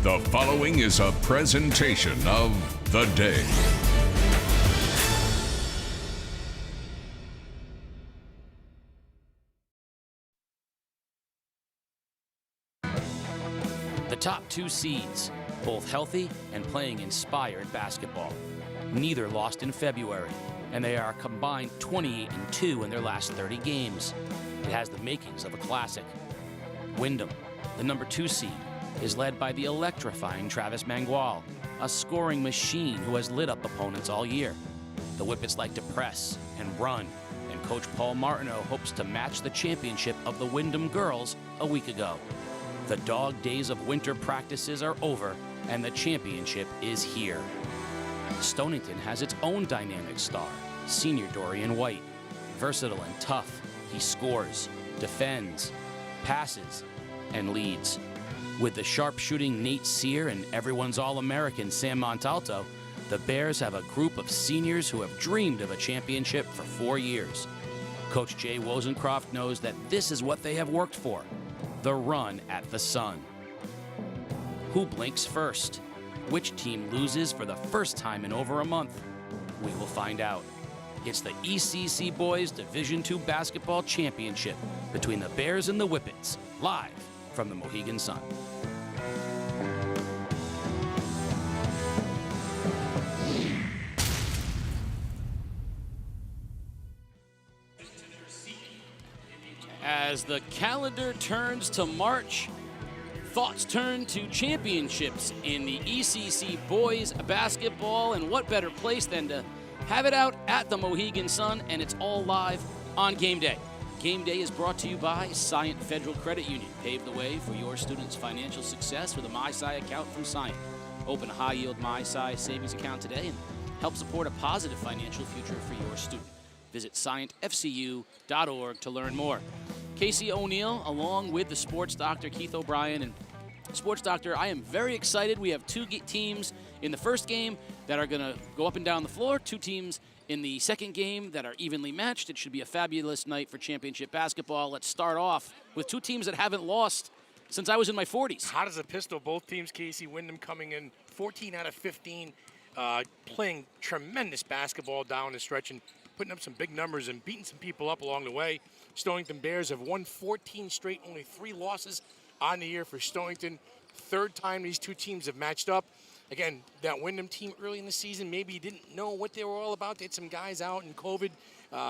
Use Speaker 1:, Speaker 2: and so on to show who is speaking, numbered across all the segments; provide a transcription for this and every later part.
Speaker 1: The following is a presentation of The Day.
Speaker 2: The top two seeds, both healthy and playing inspired basketball. Neither lost in February, and they are combined 28-2 in their last 30 games. It has the makings of a classic. Windham, the number 2 seed, is led by the electrifying Travis Mingwell, a scoring machine who has lit up opponents all year. The Whippets like to press and run, and Coach Paul Martineau hopes to match the championship of the Windham girls a week ago. The dog days of winter practices are over, and the championship is here. Stonington has its own dynamic star, senior Dorian White. Versatile and tough, he scores, defends, passes, and leads. With the sharpshooting Nate Sear and everyone's All-American Sam Montalto, the Bears have a group of seniors who have dreamed of a championship for 4 years. Coach Jay Wozencroft knows that this is what they have worked for, the run at the sun. Who blinks first? Which team loses for the first time in over a month? We will find out. It's the ECC Boys Division II Basketball Championship between the Bears and the Whippets, live from the Mohegan Sun. As the calendar turns to March, thoughts turn to championships in the ECC Boys Basketball, and what better place than to have it out at the Mohegan Sun, and it's all live on game day. Game day is brought to you by Scient Federal Credit Union. Pave the way for your students' financial success with a MySci account from Scient. Open a high-yield MySci savings account today and help support a positive financial future for your student. Visit scientfcu.org to learn more. Casey O'Neill, along with the sports doctor Keith O'Brien. And sports doctor, I am very excited. We have 2 teams in the first game that are going to go up and down the floor, 2 teams in the second game that are evenly matched. It should be a fabulous night for championship basketball. Let's start off with 2 teams that haven't lost since I was in my 40s.
Speaker 3: Hot as a pistol, both teams. Casey, Windham coming in 14 out of 15, playing tremendous basketball down the stretch and putting up some big numbers and beating some people up along the way. Stonington Bears have won 14 straight, only 3 losses on the year for Stonington. Third time these 2 teams have matched up. Again, that Windham team early in the season, maybe you didn't know what they were all about. They had some guys out in COVID.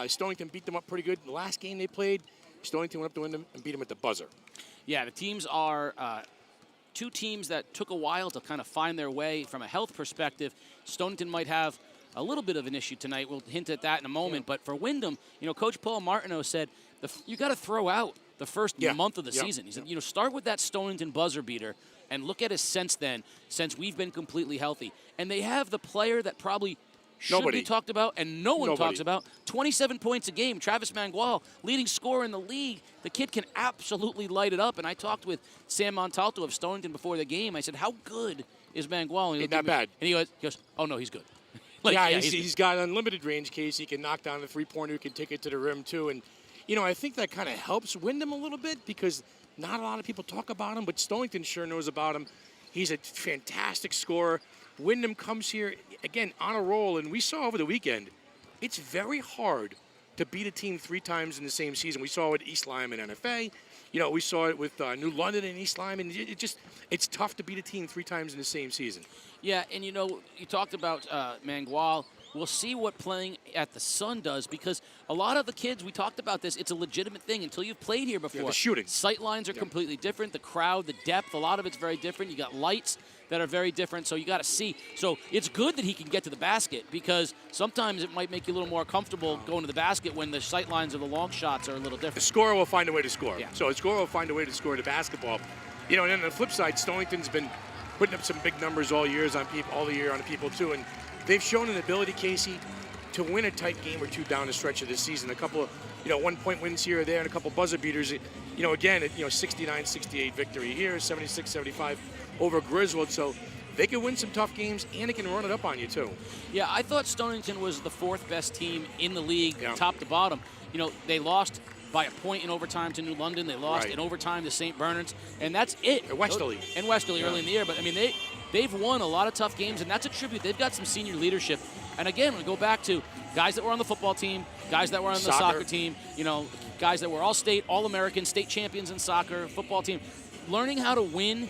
Speaker 3: Stonington beat them up pretty good. The last game they played, Stonington went up to Windham and beat them at the buzzer.
Speaker 2: Yeah, the teams are 2 teams that took a while to kind of find their way from a health perspective. Stonington might have a little bit of an issue tonight. We'll hint at that in a moment. Yeah. But for Windham, Coach Paul Martineau said you got to throw out the first month of the season. He said, start with that Stonington buzzer beater and look at us since then, since we've been completely healthy. And they have the player that probably should be talked about and no one talks about. 27 points a game. Travis Mingwell, leading scorer in the league. The kid can absolutely light it up. And I talked with Sam Montalto of Stonington before the game. I said, how good is Mingwell?
Speaker 3: He's not bad.
Speaker 2: And he goes, oh, no, he's good.
Speaker 3: He's got unlimited range, Case. He can knock down the three-pointer. He can take it to the rim, too. And, I think that kind of helps Windham a little bit because not a lot of people talk about him, but Stonington sure knows about him. He's a fantastic scorer. Windham comes here, again, on a roll. And we saw over the weekend, it's very hard to beat a team 3 times in the same season. We saw it with East Lyme and NFA. We saw it with New London and East Lyme. And it's tough to beat a team 3 times in the same season.
Speaker 2: Yeah, and you talked about Mingwell. We'll see what playing at the Sun does because a lot of the kids, we talked about this, it's a legitimate thing until you've played here before.
Speaker 3: Yeah, the shooting.
Speaker 2: Sight lines are completely different. The crowd, the depth, a lot of it's very different. You got lights that are very different, so you got to see. So it's good that he can get to the basket because sometimes it might make you a little more comfortable going to the basket when the sight lines of the long shots are a little different.
Speaker 3: The scorer will find a way to score.
Speaker 2: Yeah.
Speaker 3: So the scorer will find a way to score the basketball. And then on the flip side, Stonington's been putting up some big numbers all year on people too, and they've shown an ability, Casey, to win a tight game or 2 down the stretch of this season. A couple of 1-point wins here or there, and a couple buzzer beaters. Again, 69-68 victory here, 76-75 over Griswold. So they can win some tough games, and they can run it up on you too.
Speaker 2: Yeah, I thought Stonington was the 4th best team in the league, top to bottom. They lost by a point in overtime to New London. They lost in overtime to St. Bernard's, and that's it.
Speaker 3: And Westerly.
Speaker 2: And Westerly early in the year. But, I mean, they've won a lot of tough games, and that's a tribute. They've got some senior leadership. And, again, we go back to guys that were on the football team, guys that were on the soccer team, you know, guys that were all-state, all-American, state champions in soccer, football team. Learning how to win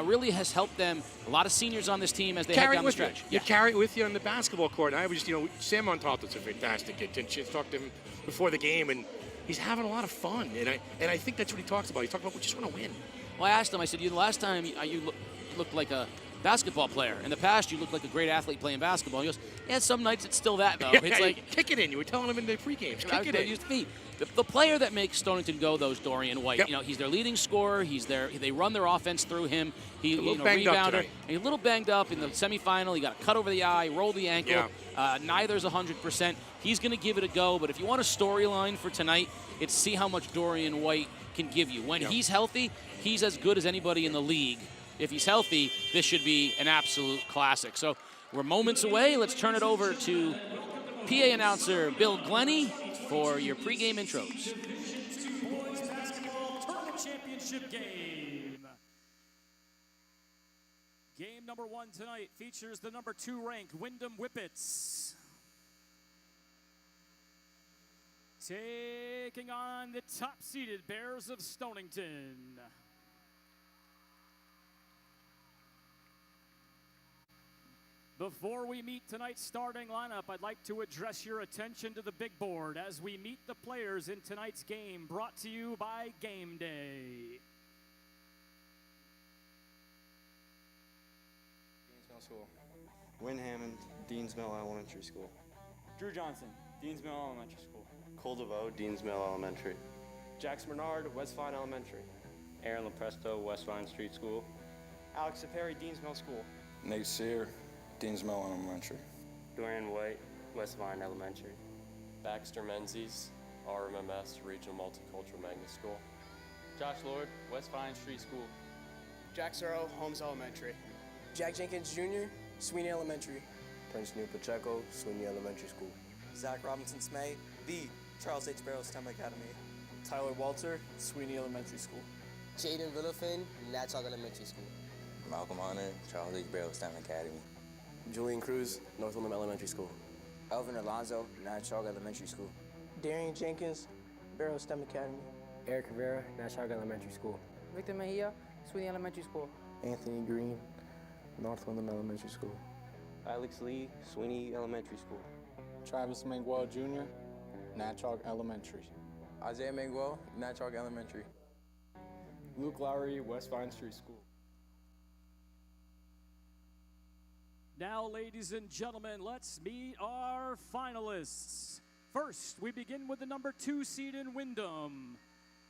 Speaker 2: really has helped them. A lot of seniors on this team as they head down the stretch.
Speaker 3: You carry it with you on the basketball court. And I was, you know, Sam Montalto's a fantastic kid. And she talked to him before the game, and he's having a lot of fun. And I think that's what he talks about. He talks about we just want to win.
Speaker 2: Well, I asked him, I said, the last time you looked like a basketball player. In the past, you looked like a great athlete playing basketball. He goes, yeah, some nights it's still that, though. It's like,
Speaker 3: kick it in. You were telling him in the pre-games. Kick it in.
Speaker 2: Used to be. The player that makes Stonington go, though, is Dorian White.
Speaker 3: Yep.
Speaker 2: You know, he's their leading scorer. They run their offense through him. He's
Speaker 3: a little banged up tonight.
Speaker 2: And he's a little banged up in the semifinal. He got a cut over the eye, rolled the ankle.
Speaker 3: Yeah.
Speaker 2: Neither's 100%. He's going to give it a go. But if you want a storyline for tonight, it's see how much Dorian White can give you. When he's healthy, he's as good as anybody in the league. If he's healthy, this should be an absolute classic. So we're moments away. Let's turn it over to PA announcer Bill Glennie for your pregame intros.
Speaker 4: Boys basketball tournament championship game. Game number 1 tonight features the number 2 ranked Windham Whippets taking on the top-seeded Bears of Stonington. Before we meet tonight's starting lineup, I'd like to address your attention to the big board as we meet the players in tonight's game, brought to you by Game Day.
Speaker 5: Deansmill School. Windham and Deansmill Elementary School.
Speaker 6: Drew Johnson, Deansmill Elementary School.
Speaker 5: Cole DeVoe, Deansmill Elementary.
Speaker 6: Jax Bernard, West Vine Elementary.
Speaker 7: Aaron LaPresto, West Vine Street School.
Speaker 6: Alex Saperi, Deansmill School.
Speaker 8: Nate Sear, Deansmill Elementary.
Speaker 7: Dorian White, West Vine Elementary.
Speaker 9: Baxter Menzies, RMMS Regional Multicultural Magnet School.
Speaker 10: Josh Lord, West Vine Street School.
Speaker 11: Jack Sorrow, Holmes Elementary. Jack Jenkins Jr., Sweeney Elementary.
Speaker 12: Prince New Pacheco, Sweeney Elementary School.
Speaker 13: Zach Robinson Smay, the Charles H. Barrow STEM Academy.
Speaker 11: Tyler Walter, Sweeney Elementary School.
Speaker 14: Jaden Villafin, Natchog Elementary School.
Speaker 15: Malcolm Honor, Charles H. Barrow STEM Academy.
Speaker 12: Julian Cruz, North Windham Elementary School.
Speaker 16: Elvin Alonzo, Natchog Elementary School.
Speaker 17: Darian Jenkins, Barrow STEM Academy.
Speaker 18: Eric Rivera, Natchog Elementary School.
Speaker 19: Victor Mejia, Sweeney Elementary School.
Speaker 20: Anthony Green, North Windham Elementary School.
Speaker 21: Alex Lee, Sweeney Elementary School.
Speaker 22: Travis Mingwell Jr., Natchog Elementary.
Speaker 23: Isaiah Mingwell, Natchog Elementary.
Speaker 24: Luke Lowry, West Vine Street School.
Speaker 4: Now, ladies and gentlemen, let's meet our finalists. First, we begin with the number 2 seed in Windham.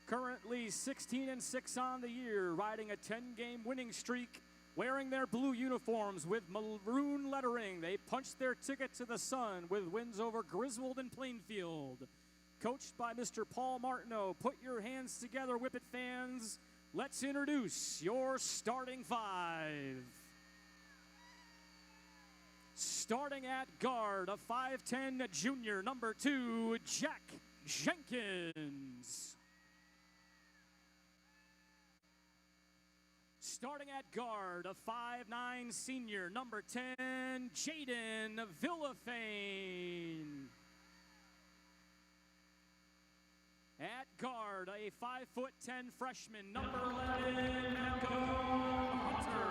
Speaker 4: Currently 16-6 on the year, riding a 10-game winning streak, wearing their blue uniforms with maroon lettering. They punched their ticket to the sun with wins over Griswold and Plainfield. Coached by Mr. Paul Martineau. Put your hands together, Whippet fans. Let's introduce your starting 5. Starting at guard, a 5'10" junior, number 2, Jack Jenkins. Starting at guard, a 5'9" senior, number 10, Jaden Villafane. At guard, a 5'10" freshman, number 11, Malcolm Hunter.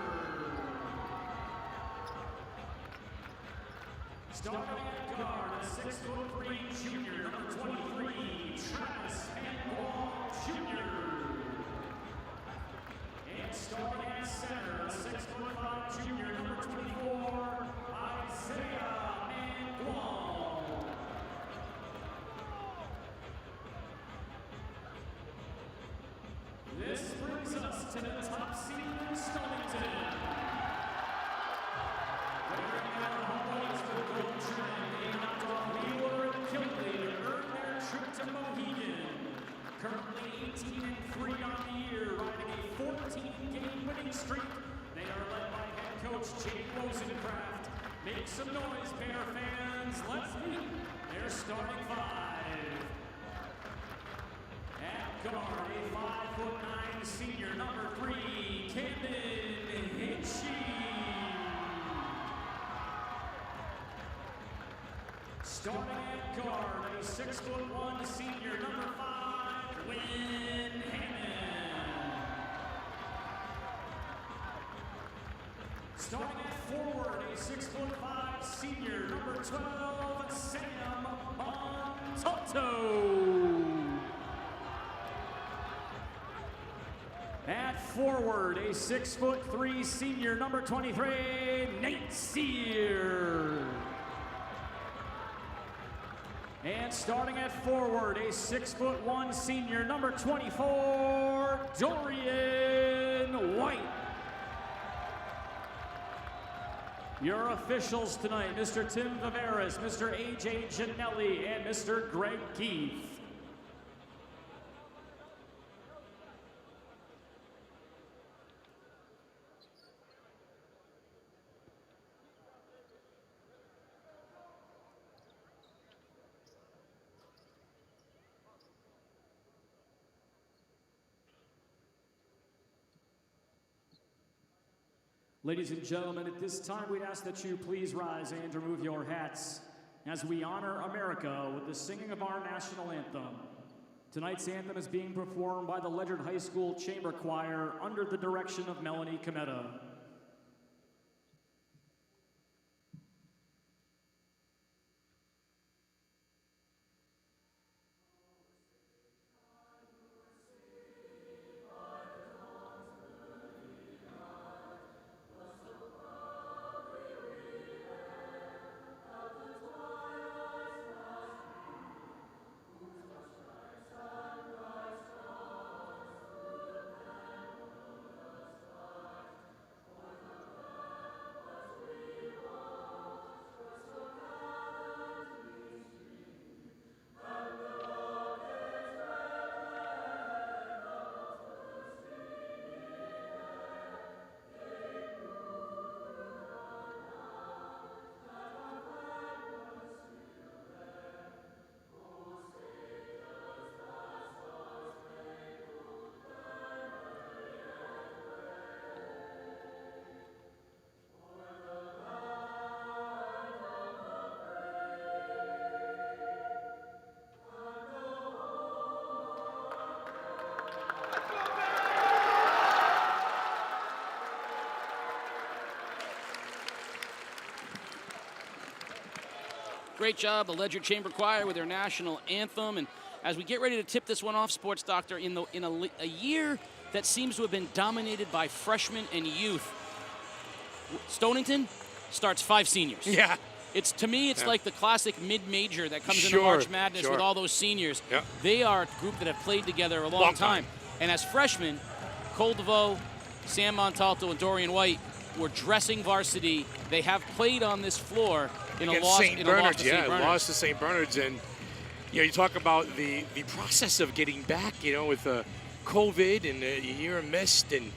Speaker 4: Starting at guard, a 6'3" junior, number 23, Travis Mingwell Jr. And starting at center, a 6'5" junior, number 24, Isaiah Mingwell. This brings us to the top seed in Stonington. Wearing their homeboys with gold trim, they knocked off Wheeler and Kinley to earn their trip to Mohegan. Currently 18-3 on the year, riding a 14-game winning streak. They are led by head coach Jake Rosencraft. Make some noise, Bear fans. Let's meet their starting 5. guard, a 5'9" senior, number 3, Camden Hitchie. Starting at guard, a 6'1" senior, number 5, Windham. Starting at forward, a 6'5" senior, number 12, Sam Montalto. At forward, a 6'3" senior, number 23, Nate Sear. And starting at forward, a 6'1" senior, number 24, Dorian White. Your officials tonight, Mr. Tim Viveras, Mr. A.J. Janelli, and Mr. Greg Keith. Ladies and gentlemen, at this time, we'd ask that you please rise and remove your hats as we honor America with the singing of our national anthem. Tonight's anthem is being performed by the Ledyard High School Chamber Choir under the direction of Melanie Cometa.
Speaker 1: Great job, the Ledyard Chamber Choir with their national anthem. And as we get ready to tip this one off, Sports Doctor, in a year that seems to have been dominated by freshmen and youth, Stonington starts 5 seniors.
Speaker 2: Yeah.
Speaker 1: To me, it's like the classic mid-major that comes into March Madness with all those seniors.
Speaker 2: Yeah.
Speaker 1: They are a group that have played together a long time. And as freshmen, Cole DeVoe, Sam Montalto, and Dorian White were dressing varsity. They have played on this floor in a loss to St. Bernard's.
Speaker 2: Lost to St. Bernard's. And you talk about the process of getting back, with COVID and a year missed and,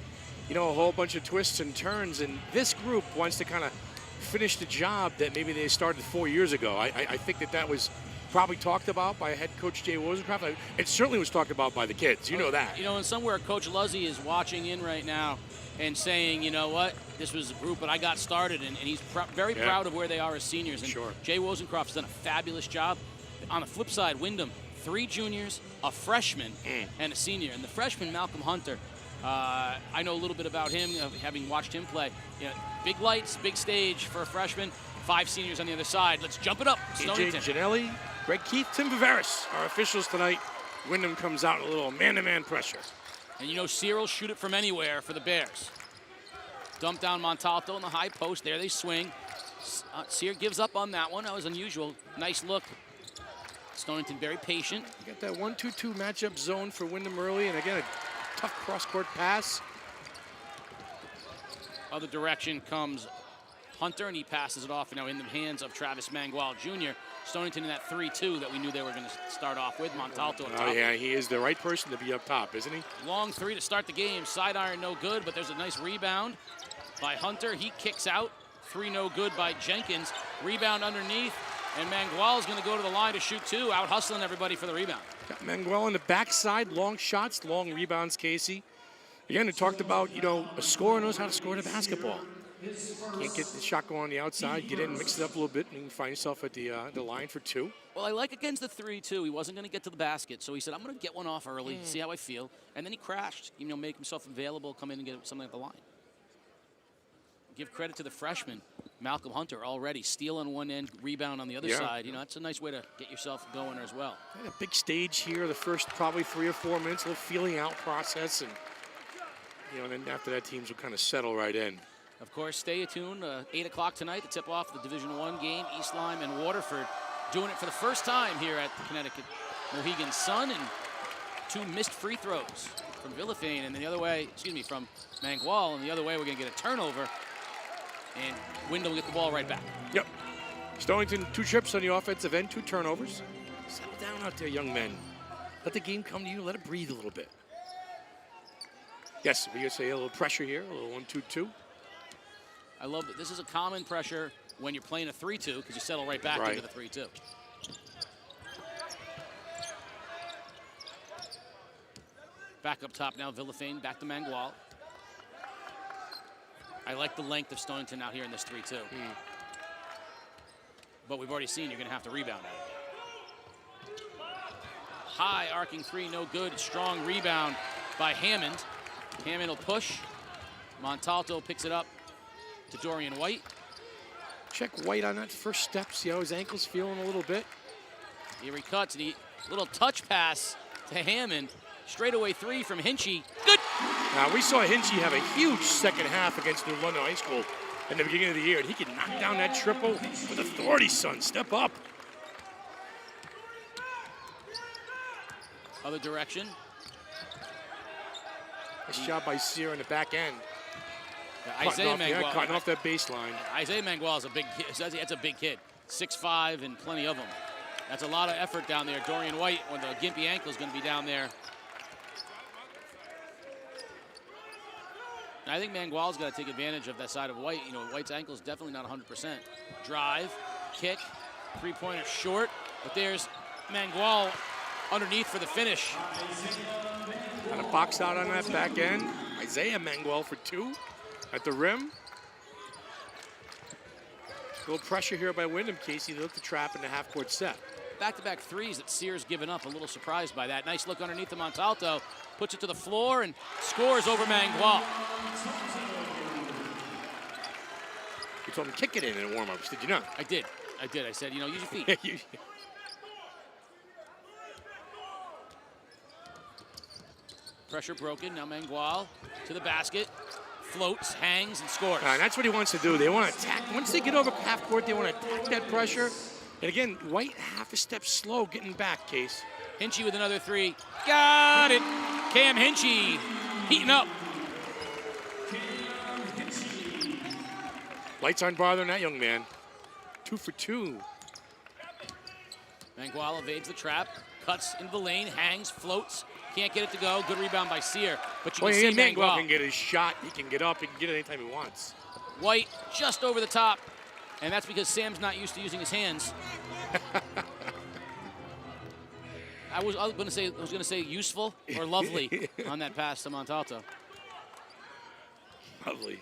Speaker 2: a whole bunch of twists and turns. And this group wants to kind of finish the job that maybe they started 4 years ago. I think that was probably talked about by head coach Jay Wozencroft. It certainly was talked about by the kids. You know that.
Speaker 1: And somewhere Coach Luzzy is watching in right now and saying, you know what, this was a group that I got started, and he's very proud of where they are as seniors. And Jay Wozencroft has done a fabulous job. On the flip side, Windham, 3 juniors, a freshman, and a senior. And the freshman, Malcolm Hunter, I know a little bit about him, having watched him play. Big lights, big stage for a freshman. 5 seniors on the other side. Let's jump it up. Stonington.
Speaker 2: A.J. Janelli, Greg Keith, Tim Viveras, our officials tonight. Windham comes out in a little man-to-man pressure.
Speaker 1: And Sear will shoot it from anywhere for the Bears. Dump down Montalto in the high post. There they swing. Sear gives up on that one. That was unusual. Nice look. Stonington very patient.
Speaker 2: You got that 1-2-2 matchup zone for Windham early, and again, a tough cross-court pass.
Speaker 1: Other direction comes Hunter, and he passes it off now in the hands of Travis Mingwell Jr. Stonington in that 3-2 that we knew they were going to start off with. Montalto up top.
Speaker 2: Oh, yeah, he is the right person to be up top, isn't he?
Speaker 1: Long 3 to start the game. Side iron no good, but there's a nice rebound by Hunter. He kicks out. 3 no good by Jenkins. Rebound underneath. And Mingwell is going to go to the line to shoot 2, out hustling everybody for the rebound.
Speaker 2: Got Mingwell on the backside, long shots, long rebounds, Casey. Again, we talked about, a scorer knows how to score the basketball. Can't get the shot going on the outside, get in, mix it up a little bit, and you can find yourself at the line for 2.
Speaker 1: Well, I like against the 3, too. He wasn't going to get to the basket, so he said, I'm going to get one off early, see how I feel. And then he crashed, make himself available, come in and get something at the line. Give credit to the freshman, Malcolm Hunter, already. Steal on one end, rebound on the other side. That's a nice way to get yourself going as well.
Speaker 2: A big stage here, the first probably 3 or 4 minutes, a little feeling out process. And, and then after that, teams will kind of settle right in.
Speaker 1: Of course, stay tuned. 8 o'clock tonight, the tip-off of the Division I game, East Lyme and Waterford. Doing it for the first time here at the Connecticut Mohegan Sun. And 2 missed free throws from Villafane. And then the other way, from Mingwell. And the other way, we're going to get a turnover. And Windham will get the ball right back.
Speaker 2: Yep. Stonington, 2 trips on the offensive end, 2 turnovers. Settle down out there, young men. Let the game come to you. Let it breathe a little bit. Yes, we're going to say a little pressure here, a little 1-2-2.
Speaker 1: I love that. This is a common pressure when you're playing a 3-2 because you settle right back into the 3-2. Back up top now, Villafane, back to Mingwell. I like the length of Stonington out here in this 3-2. But we've already seen you're going to have to rebound at it. High arcing 3, no good. Strong rebound by Hammond. Hammond will push. Montalto picks it up to Dorian White.
Speaker 2: Check White on that first step. See how his ankle's feeling a little bit.
Speaker 1: Here he cuts, and little touch pass to Hammond. Straightaway 3 from Hinchy. Good!
Speaker 2: Now, we saw Hinchy have a huge second half against New London High School in the beginning of the year, and he can knock down that triple with authority, son. Step up.
Speaker 1: Other direction.
Speaker 2: Nice job by Sear on the back end.
Speaker 1: Isaiah Mingwell.
Speaker 2: Cutting off that baseline.
Speaker 1: Isaiah Mingwell is a big kid. That's a big kid. 6'5" and plenty of them. That's a lot of effort down there. Dorian White, when the gimpy ankle, is going to be down there. And I think Mingwell's got to take advantage of that side of White. White's ankle is definitely not 100%. Drive, kick, 3-pointer short. But there's Mingwell underneath for the finish.
Speaker 2: Got a box out on that back end. Isaiah Mingwell for 2 at the rim. A little pressure here by Windham, Casey. They look to trap in the half-court set.
Speaker 1: Back-to-back threes that Sears given up. A little surprised by that. Nice look underneath the Montalto. Puts it to the floor and scores over Mingwell.
Speaker 2: You told him to kick it in warm-ups, did you not?
Speaker 1: I did. I said, use your feet. Pressure broken. Now Mingwell to the basket. Floats, hangs, and scores.
Speaker 2: And that's what he wants to do. They want to attack. Once they get over half court, they want to attack that pressure. And again, White half a step slow getting back, Case.
Speaker 1: Hinchy with another 3. Got it. Cam Hinchy heating up.
Speaker 2: Lights aren't bothering that young man. 2 for 2.
Speaker 1: Mingwell evades the trap, cuts into the lane, hangs, floats. Can't get it to go. Good rebound by Sear. But you can see Mingwell
Speaker 2: can get his shot. He can get up. He can get it anytime he wants.
Speaker 1: White just over the top. And that's because Sam's not used to using his hands. I was going to say useful or lovely on that pass to Montalto.
Speaker 2: Lovely.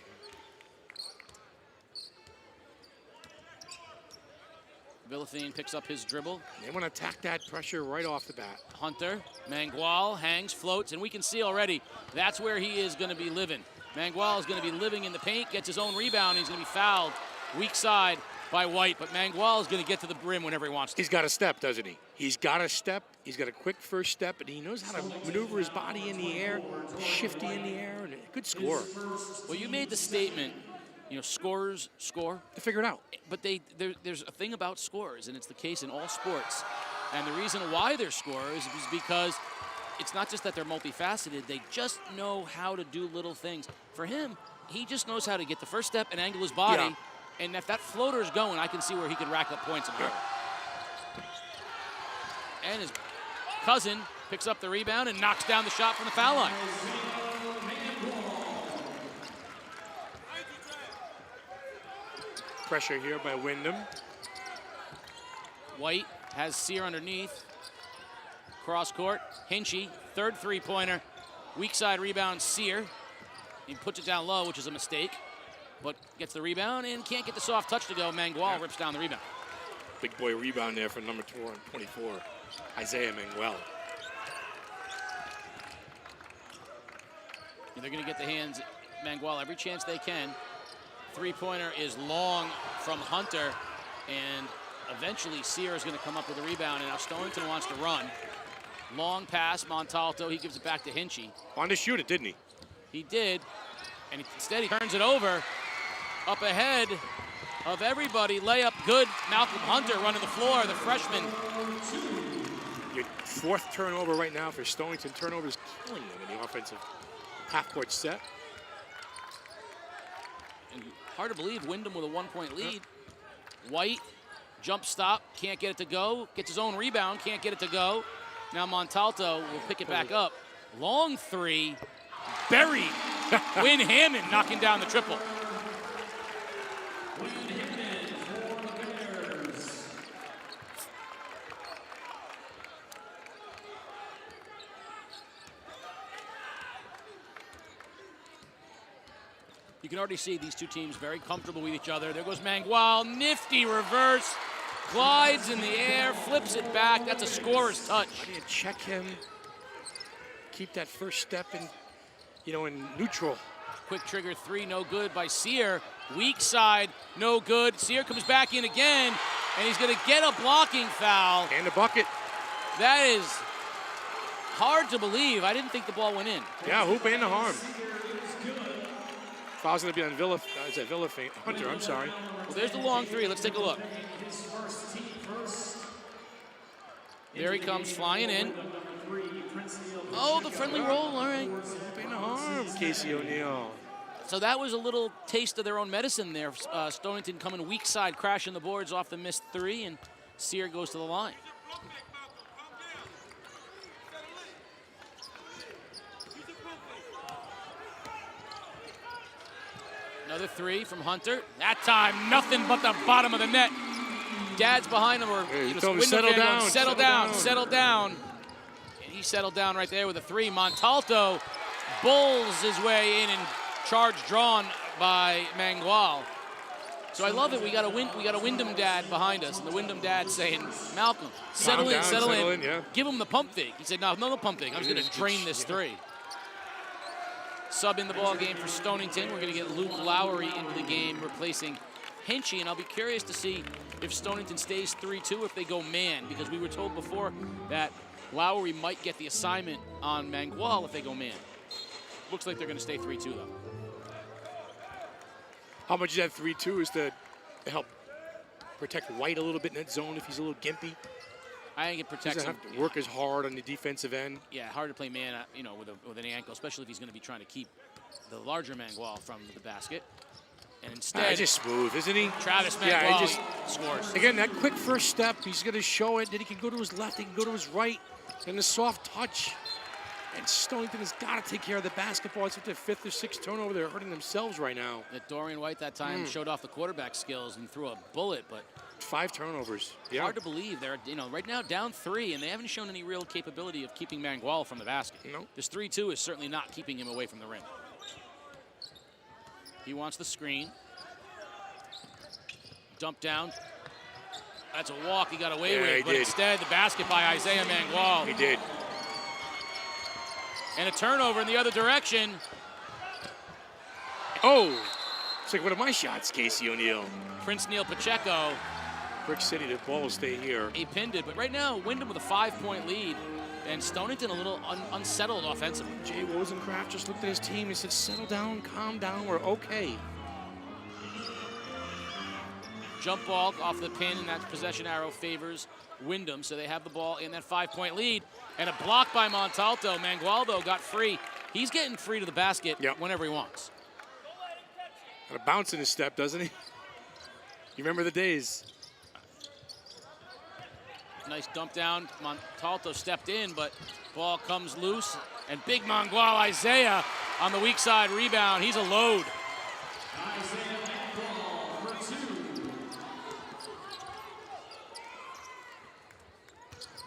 Speaker 1: Villafane picks up his dribble.
Speaker 2: They want to attack that pressure right off the bat.
Speaker 1: Hunter, Mingwell hangs, floats, and we can see already that's where he is going to be living. Mingwell is going to be living in the paint, gets his own rebound, he's going to be fouled weak side by White, but Mingwell is going to get to the rim whenever he wants to.
Speaker 2: He's got a step, doesn't he? He's got a step. He's got a quick first step, and he knows how to maneuver his body in the air, shifty in the air, and a good scorer.
Speaker 1: Well, you made the statement, scorers score.
Speaker 2: They figure it out.
Speaker 1: But there's a thing about scorers, and it's the case in all sports. And the reason why they're scorers is because it's not just that they're multifaceted, they just know how to do little things. For him, he just knows how to get the first step and angle his body. Yeah. And if that floater's going, I can see where he could rack up points and And his cousin picks up the rebound and knocks down the shot from the foul line.
Speaker 2: Pressure here by Windham.
Speaker 1: White has Sear underneath. Cross court, Hinchy, third three-pointer. Weak side rebound, Sear. He puts it down low, which is a mistake, but gets the rebound and can't get the soft touch to go. Mingwell rips down the rebound.
Speaker 2: Big boy rebound there for number 24, Isaiah Mingwell.
Speaker 1: And they're going to get the hands Mingwell every chance they can. Three-pointer is long from Hunter, and eventually Sear is going to come up with a rebound, and now Stonington wants to run. Long pass, Montalto, he gives it back to Hinchy.
Speaker 2: Wanted to shoot it, didn't he?
Speaker 1: He did, and instead he turns it over. Up ahead of everybody, layup good. Malcolm Hunter running the floor, the freshman.
Speaker 2: Your fourth turnover right now for Stonington. Turnovers killing them in the offensive half-court set.
Speaker 1: And hard to believe, Windham with a 1-point lead. White, jump stop, can't get it to go. Gets his own rebound, can't get it to go. Now Montalto will pick it back up. Long three, buried. Windham knocking down the triple. You can already see these two teams very comfortable with each other. There goes Mingwell, nifty reverse, glides in the air, flips it back. That's a scorer's touch.
Speaker 2: How do you check him? Keep that first step in, in neutral.
Speaker 1: Quick trigger three, no good by Sear. Weak side, no good. Sear comes back in again, and he's going to get a blocking foul.
Speaker 2: And a bucket.
Speaker 1: That is hard to believe. I didn't think the ball went in.
Speaker 2: Yeah, hoop and the harm. Foul's going to be on Hunter, I'm sorry.
Speaker 1: Well, there's the long three. Let's take a look. There he comes flying in. Oh, the friendly roll, all right.
Speaker 2: Hoop and the harm, Casey O'Neill.
Speaker 1: So that was a little taste of their own medicine there. Stonington coming weak side, crashing the boards off the missed three, and Sear goes to the line. Another three from Hunter. That time, nothing but the bottom of the net. Dad's behind him, or settle down. And he settled down right there with a three. Montalto bulls his way in, and charge drawn by Mingwell. So I love it. We got a Windham dad behind us, and the Windham dad saying, "Malcolm, settle in.
Speaker 2: Yeah.
Speaker 1: Give him the pump fake." He said, "No pump fake. I'm just going to drain this three." Sub in the ball game for Stonington. We're going to get Luke Lowry into the game, replacing Hinchy, and I'll be curious to see if Stonington stays 3-2, if they go man, because we were told before that Lowry might get the assignment on Mingwell if they go man. Looks like they're going to stay 3-2, though.
Speaker 2: How much of that 3-2 is to help protect White a little bit in that zone if he's a little gimpy?
Speaker 1: I think it protects him.
Speaker 2: Doesn't have to work as hard on the defensive end.
Speaker 1: Yeah, hard to play man, with an ankle, especially if he's going to be trying to keep the larger Mingwell from the basket. And instead,
Speaker 2: just smooth, isn't he?
Speaker 1: Travis Mingwell just scores.
Speaker 2: Again, that quick first step, he's going to show it. Then he can go to his left, he can go to his right, and the soft touch. And Stonington has got to take care of the basketball. It's at their fifth or sixth turnover. They're hurting themselves right now.
Speaker 1: Dorian White that time showed off the quarterback skills and threw a bullet, but
Speaker 2: 5 turnovers. Yeah.
Speaker 1: Hard to believe they're right now down 3, and they haven't shown any real capability of keeping Mingwell from the basket.
Speaker 2: No.
Speaker 1: This 3-2 is certainly not keeping him away from the rim. He wants the screen. Dump down. That's a walk he got away with, but instead the basket by Isaiah Mingwell.
Speaker 2: He did.
Speaker 1: And a turnover in the other direction.
Speaker 2: Oh, it's like one of my shots, Casey O'Neill.
Speaker 1: Prince Neil Pacheco.
Speaker 2: Brick City, the ball will stay here.
Speaker 1: He pinned it, but right now, Windham with a 5-point lead, and Stonington a little unsettled offensively.
Speaker 2: Jay Wozencraft just looked at his team and said, settle down, calm down, we're okay.
Speaker 1: Jump ball off the pin, and that possession arrow favors Windham, so they have the ball in that 5-point lead. And a block by Montalto. Mingwell, though, got free. He's getting free to the basket whenever he wants.
Speaker 2: Got a bounce in his step, doesn't he? You remember the days.
Speaker 1: Nice dump down. Montalto stepped in, but ball comes loose. And big Mingwell, Isaiah, on the weak side rebound. He's a load.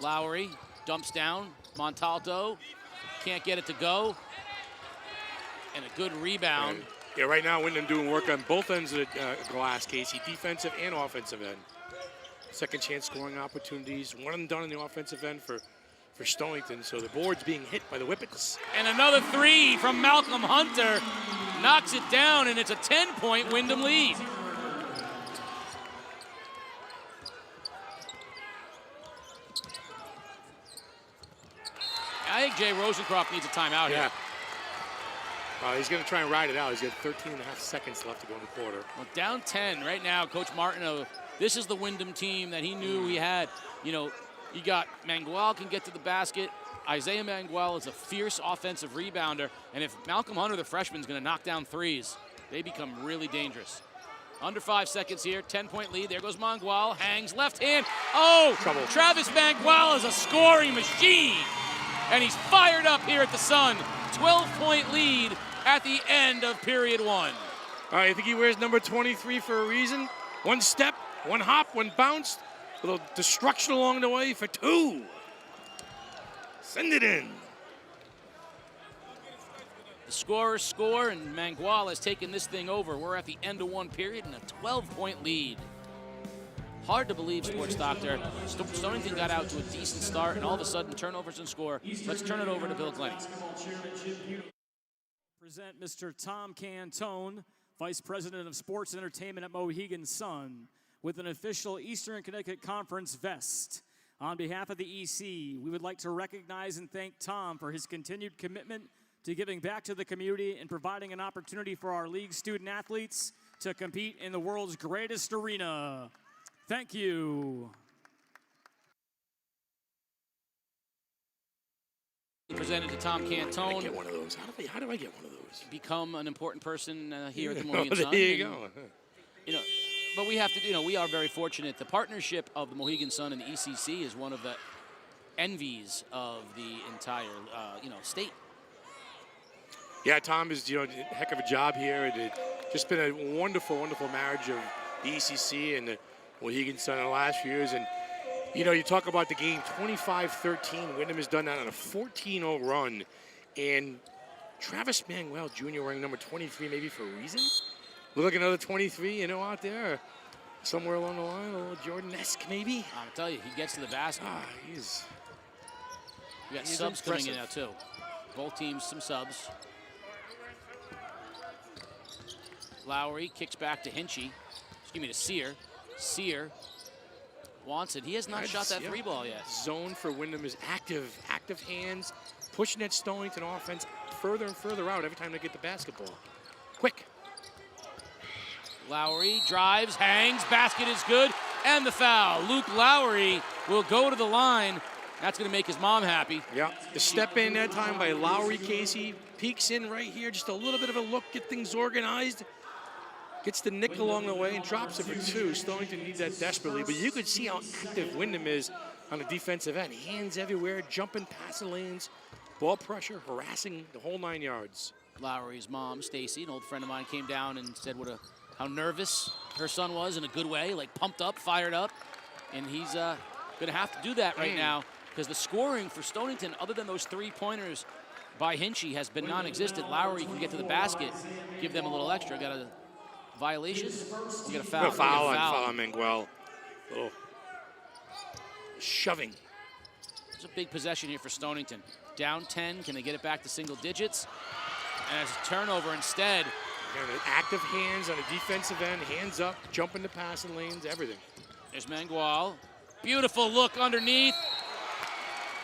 Speaker 1: Lowry dumps down. Montalto can't get it to go. And a good rebound.
Speaker 2: Yeah, right now Windham doing work on both ends of the glass, Casey, defensive and offensive end. Second chance scoring opportunities. One of them done on the offensive end for Stonington, so the board's being hit by the Whippets.
Speaker 1: And another three from Malcolm Hunter. Knocks it down, and it's a 10-point Windham lead. I think Jay Rosencroft needs a timeout here.
Speaker 2: He's going to try and ride it out. He's got 13 and a half seconds left to go in the quarter.
Speaker 1: Well, down 10 right now, Coach Martineau. This is the Windham team that he knew he had. You know, you got Mingwell can get to the basket. Isaiah Mingwell is a fierce offensive rebounder. And if Malcolm Hunter, the freshman, is going to knock down threes, they become really dangerous. Under 5 seconds here, 10-point lead. There goes Mingwell, hangs left hand. Oh,
Speaker 2: trouble.
Speaker 1: Travis Mingwell is a scoring machine. And he's fired up here at the Sun. 12-point lead at the end of period one.
Speaker 2: All right, I think he wears number 23 for a reason. One step, one hop, one bounce. A little destruction along the way for two. Send it in.
Speaker 1: The scorers score, and Mingwell has taken this thing over. We're at the end of one period and a 12-point lead. Hard to believe, Sports Doctor. Stonington got out to a decent start, and all of a sudden, turnovers and score. Let's turn it over to Bill Glennie.
Speaker 4: Present Mr. Tom Cantone, Vice President of Sports and Entertainment at Mohegan Sun, with an official Eastern Connecticut Conference vest. On behalf of the EC, we would like to recognize and thank Tom for his continued commitment to giving back to the community and providing an opportunity for our league student athletes to compete in the world's greatest arena. Thank you.
Speaker 1: Presented to Tom Cantone.
Speaker 2: I get one of those. How do I get one of those?
Speaker 1: Become an important person here at the Mohegan Sun.
Speaker 2: There you go.
Speaker 1: You know, but we have to, we are very fortunate. The partnership of the Mohegan Sun and the ECC is one of the envies of the entire, state.
Speaker 2: Yeah, Tom is, a heck of a job here. It's just been a wonderful, wonderful marriage of the ECC and the Mohegan Sun in the last few years. And, you talk about the game, 25-13. Windham has done that on a 14-0 run. And Travis Mingwell Jr. wearing number 23 maybe for a reason. Look like another 23, out there. Somewhere along the line, a little Jordan-esque maybe.
Speaker 1: I'll tell you, he gets to the basket.
Speaker 2: He's
Speaker 1: We got subs coming in now, too. Both teams, some subs. Lowry kicks back to Hinchy. To Sear. Sear wants it. He has not shot that three ball yet.
Speaker 2: Zone for Windham is active hands, pushing that Stonington offense further and further out every time they get the basketball. Quick.
Speaker 1: Lowry drives, hangs, basket is good, and the foul. Luke Lowry will go to the line. That's going to make his mom happy.
Speaker 2: Yeah, the step in that time by Lowry, Casey. Peeks in right here, just a little bit of a look, get things organized. Gets the nick along the way and drops it for two. Stonington needs that desperately, but you could see how active Windham is on the defensive end. Hands everywhere, jumping past the lanes, ball pressure, harassing the whole 9 yards.
Speaker 1: Lowry's mom, Stacy, an old friend of mine, came down and said how nervous her son was in a good way, like pumped up, fired up. And he's going to have to do that right now because the scoring for Stonington, other than those three-pointers by Hinchy, has been non-existent. Lowry can get to the basket, give them a little extra. Got a violation? We got a foul.
Speaker 2: Foul on Mingwell. Little shoving.
Speaker 1: It's a big possession here for Stonington. Down 10, can they get it back to single digits? And it's a turnover instead.
Speaker 2: Again, active hands on the defensive end, hands up, jumping the passing lanes, everything.
Speaker 1: There's Mingwell. Beautiful look underneath.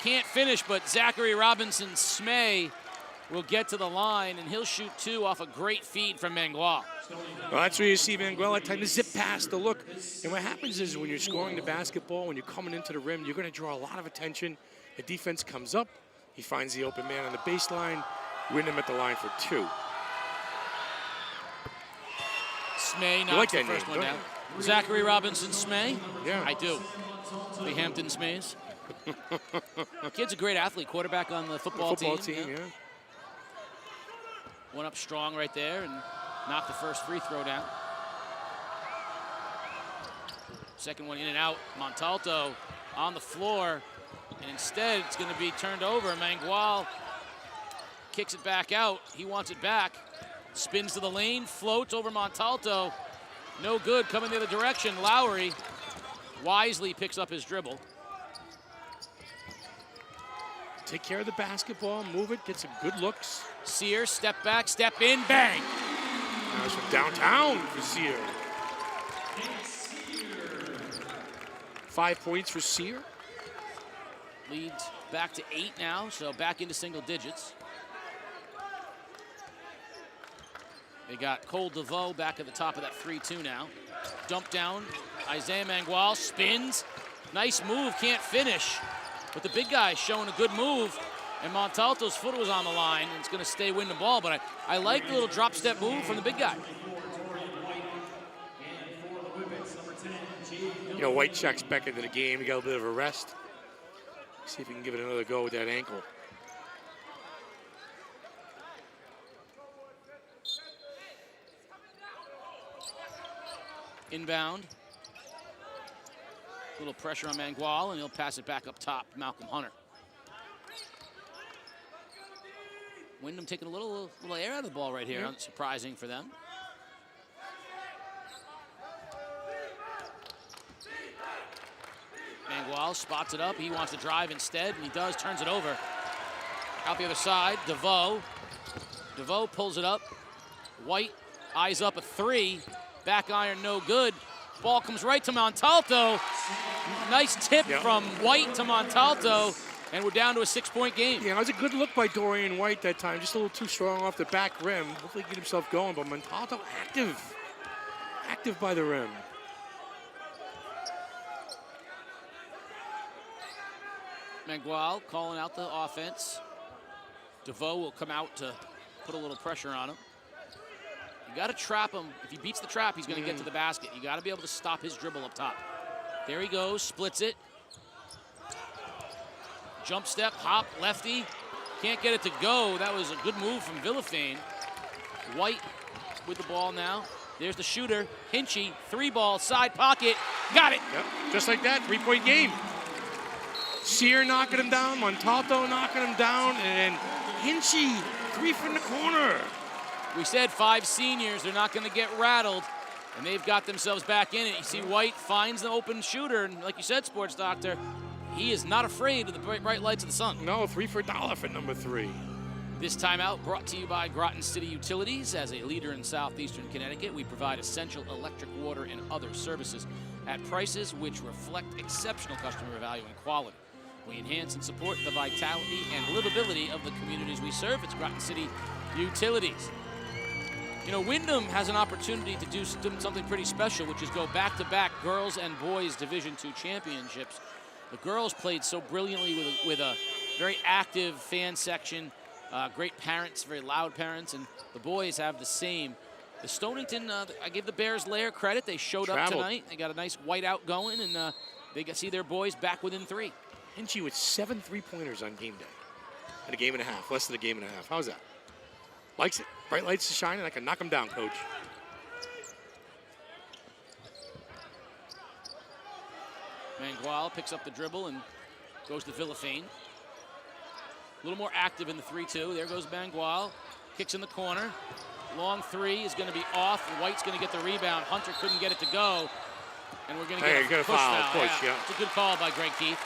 Speaker 1: Can't finish, but Zachary Robinson Smay will get to the line, and he'll shoot two off a great feed from Mingwell.
Speaker 2: Well, that's where you see Mingwell at time to zip past the look. And what happens is when you're scoring the basketball, when you're coming into the rim, you're going to draw a lot of attention. The defense comes up. He finds the open man on the baseline. Windham at the line for two.
Speaker 1: Smay knocks the first one down. Zachary Robinson Smay?
Speaker 2: Yeah.
Speaker 1: I do. The Hampton Smays. Kid's a great athlete, quarterback on the football team.
Speaker 2: Yeah.
Speaker 1: Went up strong right there and knocked the first free throw down. Second one in and out. Montalto on the floor. And instead, it's going to be turned over. Mingwell kicks it back out. He wants it back. Spins to the lane, floats over Montalto. No good, coming the other direction. Lowry wisely picks up his dribble.
Speaker 2: Take care of the basketball, move it, get some good looks.
Speaker 1: Sear, step back, step in, bang!
Speaker 2: That was from downtown for Sear. 5 points for Sear.
Speaker 1: Leads back to 8 now, so back into single digits. They got Cole DeVoe back at the top of that 3-2 now. Dump down, Isaiah Mingwell spins. Nice move, can't finish. But the big guy showing a good move, and Montalto's foot was on the line, and it's going to stay Windham ball, but I like the little drop step move from the big guy.
Speaker 2: You know, White checks back into the game. He got a bit of a rest. See if he can give it another go with that ankle.
Speaker 1: Inbound. A little pressure on Mingwell, and he'll pass it back up top, Malcolm Hunter. Windham taking a little air out of the ball right here, surprising for them. Mingwell spots it up. He wants to drive instead, and he does, turns it over. Out the other side, DeVoe. DeVoe pulls it up. White eyes up a 3. Back iron, no good. Ball comes right to Montalto. Nice tip from White to Montalto, and we're down to a 6-point game.
Speaker 2: Yeah, it was a good look by Dorian White that time. Just a little too strong off the back rim. Hopefully get himself going, but Montalto active. Active by the rim.
Speaker 1: Mingwell calling out the offense. DeVoe will come out to put a little pressure on him. You got to trap him. If he beats the trap, he's going to get to the basket. You got to be able to stop his dribble up top. There he goes, splits it. Jump step, hop, lefty. Can't get it to go. That was a good move from Villafane. White with the ball now. There's the shooter, Hinchy, 3-ball, side pocket. Got it.
Speaker 2: Yep. Just like that, 3-point game. Sear knocking him down, Montalto knocking him down, and Hinchy, 3 from the corner.
Speaker 1: We said 5 seniors, they're not going to get rattled, and they've got themselves back in it. You see White finds the open shooter, and like you said, Sports Doctor, he is not afraid of the bright lights of the sun.
Speaker 2: No, 3 for $1 for number 3.
Speaker 1: This timeout brought to you by Groton City Utilities. As a leader in southeastern Connecticut, we provide essential electric, water, and other services at prices which reflect exceptional customer value and quality. We enhance and support the vitality and livability of the communities we serve. It's Groton City Utilities. You know, Windham has an opportunity to do something pretty special, which is go back-to-back girls and boys Division II championships. The girls played so brilliantly with a very active fan section, great parents, very loud parents, and the boys have the same. The Stonington, I give the Bears Lair credit. They showed up tonight. They got a nice white out going, and they see their boys back within 3.
Speaker 2: Hinchy with 7 3-pointers on game day. In a game and a half, less than a game and a half. How's that? Likes it. Bright lights are shining. I can knock him down, coach.
Speaker 1: Mingwell picks up the dribble and goes to Villafane. A little more active in the 3-2. There goes Mingwell. Kicks in the corner. Long 3 is going to be off. White's going to get the rebound. Hunter couldn't get it to go. And we're going to get a push foul.
Speaker 2: Yeah.
Speaker 1: It's a good call by Greg Keith.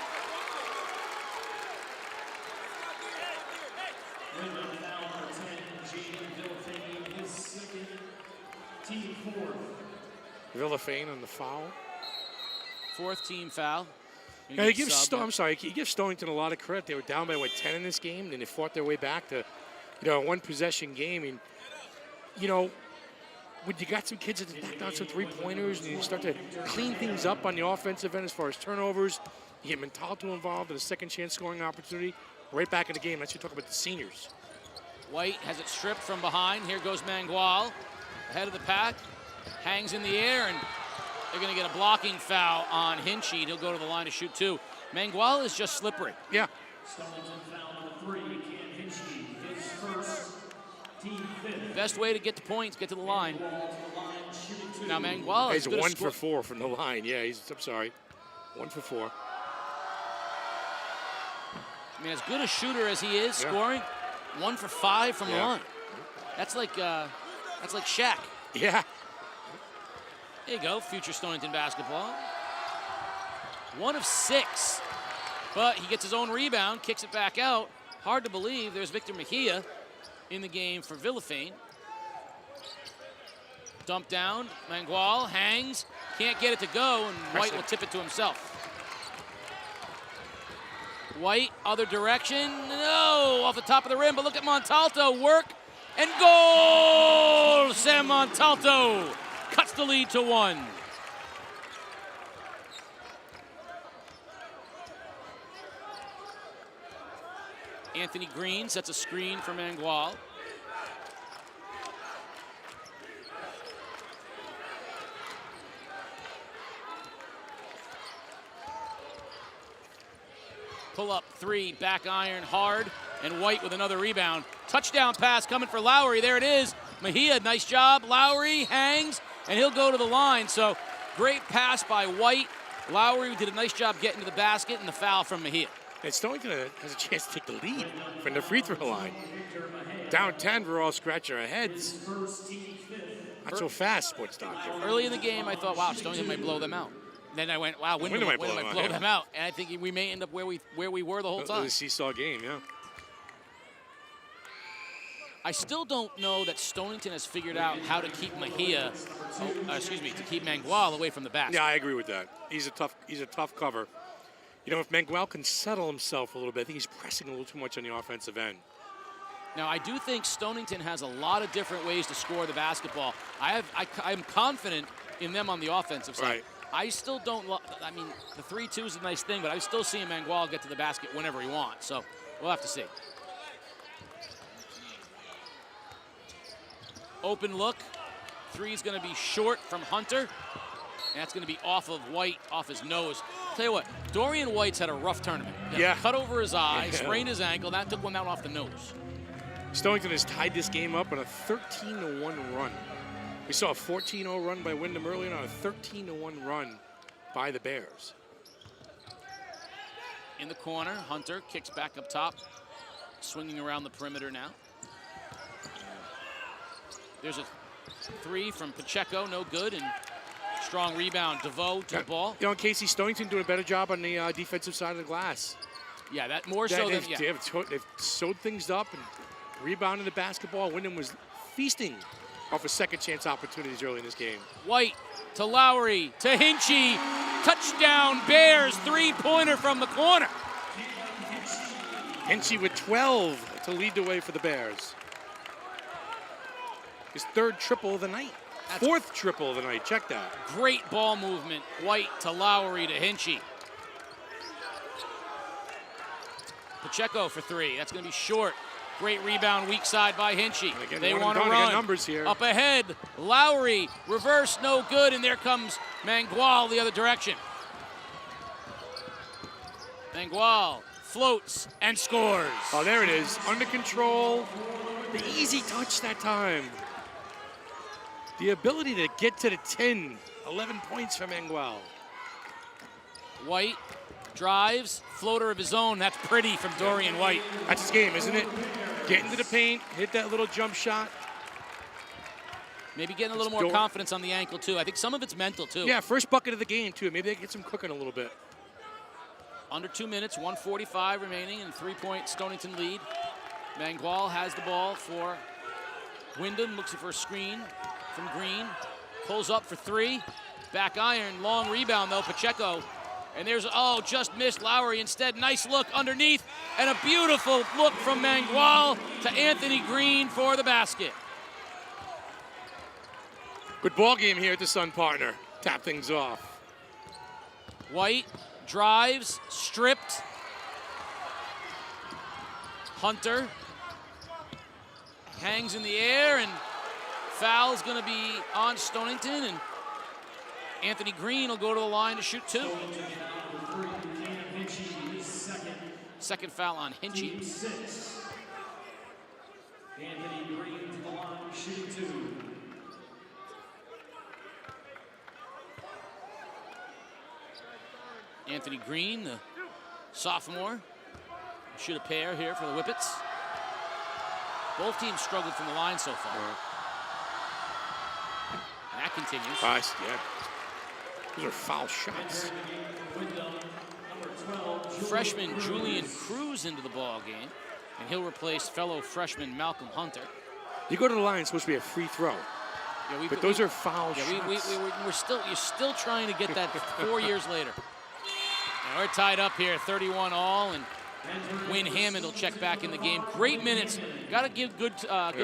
Speaker 2: Villafane on the foul.
Speaker 1: 4th team foul.
Speaker 2: Yeah, he gives Stonington a lot of credit. They were down by 10 in this game, and they fought their way back to, a 1-possession game. And when you got some kids that knock down some 3-pointers, and you start to clean things up on the offensive end as far as turnovers, you get Montalto involved in a second chance scoring opportunity. Right back in the game. That's what you talk about the seniors.
Speaker 1: White has it stripped from behind. Here goes Mingwell, ahead of the pack. Hangs in the air, and they're going to get a blocking foul on Hinchy. He'll go to the line to shoot 2. Mingwell is just slippery.
Speaker 2: Yeah.
Speaker 1: Best way to get the points, get to the line. Now Mingwell is
Speaker 2: he's 1 for 4 from the line. Yeah, I'm sorry. 1 for 4.
Speaker 1: I mean, as good a shooter as he is, scoring 1 for 5 from the line. That's like Shaq.
Speaker 2: Yeah.
Speaker 1: There you go, future Stonington basketball. 1 of 6, but he gets his own rebound, kicks it back out. Hard to believe there's Victor Mejia in the game for Villafane. Dump down, Mingwell hangs, can't get it to go, and White will tip it to himself. White, other direction, no, off the top of the rim, but look at Montalto, work, and goal! Sam Montalto cuts the lead to 1. Anthony Green sets a screen for Mingwell. Pull up 3, back iron hard, and White with another rebound. Touchdown pass coming for Lowry. There it is. Mejia, nice job. Lowry hangs, and he'll go to the line. So great pass by White. Lowry did a nice job getting to the basket, and the foul from Mejia.
Speaker 2: And Stonington has a chance to take the lead from the free throw line. Down 10, we're all scratching our heads. Not so fast, Sports Doctor.
Speaker 1: Early in the game, I thought, wow, Stonington might blow them out. Then I went, wow, Windham might blow them out. And I think we may end up where we were the whole time.
Speaker 2: It was a seesaw game, yeah.
Speaker 1: I still don't know that Stonington has figured out how to keep Mejia, to keep Mingwell away from the basket.
Speaker 2: Yeah, I agree with that. He's a tough cover. You know, if Mingwell can settle himself a little bit, I think he's pressing a little too much on the offensive end.
Speaker 1: Now, I do think Stonington has a lot of different ways to score the basketball. I'm confident in them on the offensive side.
Speaker 2: Right.
Speaker 1: I still don't, I mean, the 3-2 is a nice thing, but I still see Mingwell get to the basket whenever he wants. So we'll have to see. Open look. 3 is going to be short from Hunter. And that's going to be off of White, off his nose. Tell you what, Dorian White's had a rough tournament. Cut over his eye, sprained his ankle. That took one down off the nose.
Speaker 2: Stonington has tied this game up on a 13-1 run. We saw a 14-0 run by Windham earlier, and a 13-1 run by the Bears.
Speaker 1: In the corner, Hunter kicks back up top, swinging around the perimeter now. There's a 3 from Pacheco, no good, and strong rebound. DeVoe to the ball.
Speaker 2: You know, Casey, Stonington doing a better job on the defensive side of the glass.
Speaker 1: Yeah, that more so than,
Speaker 2: They've sewed things up and rebounded the basketball. Windham was feasting off of second chance opportunities early in this game.
Speaker 1: White to Lowry to Hinchy. Touchdown Bears, 3-pointer from the corner.
Speaker 2: Hinchy with 12 to lead the way for the Bears. His 3rd triple of the night. 4th triple of the night, check that.
Speaker 1: Great ball movement, White to Lowry to Hinchy. Pacheco for 3, that's gonna be short. Great rebound, weak side by Hinchy. They want to run.
Speaker 2: Numbers here.
Speaker 1: Up ahead, Lowry, reverse, no good, and there comes Mingwell the other direction. Mingwell floats and scores.
Speaker 2: Oh, there it is, under control. The easy touch that time. The ability to get to the 10, 11 points for Mingwell.
Speaker 1: White drives, floater of his own. That's pretty from Dorian White.
Speaker 2: That's his game, isn't it? Get into the paint, hit that little jump shot.
Speaker 1: Maybe getting a little more confidence on the ankle, too. I think some of it's mental, too.
Speaker 2: Yeah, first bucket of the game, too. Maybe they get some cooking a little bit.
Speaker 1: Under 2 minutes, 1:45 remaining, and 3-point Stonington lead. Mingwell has the ball for Windham, looks for a screen from Green. Pulls up for 3. Back iron, long rebound, though, Pacheco. And there's, just missed Lowry instead. Nice look underneath, and a beautiful look from Mingwell to Anthony Green for the basket.
Speaker 2: Good ball game here at the Sun Partner. Tap things off.
Speaker 1: White drives, stripped. Hunter hangs in the air, and foul's gonna be on Stonington, and Anthony Green will go to the line to shoot 2. Second foul on Hinchy.
Speaker 4: Anthony Green to the line, shoot 2.
Speaker 1: Anthony Green, the sophomore, Shoot a pair here for the Whippets. Both teams struggled from the line so far. And that continues.
Speaker 2: Nice, yeah. Those are foul shots.
Speaker 1: Freshman Julian Cruz into the ball game, and he'll replace fellow freshman Malcolm Hunter.
Speaker 2: You go to the line, it's supposed to be a free throw.
Speaker 1: Yeah,
Speaker 2: but those are foul shots.
Speaker 1: You're still trying to get that 4 years later. And we're tied up here, 31 all, and Wayne Hammond will check back in the game. Great minutes. Got to give good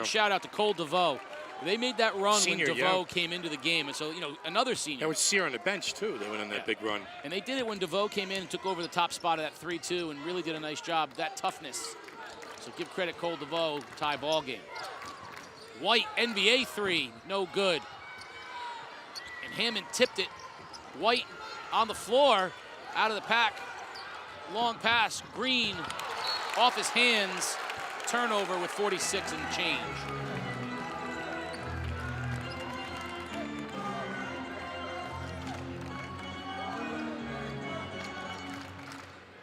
Speaker 1: shout out to Cole DeVoe. They made that run
Speaker 2: Senior,
Speaker 1: when DeVoe came into the game, and so another senior.
Speaker 2: That was Sear on the bench too. They went on that big run.
Speaker 1: And they did it when DeVoe came in and took over the top spot of that 3-2 and really did a nice job. That toughness. So give credit Cole DeVoe. Tie ball game. White NBA 3, no good. And Hammond tipped it. White on the floor, out of the pack. Long pass, Green off his hands. Turnover with 46 and change.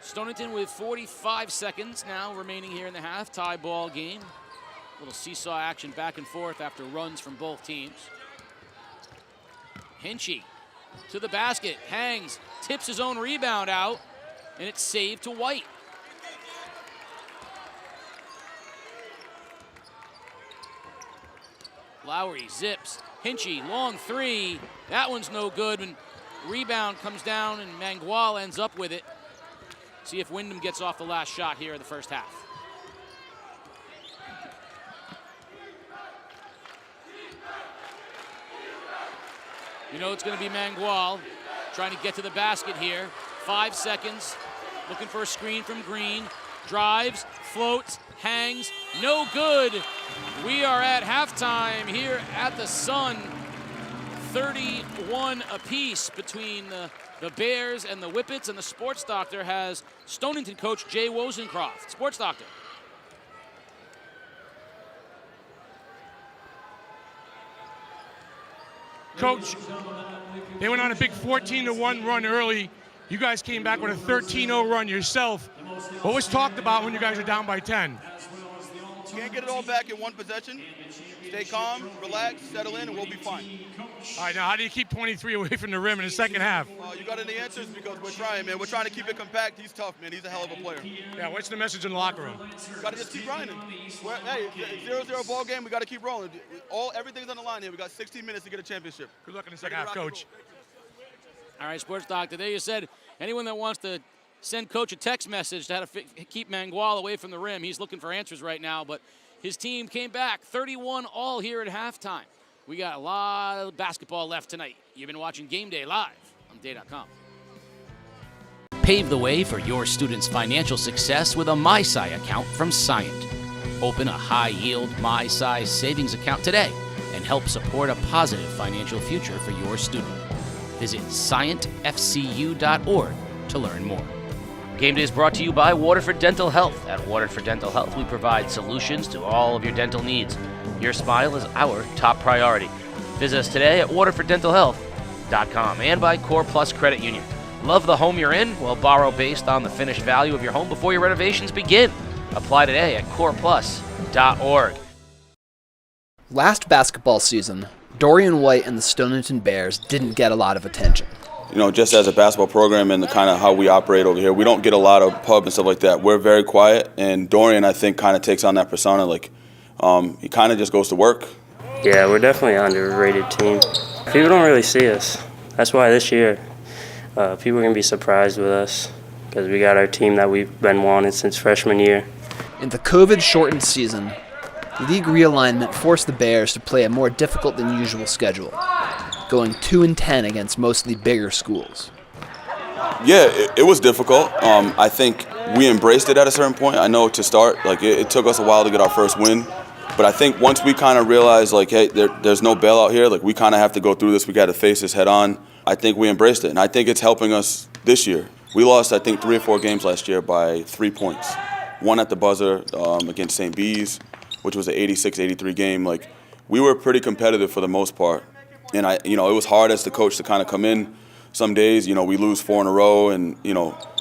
Speaker 1: Stonington with 45 seconds now remaining here in the half. Tie ball game. Little seesaw action back and forth after runs from both teams. Hinchy to the basket, hangs, tips his own rebound out, and it's saved to White. Lowry zips, Hinchy, long three. That one's no good, and rebound comes down, and Mingwell ends up with it. See if Windham gets off the last shot here in the first half. You know it's going to be Mingwell trying to get to the basket here. 5 seconds, looking for a screen from Green. Drives, floats, hangs, no good. We are at halftime here at the Sun. 31 apiece between the Bears and the Whippets, and the Sports Doctor has Stonington coach Jay Wozencroft. Sports Doctor.
Speaker 3: Coach, they went on a big 14-1 run early. You guys came back with a 13-0 run yourself. What was talked about when you guys are down by 10?
Speaker 5: Can't get it all back in one possession. Stay calm, relax, settle in, and we'll be fine.
Speaker 3: All right, now how do you keep 23 away from the rim in the second half?
Speaker 5: You got any answers? Because we're trying, man. We're trying to keep it compact. He's tough, man. He's a hell of a player.
Speaker 3: Yeah, what's the message in the locker room?
Speaker 5: Got to just keep grinding. Hey, 0-0 ball game. We got to keep rolling. Everything's on the line here. We got 16 minutes to get a championship.
Speaker 3: Good luck in the second half, Coach.
Speaker 1: All right, Sports Doctor. There you said anyone that wants to send Coach a text message to how to keep Mingwell away from the rim. He's looking for answers right now, but his team came back 31 all here at halftime. We got a lot of basketball left tonight. You've been watching Game Day live on day.com. Pave the way for your students' financial success with a MySci account from Scient. Open a high-yield MySci savings account today and help support a positive financial future for your student. Visit scientfcu.org to learn more. Game Day is brought to you by Waterford Dental Health. At Waterford Dental Health, we provide solutions to all of your dental needs. Your smile is our top priority. Visit us today at waterforddentalhealth.com and by Core Plus Credit Union. Love the home you're in? Well, borrow based on the finished value of your home before your renovations begin. Apply today at coreplus.org.
Speaker 6: Last basketball season, Dorian White and the Stonington Bears didn't get a lot of attention.
Speaker 8: You know, just as a basketball program and the kind of how we operate over here, we don't get a lot of pub and stuff like that. We're very quiet, and Dorian, I think, kind of takes on that persona. Like, he kind of just goes to work.
Speaker 7: Yeah, we're definitely an underrated team. People don't really see us. That's why this year, people are going to be surprised with us because we got our team that we've been wanting since freshman year.
Speaker 6: In the COVID-shortened season, league realignment forced the Bears to play a more difficult than usual schedule, going 2-10 against mostly bigger schools.
Speaker 8: Yeah, it was difficult. I think we embraced it at a certain point. I know to start, like it took us a while to get our first win, but I think once we kind of realized, like, hey, there's no bailout here. Like, we kind of have to go through this. We got to face this head on. I think we embraced it, and I think it's helping us this year. We lost, I think, 3 or 4 games last year by 3 points. One at the buzzer against St. Bees, which was an 86-83 game. Like, we were pretty competitive for the most part. And it was hard as the coach to kind of come in. Some days, we lose 4 in a row, and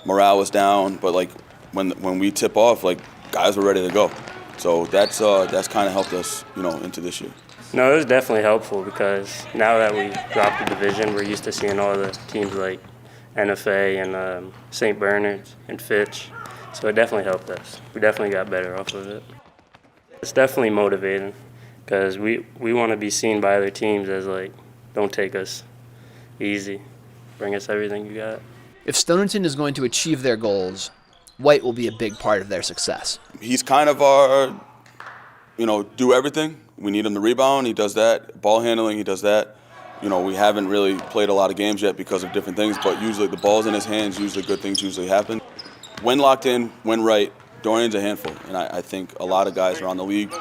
Speaker 8: morale was down. But like, when we tip off, like, guys were ready to go. So that's kind of helped us, into this year.
Speaker 7: No, it was definitely helpful because now that we dropped the division, we're used to seeing all the teams like NFA and St. Bernard's and Fitch. So it definitely helped us. We definitely got better off of it. It's definitely motivating because we want to be seen by other teams as, like, don't take us easy. Bring us everything you got.
Speaker 6: If Stonington is going to achieve their goals, White will be a big part of their success.
Speaker 8: He's kind of our, do everything. We need him to rebound, he does that. Ball handling, he does that. We haven't really played a lot of games yet because of different things, but usually the ball's in his hands, usually good things usually happen. When locked in, when right, Dorian's a handful. And I think a lot of guys around the league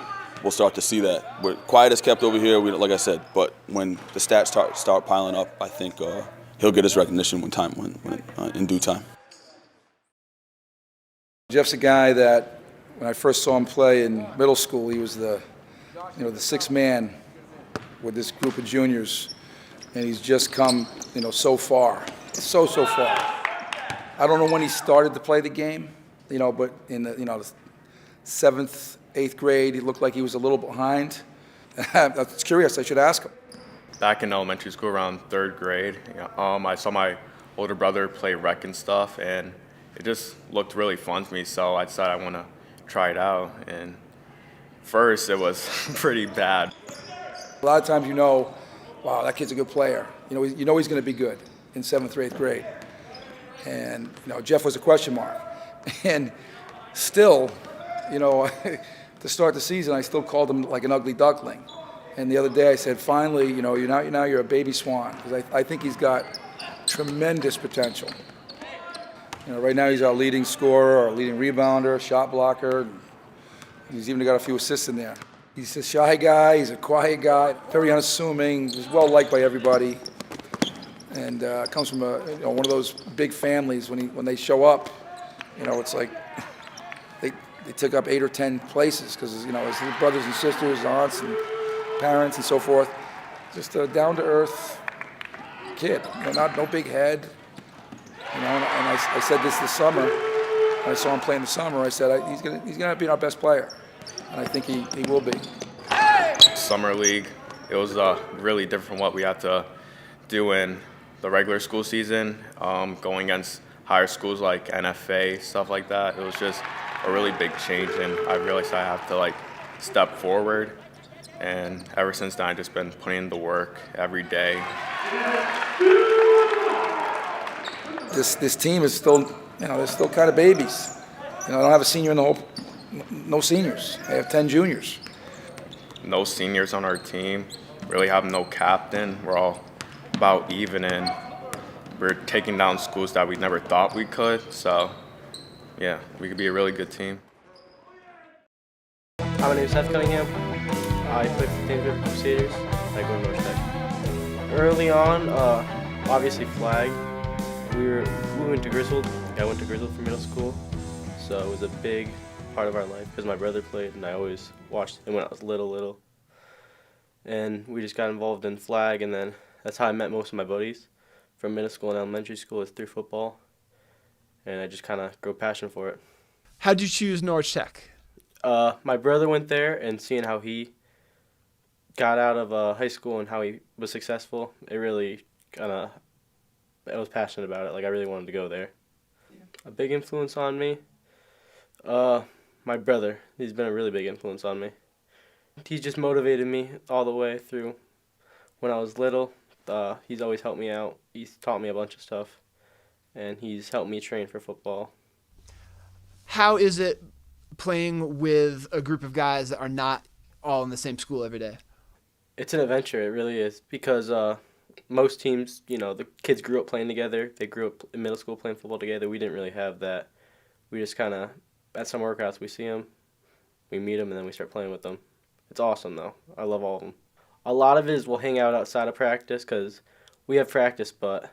Speaker 8: will start to see that. We're quiet as kept over here, like I said, but when the stats start piling up, I think he'll get his recognition in due time.
Speaker 9: Jeff's a guy that when I first saw him play in middle school, he was the sixth man with this group of juniors, and he's just come, so far, so far. I don't know when he started to play the game, but in the 7th, 8th grade, he looked like he was a little behind. I was curious. I should ask him.
Speaker 24: Back in elementary school, around 3rd grade, I saw my older brother play rec and stuff, and it just looked really fun to me. So I decided I want to try it out. And first, it was pretty bad.
Speaker 9: A lot of times, wow, that kid's a good player. He's going to be good in 7th or 8th grade. And Jeff was a question mark. And still, to start the season, I still called him like an ugly duckling. And the other day I said, finally, you're a baby swan, because I think he's got tremendous potential. Right now he's our leading scorer, our leading rebounder, shot blocker. He's even got a few assists in there. He's a shy guy, he's a quiet guy, very unassuming, he's well liked by everybody. And comes from one of those big families. When they show up, it's like they took up 8 or 10 places because his brothers and sisters, aunts and parents and so forth. Just a down-to-earth kid, no big head. And I said this summer. When I saw him play in the summer, I said he's gonna be our best player, and I think he will be.
Speaker 24: Summer league, it was really different from what we had to do in the regular school season, going against higher schools like NFA, stuff like that. It was just a really big change, and I realized I have to step forward. And ever since then, I've just been putting in the work every day.
Speaker 9: This team is still, they're still kind of babies. I don't have a senior in the whole, no seniors. I have 10 juniors.
Speaker 24: No seniors on our team. Really have no captain. We're all about even, and we're taking down schools that we never thought we could. So, yeah, we could be a really good team.
Speaker 21: Hi, my name is Seth Cunningham. I play for the Anthem Crusaders. I go to Norwich Tech. Early on, obviously flag. We went to Griswold. I went to Griswold for middle school, so it was a big part of our life because my brother played, and I always watched him when I was little. And we just got involved in flag, and then that's how I met most of my buddies from middle school and elementary school is through football, and I just kind of grew a passion for it.
Speaker 6: How'd you choose Norwich Tech?
Speaker 21: My brother went there, and seeing how he got out of high school and how he was successful, it really I was passionate about it. I really wanted to go there. A big influence on me? My brother. He's been a really big influence on me. He just motivated me all the way through when I was little. He's always helped me out. He's taught me a bunch of stuff, and he's helped me train for football.
Speaker 6: How is it playing with a group of guys that are not all in the same school every day?
Speaker 21: It's an adventure, it really is, because most teams, the kids grew up playing together. They grew up in middle school playing football together. We didn't really have that. We just kind of, at some workouts, we see them, we meet them, and then we start playing with them. It's awesome, though. I love all of them. A lot of it is we'll hang out outside of practice because we have practice, but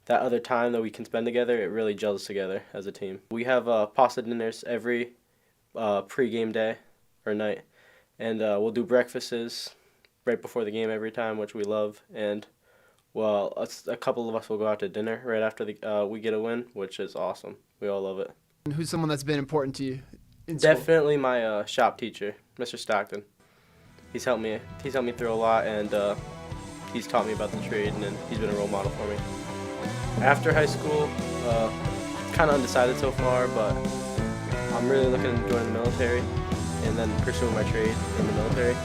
Speaker 21: that other time that we can spend together, it really gels us together as a team. We have pasta dinners every pre-game day or night, and we'll do breakfasts right before the game every time, which we love. And a couple of us will go out to dinner right after we get a win, which is awesome. We all love it.
Speaker 6: Who's someone that's been important to you in school?
Speaker 21: Definitely my shop teacher, Mr. Stockton. He's helped me through a lot, and he's taught me about the trade, and he's been a role model for me. After high school, kind of undecided so far, but I'm really looking to join the military and then pursue my trade in the military.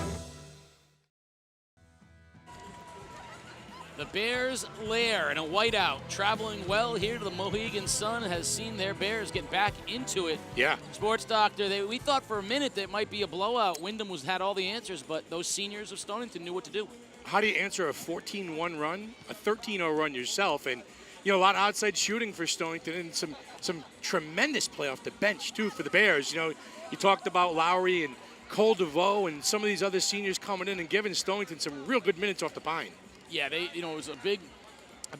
Speaker 1: The Bears' lair in a whiteout, traveling well here to the Mohegan Sun, has seen their Bears get back into it.
Speaker 2: Yeah.
Speaker 1: Sports Doctor, we thought for a minute that it might be a blowout. Windham had all the answers, but those seniors of Stonington knew what to do.
Speaker 2: How do you answer a 14-1 run, a 13-0 run yourself? And, a lot of outside shooting for Stonington and some tremendous play off the bench, too, for the Bears. You talked about Lowry and Cole DeVoe and some of these other seniors coming in and giving Stonington some real good minutes off the pine.
Speaker 1: Yeah, it was a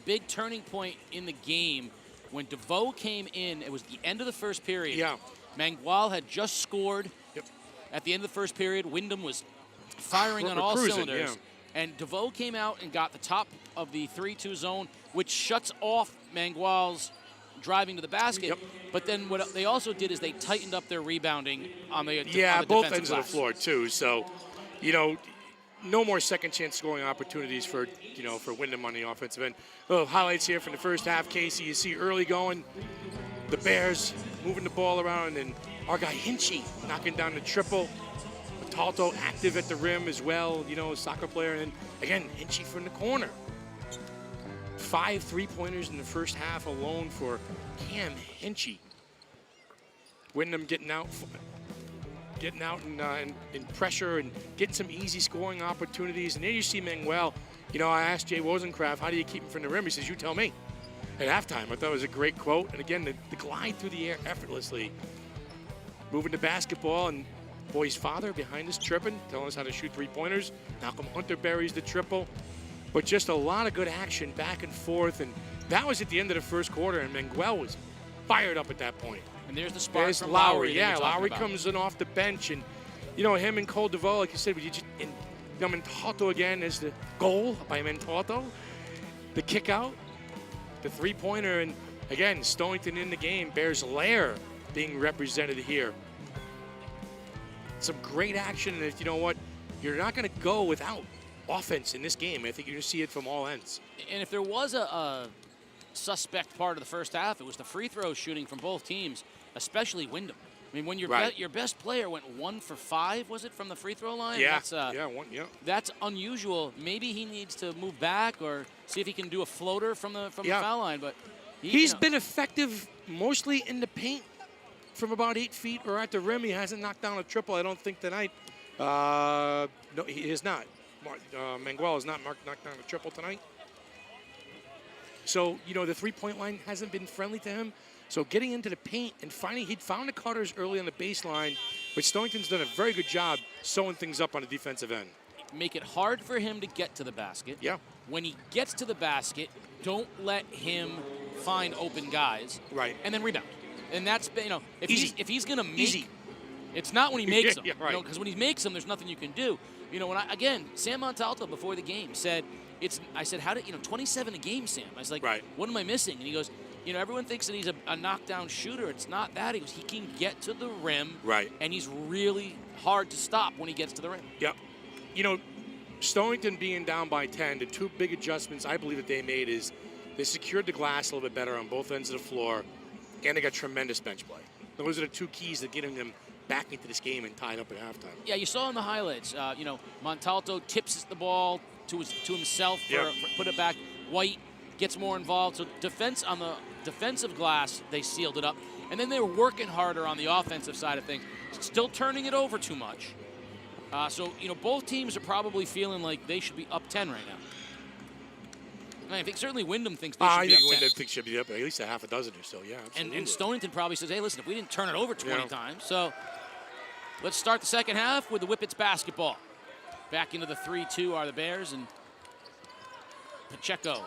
Speaker 1: big turning point in the game when DeVoe came in. It was the end of the first period.
Speaker 2: Yeah.
Speaker 1: Mingwell had just scored.
Speaker 2: Yep.
Speaker 1: At the end of the first period. Wyndham was firing on all cylinders. Yeah. And DeVoe came out and got the top of the 3-2 zone, which shuts off Mingwell's driving to the basket.
Speaker 2: Yep.
Speaker 1: But then what they also did is they tightened up their rebounding on the
Speaker 2: both ends of the floor too. So, no more second chance scoring opportunities for Windham on the offensive end. Little highlights here from the first half, Casey. You see early going, the Bears moving the ball around, and our guy Hinchy knocking down the triple. Talto active at the rim as well, soccer player. And again, Hinchy from the corner. 5 3-pointers in the first half alone for Cam Hinchy. Windham getting out in pressure and getting some easy scoring opportunities. And there you see Mingwell. I asked Jay Wozencraft, how do you keep him from the rim? He says, you tell me. At halftime, I thought it was a great quote. And again, the glide through the air effortlessly. Moving the basketball, and boy's father behind us tripping, telling us how to shoot 3-pointers. Malcolm Hunter buries the triple. But just a lot of good action back and forth. And that was at the end of the first quarter, and Mingwell was fired up at that point.
Speaker 1: And there's the spark from
Speaker 2: Lowry.
Speaker 1: Yeah,
Speaker 2: Lowry comes in off the bench, and him and Cole DeVoe, like you said, Mentorto again is the goal by Mentorto. The kick out, the 3-pointer, and again, Stonington in the game. Bears lair being represented here. Some great action, and you know what? You're not going to go without offense in this game. I think you're going to see it from all ends.
Speaker 1: And if there was a suspect part of the first half, it was the free throw shooting from both teams, especially Windham. I mean, when your best player went 1 for 5, was it, from the free throw line?
Speaker 2: Yeah,
Speaker 1: That's unusual. Maybe he needs to move back or see if he can do a floater from the foul line. But
Speaker 2: he's been effective mostly in the paint from about 8 feet or at the rim. He hasn't knocked down a triple, I don't think, tonight. No, he has not. Mingwell has not knocked down a triple tonight. So, the 3-point line hasn't been friendly to him. So getting into the paint and he'd found the cutters early on the baseline, but Stonington's done a very good job sewing things up on the defensive end.
Speaker 1: Make it hard for him to get to the basket.
Speaker 2: Yeah.
Speaker 1: When he gets to the basket, don't let him find open guys.
Speaker 2: Right.
Speaker 1: And then rebound. And that's, if he's going to make,
Speaker 2: Easy.
Speaker 1: It's not when he makes them.
Speaker 2: Yeah, right.
Speaker 1: Because when he makes them, there's nothing you can do. Sam Montalto before the game said, I said, 27 a game, Sam. I was like,
Speaker 2: right.
Speaker 1: What am I missing? And he goes, everyone thinks that he's a knockdown shooter. It's not that. He goes, he can get to the rim.
Speaker 2: Right.
Speaker 1: And he's really hard to stop when he gets to the rim.
Speaker 2: Yep. Stonington being down by 10, the 2 big adjustments I believe that they made is they secured the glass a little bit better on both ends of the floor, and they got tremendous bench play. Those are the 2 keys to getting them back into this game and tied up at halftime.
Speaker 1: Yeah, you saw in the highlights, Montalto tips the ball to himself, put it back. White gets more involved. So on the defensive glass, they sealed it up. And then they were working harder on the offensive side of things, still turning it over too much. So both teams are probably feeling like they should be up 10 right now. I think certainly Windham thinks they should be up 10.
Speaker 2: I think Windham thinks should be up at least a half a dozen or so, yeah.
Speaker 1: And Stonington probably says, hey, listen, if we didn't turn it over 20 times. So let's start the second half with the Whippets basketball. Back into the 3-2 are the Bears, and Pacheco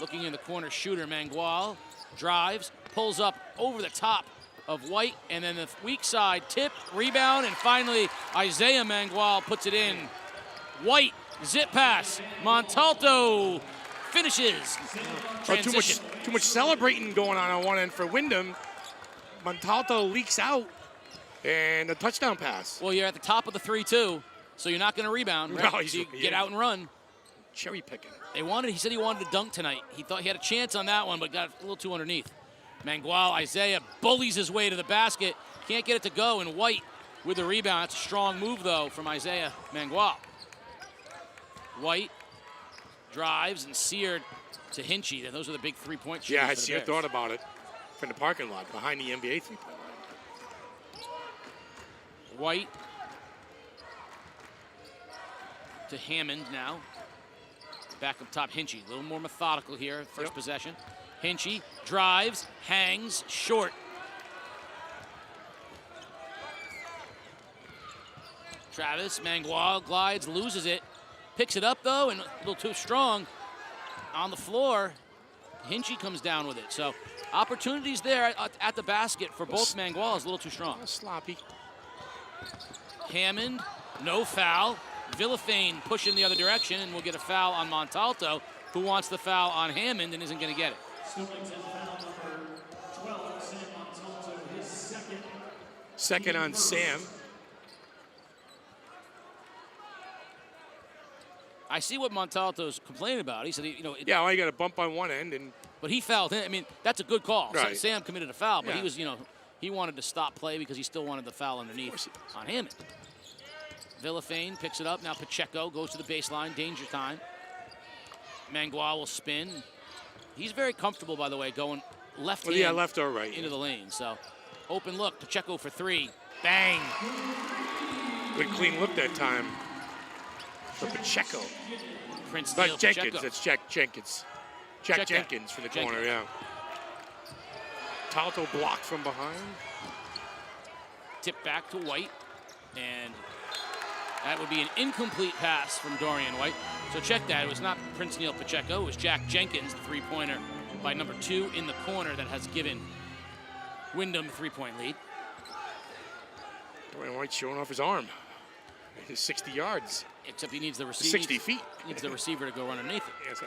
Speaker 1: looking in the corner, shooter Mingwell drives, pulls up over the top of White, and then the weak side tip, rebound, and finally Isaiah Mingwell puts it in. White, zip pass, Montalto finishes.
Speaker 2: Too much celebrating going on one end for Windham. Montalto leaks out, and a touchdown pass.
Speaker 1: Well, you're at the top of the 3-2, so you're not going to rebound, right?
Speaker 2: No,
Speaker 1: So you get out and run.
Speaker 2: Cherry picking.
Speaker 1: He said he wanted to dunk tonight. He thought he had a chance on that one, but got a little too underneath. Mingwell, Isaiah bullies his way to the basket. Can't get it to go, and White with the rebound. That's a strong move, though, from Isaiah Mingwell. White drives and seared to Hinchy. Those are the big three-point shooters.
Speaker 2: Yeah, I see. I thought about it from the parking lot behind the NBA three-point line.
Speaker 1: White to Hammond now. Back up top, Hinchy. A little more methodical here, first possession. Hinchy drives, hangs, short. Travis, Mingwell glides, loses it. Picks it up, though, and a little too strong on the floor. Hinchy comes down with it. So opportunities there at the basket for both Mingwell. Is a little too strong.
Speaker 2: Sloppy.
Speaker 1: Hammond, no foul. Villafane pushing the other direction, and we'll get a foul on Montalto, who wants the foul on Hammond and isn't going to get it.
Speaker 2: Second on Sam.
Speaker 1: I see what Montalto's complaining about. He said,
Speaker 2: yeah, well, you got a bump on one end,
Speaker 1: but he fouled him. I mean, that's a good call.
Speaker 2: Right.
Speaker 1: Sam committed a foul, but
Speaker 2: Yeah.
Speaker 1: he was, he wanted to stop play because he still wanted the foul underneath on Hammond. Villafane picks it up. Now Pacheco goes to the baseline. Danger time. Mingwell will spin. He's very comfortable, by the way, going left hand
Speaker 2: left or right
Speaker 1: into the lane. So open look. Pacheco for three. Bang.
Speaker 2: Good clean look that time for Pacheco.
Speaker 1: Prince
Speaker 2: Not
Speaker 1: Neal
Speaker 2: Jenkins.
Speaker 1: Pacheco.
Speaker 2: That's Jack Jenkins. Jack Jenkins from the corner, yeah. Talto blocked from behind.
Speaker 1: Tip back to White, and that would be an incomplete pass from Dorian White. So check that. It was not Prince Neal Pacheco. It was Jack Jenkins, the three-pointer by number 2 in the corner that has given Windham a three-point lead.
Speaker 2: Dorian White showing off his arm. It's 60 yards.
Speaker 1: Except he needs the receiver.
Speaker 2: 60 feet.
Speaker 1: Needs the receiver to go underneath it.
Speaker 2: Yes, sir.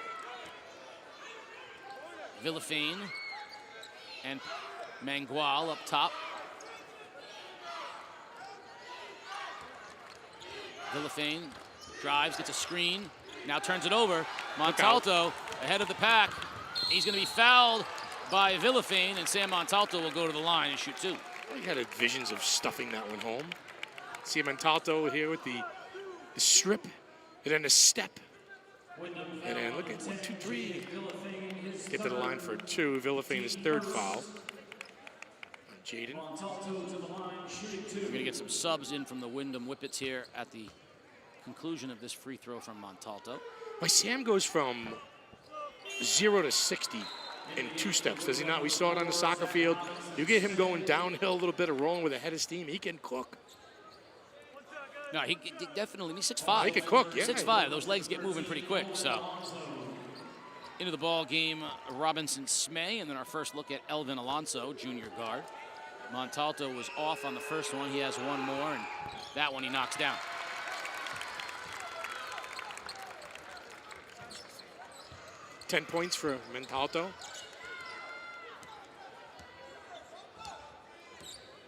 Speaker 1: Villafane and Mingwell up top. Villafane drives, gets a screen, now turns it over. Montalto ahead of the pack. He's going to be fouled by Villafane, and Sam Montalto will go to the line and shoot two.
Speaker 2: Well, you had visions of stuffing that one home. See Montalto here with the strip, and then a step. And then look at 1, 2, 3. Get to the line for two. Villafane his third foul. Jaden.
Speaker 1: We're going to get some subs in from the Windham Whippets here at the conclusion of this free throw from Montalto.
Speaker 2: My Sam goes from 0 to 60 in 2 steps, does he not? We saw it on the soccer field. You get him going downhill a little bit of rolling with a head of steam, he can cook.
Speaker 1: No, he definitely, he's 6'5".
Speaker 2: He can cook, yeah.
Speaker 1: 6'5". Those legs get moving pretty quick, so. Into the ball game, Robinson Smay, and then our first look at Elvin Alonso, junior guard. Montalto was off on the first one. He has one more, and that one he knocks down.
Speaker 2: $10 points for Montalto.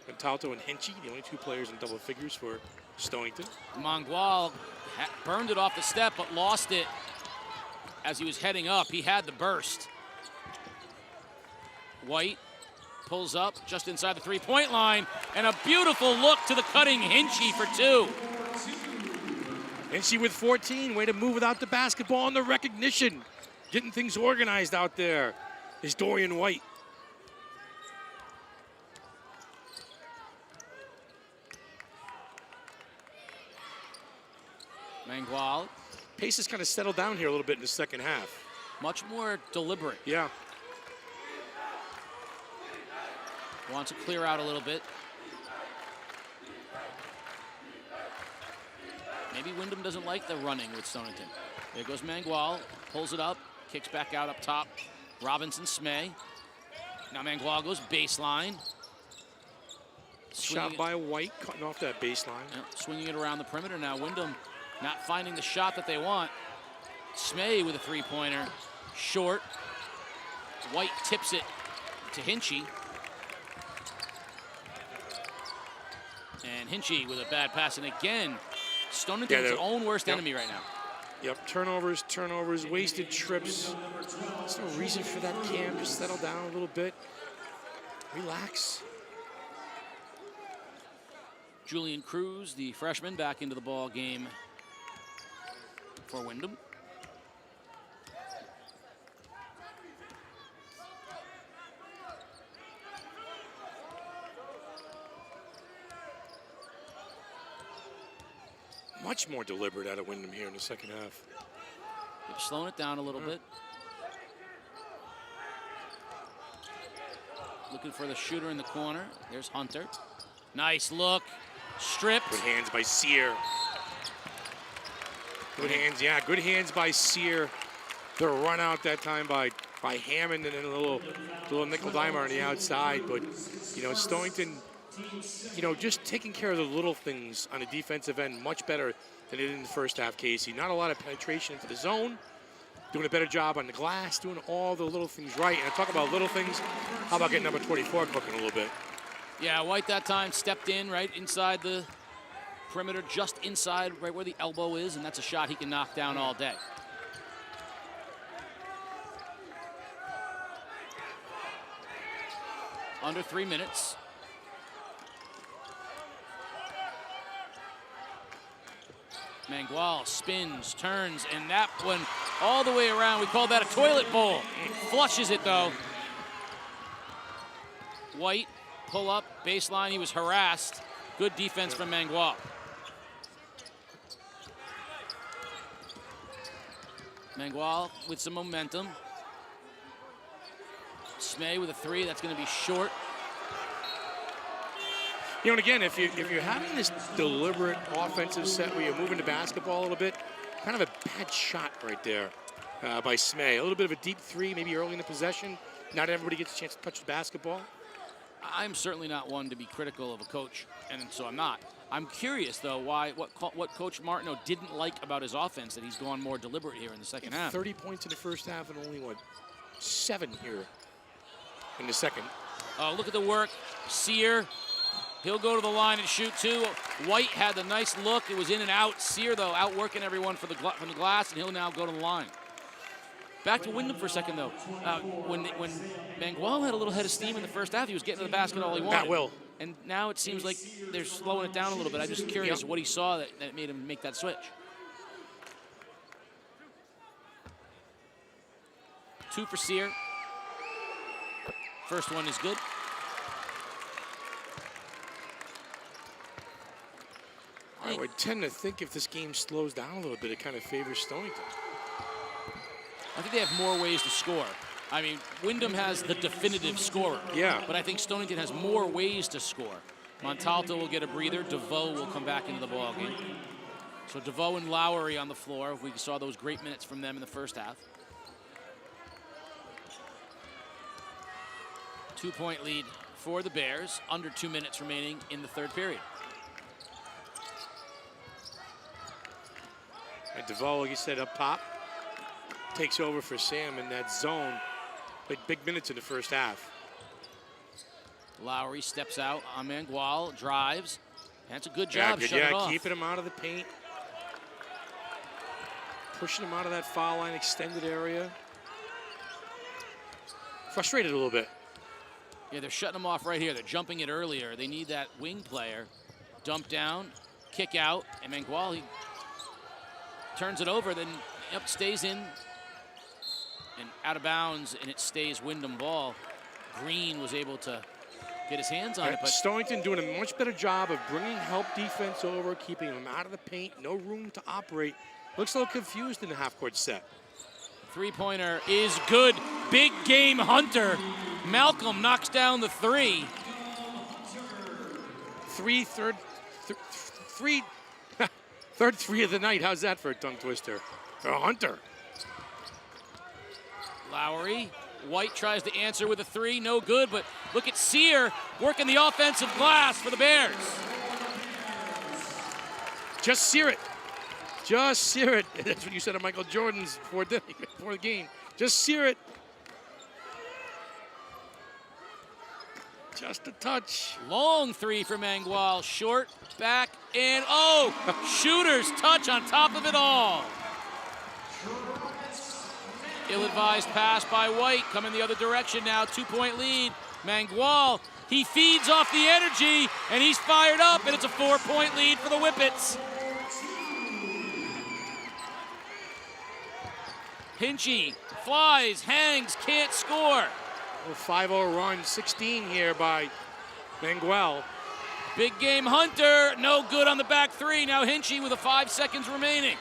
Speaker 2: Montalto and Hinchy, the only 2 players in double figures for Stonington.
Speaker 1: Mingwell burned it off the step, but lost it as he was heading up. He had the burst. White pulls up just inside the three-point line, and a beautiful look to the cutting Hinchy for 2.
Speaker 2: Hinchy with 14, way to move without the basketball and the recognition. Getting things organized out there is Dorian White.
Speaker 1: Mingwell.
Speaker 2: Pace has kind of settled down here a little bit in the second half.
Speaker 1: Much more deliberate.
Speaker 2: Yeah.
Speaker 1: Wants to clear out a little bit. Maybe Windham doesn't like the running with Stonington. There goes Mingwell, pulls it up, kicks back out up top. Robinson Smay. Now Mingwell goes baseline.
Speaker 2: Shot by White, cutting off that baseline.
Speaker 1: Yeah, swinging it around the perimeter. Now Windham not finding the shot that they want. Smay with a three-pointer, short. White tips it to Hinchy. And Hinchy with a bad pass. And again, Stonington is its own worst enemy right now.
Speaker 2: Yep, turnovers, wasted trips. There's no reason for that, Cam. Just settle down a little bit. Relax.
Speaker 1: Julian Cruz, the freshman, back into the ball game for Windham.
Speaker 2: Much more deliberate out of Windham here in the second half.
Speaker 1: They're slowing it down a little bit. Looking for the shooter in the corner. There's Hunter. Nice look. Stripped.
Speaker 2: Good hands by Sear. Good hands, yeah. Good hands by Sear. The run out that time by Hammond, and then a little nickel dimer on the outside. But, you know, Stonington, you know, just taking care of the little things on the defensive end much better than it did in the first half, Casey. Not a lot of penetration into the zone. Doing a better job on the glass, doing all the little things right. And I talk about little things. How about getting number 24 cooking a little bit?
Speaker 1: Yeah, White that time stepped in right inside the perimeter, just inside right where the elbow is, and that's a shot he can knock down all day. Under 3 minutes. Mingwell spins, turns, and that one all the way around. We call that a toilet bowl. Flushes it, though. White, pull up, baseline. He was harassed. Good defense from Mingwell. Mingwell with some momentum. Smay with a three. That's going to be short.
Speaker 2: You know, and again, if you're having this deliberate offensive set where you're moving the basketball a little bit, kind of a bad shot right there by Smay. A little bit of a deep three, maybe early in the possession. Not everybody gets a chance to touch the basketball.
Speaker 1: I'm certainly not one to be critical of a coach, and so I'm not. I'm curious, though, what Coach Martineau didn't like about his offense, that he's gone more deliberate here in the second half.
Speaker 2: 30 points in the first half and only, 7 here in the second.
Speaker 1: Oh, look at the work. Sear. He'll go to the line and shoot two. White had the nice look. It was in and out. Sear, though, outworking everyone from the glass, and he'll now go to the line. Back to Windham for a second, though. When Mingwell had a little head of steam in the first half, he was getting to the basket all he wanted.
Speaker 2: That will.
Speaker 1: And now it seems like they're slowing it down a little bit. I'm just curious what he saw that made him make that switch. 2 for Sear. First one is good.
Speaker 2: I would tend to think if this game slows down a little bit, it kind of favors Stonington.
Speaker 1: I think they have more ways to score. I mean, Windham has the definitive scorer.
Speaker 2: Yeah.
Speaker 1: But I think Stonington has more ways to score. Montalto will get a breather. DeVoe will come back into the ballgame. So DeVoe and Lowry on the floor. We saw those great minutes from them in the first half. 2-point lead for the Bears. Under 2 minutes remaining in the third period.
Speaker 2: And DeVoe, like you said, up top, takes over for Sam in that zone. Played big minutes in the first half.
Speaker 1: Lowry steps out on Mingwell, drives. That's a good job.
Speaker 2: Keeping him out of the paint. Pushing him out of that foul line, extended area. Frustrated a little bit.
Speaker 1: Yeah, they're shutting him off right here. They're jumping it earlier. They need that wing player. Dump down, kick out, and Mingwell, he turns it over, then stays in and out of bounds, and it stays Windham ball. Green was able to get his hands on it. But
Speaker 2: Stonington doing a much better job of bringing help defense over, keeping him out of the paint, no room to operate. Looks a little confused in the half-court set.
Speaker 1: Three-pointer is good. Big game Hunter. Malcolm knocks down the three.
Speaker 2: Third three of the night. How's that for a tongue twister? Hunter.
Speaker 1: Lowry. White tries to answer with a three. No good, but look at Sear working the offensive glass for the Bears.
Speaker 2: Just sear it. Just sear it. That's what you said to Michael Jordan's before the game. Just sear it. Just a touch.
Speaker 1: Long three for Mingwell. Short, back, and shooter's touch on top of it all. Ill-advised pass by White, coming the other direction now, 2-point lead. Mingwell, he feeds off the energy, and he's fired up, and it's a 4-point lead for the Whippets. Hinchy flies, hangs, can't score.
Speaker 2: A 5-0 run, 16 here by Mingwell.
Speaker 1: Big game Hunter, no good on the back three. Now Hinchy with 5 seconds remaining.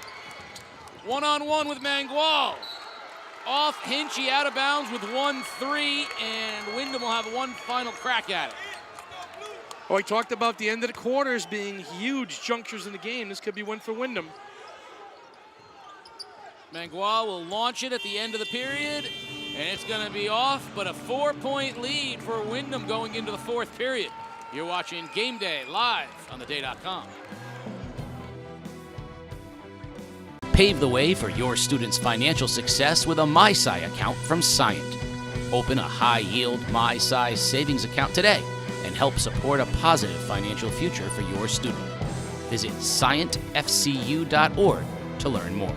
Speaker 1: One-on-one with Mingwell. Off Hinchy, out of bounds with 1-3, and Windham will have one final crack at it.
Speaker 2: Oh, he talked about the end of the quarters being huge junctures in the game. This could be one for Windham.
Speaker 1: Mingwell will launch it at the end of the period, and it's going to be off, but a 4-point lead for Windham going into the fourth period. You're watching Game Day live on theday.com.
Speaker 10: Pave the way for your students' financial success with a MySci account from Scient. Open a high-yield MySci savings account today and help support a positive financial future for your student. Visit scientfcu.org to learn more.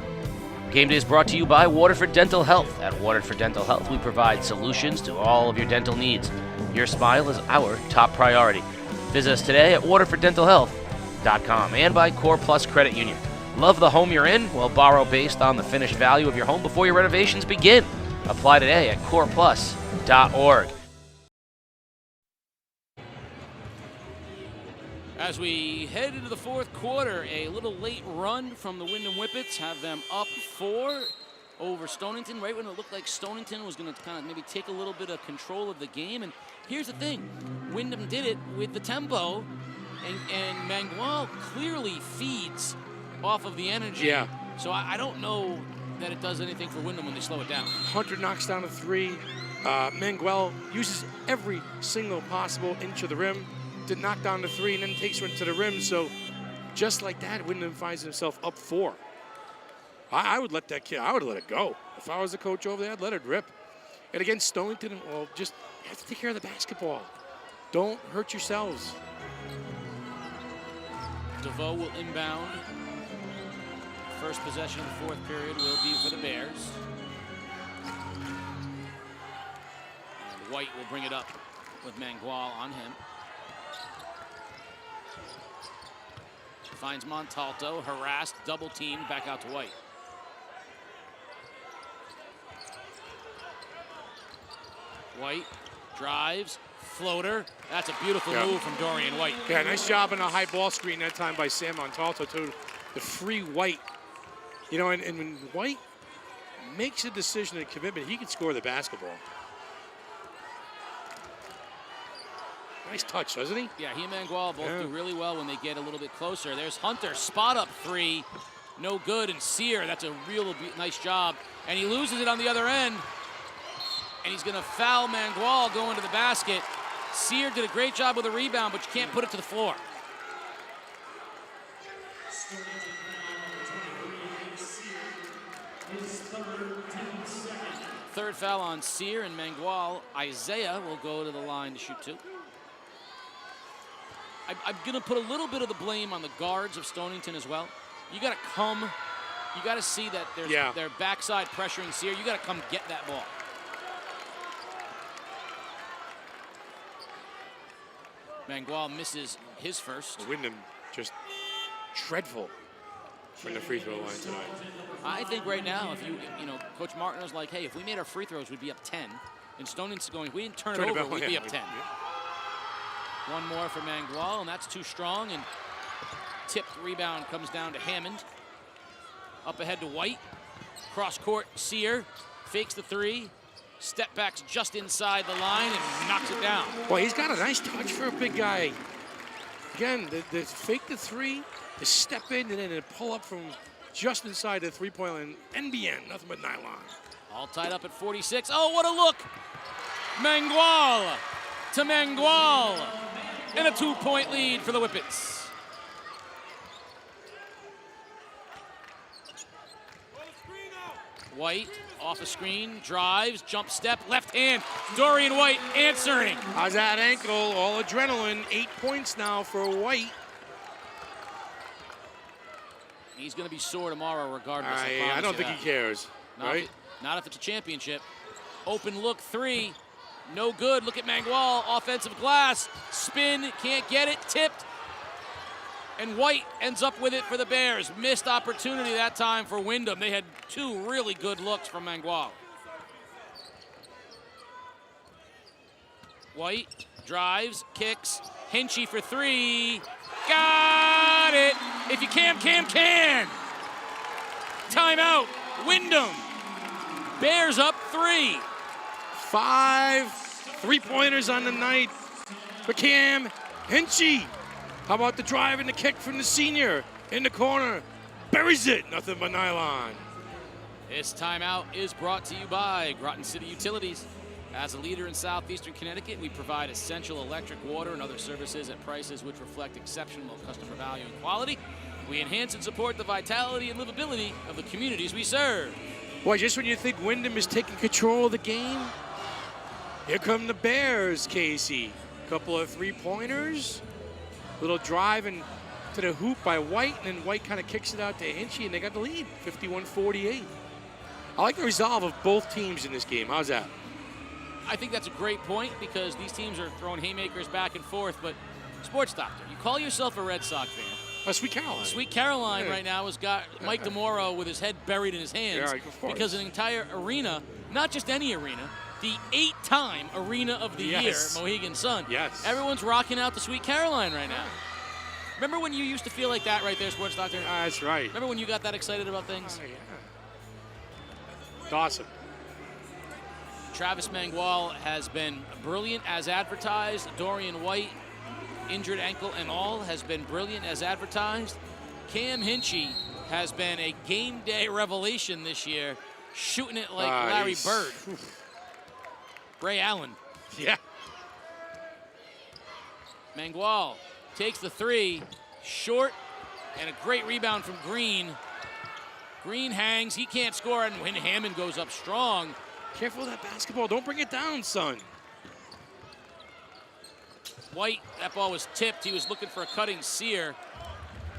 Speaker 10: Game Day is brought to you by Waterford Dental Health. At Waterford Dental Health, we provide solutions to all of your dental needs. Your smile is our top priority. Visit us today at waterforddentalhealth.com and by Core Plus Credit Union. Love the home you're in? Well, borrow based on the finished value of your home before your renovations begin. Apply today at coreplus.org.
Speaker 1: As we head into the fourth quarter, a little late run from the Windham Whippets, have them up 4 over Stonington, right when it looked like Stonington was going to kind of maybe take a little bit of control of the game. And here's the thing, Windham did it with the tempo, and Mingwell clearly feeds off of the energy.
Speaker 2: Yeah.
Speaker 1: So I don't know that it does anything for Windham when they slow it down.
Speaker 2: Hunter knocks down a 3. Mingwell uses every single possible inch of the rim to knock down the 3 and then takes one to the rim. So just like that, Windham finds himself up 4. I would let that kid, I would let it go. If I was the coach over there, I'd let it rip. And against Stonington, well, just have to take care of the basketball. Don't hurt yourselves.
Speaker 1: DeVoe will inbound. First possession of the fourth period will be for the Bears. And White will bring it up with Mingwell on him. Finds Montalto, harassed, double teamed, back out to White. White drives, floater. That's a beautiful move from Dorian White.
Speaker 2: Yeah, nice job on a high ball screen that time by Sam Montalto too. The free White. You know, and when White makes a decision and a commitment, he can score the basketball. Nice touch, doesn't he?
Speaker 1: Yeah, he and Mingwell both do really well when they get a little bit closer. There's Hunter, spot up 3, no good, and Sear, that's a real nice job. And he loses it on the other end, and he's gonna foul Mingwell going to the basket. Sear did a great job with the rebound, but you can't put it to the floor. Third foul on Sear and Mingwell. Isaiah will go to the line to shoot 2. I'm going to put a little bit of the blame on the guards of Stonington as well. You got to come, you got to see that they're backside pressuring Sear. You got to come get that ball. Mingwell misses his first.
Speaker 2: Windham just dreadful from the free throw line tonight.
Speaker 1: I think right now, if you know, Coach Martin's like, hey, if we made our free throws, we'd be up 10. And Stonington's going, if we didn't turn it over, we'd be up 10. One more for Mingwell, and that's too strong. And tipped rebound comes down to Hammond. Up ahead to White. Cross court, Sear fakes the 3. Step backs just inside the line and knocks it down.
Speaker 2: Well, he's got a nice touch for a big guy. Again, the fake the 3, the step in, and then the pull up from just inside the 3-point line. NBN, nothing but nylon.
Speaker 1: All tied up at 46. Oh, what a look! Mingwell to Mingwell. And a 2-point lead for the Whippets. White off a screen, drives, jump step, left hand. Dorian White answering.
Speaker 2: How's that ankle? All adrenaline. 8 points now for White.
Speaker 1: He's going to be sore tomorrow regardless.
Speaker 2: I don't think he cares, right?
Speaker 1: Not if it's a championship. Open look 3. No good. Look at Mingwell. Offensive glass. Spin. Can't get it. Tipped. And White ends up with it for the Bears. Missed opportunity that time for Windham. They had 2 really good looks from Mingwell. White drives, kicks. Hinchy for 3. Got it. If you can. Timeout. Windham. Bears up 3.
Speaker 2: 5 3-pointers on the night for Cam Hinchy. How about the drive and the kick from the senior in the corner? Buries it. Nothing but nylon.
Speaker 1: This timeout is brought to you by Groton City Utilities. As a leader in southeastern Connecticut, we provide essential electric, water, and other services at prices which reflect exceptional customer value and quality. We enhance and support the vitality and livability of the communities we serve.
Speaker 2: Boy, just when you think Windham is taking control of the game, here come the Bears, Casey. Couple of 3-pointers. Little drive and to the hoop by White, and then White kind of kicks it out to Hinchy, and they got the lead, 51-48. I like the resolve of both teams in this game. How's that?
Speaker 1: I think that's a great point because these teams are throwing haymakers back and forth, but Sports Doctor, you call yourself a Red Sox fan.
Speaker 2: Sweet Caroline.
Speaker 1: Sweet Caroline right now has got Mike DeMoro with his head buried in his hands because an entire arena, not just any arena, the 8-time Arena of the Year, Mohegan Sun.
Speaker 2: Yes.
Speaker 1: Everyone's rocking out the Sweet Caroline right now. Remember when you used to feel like that right there, Sports Doctor?
Speaker 2: That's right.
Speaker 1: Remember when you got that excited about things?
Speaker 2: Oh, yeah. It's awesome.
Speaker 1: Travis Mingwell has been brilliant as advertised. Dorian White, injured ankle and all, has been brilliant as advertised. Cam Hinchy has been a game day revelation this year, shooting it like Larry Bird. Ray Allen.
Speaker 2: Yeah.
Speaker 1: Mingwell takes the 3, short, and a great rebound from Green. Green hangs, he can't score, and Hammond goes up strong.
Speaker 2: Careful of that basketball, don't bring it down, son.
Speaker 1: White, that ball was tipped, he was looking for a cutting Sear.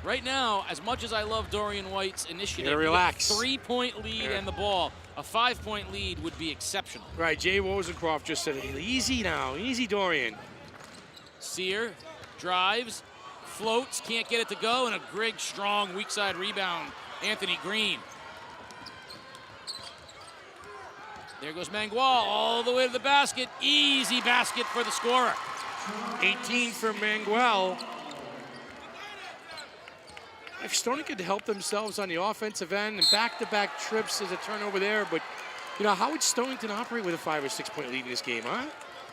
Speaker 1: Right now, as much as I love Dorian White's initiative,
Speaker 2: you gotta relax.
Speaker 1: 3-point lead and the ball. A 5-point lead would be exceptional.
Speaker 2: Right, Jay Wozencroft just said, easy now, easy Dorian.
Speaker 1: Sear drives, floats, can't get it to go, and a big, strong, weak side rebound. Anthony Green. There goes Mingwell all the way to the basket. Easy basket for the scorer.
Speaker 2: 18 for Mingwell. If Stonington could help themselves on the offensive end and back-to-back trips as a turnover there, but you know, how would Stonington operate with a 5 or 6 point lead in this game, huh?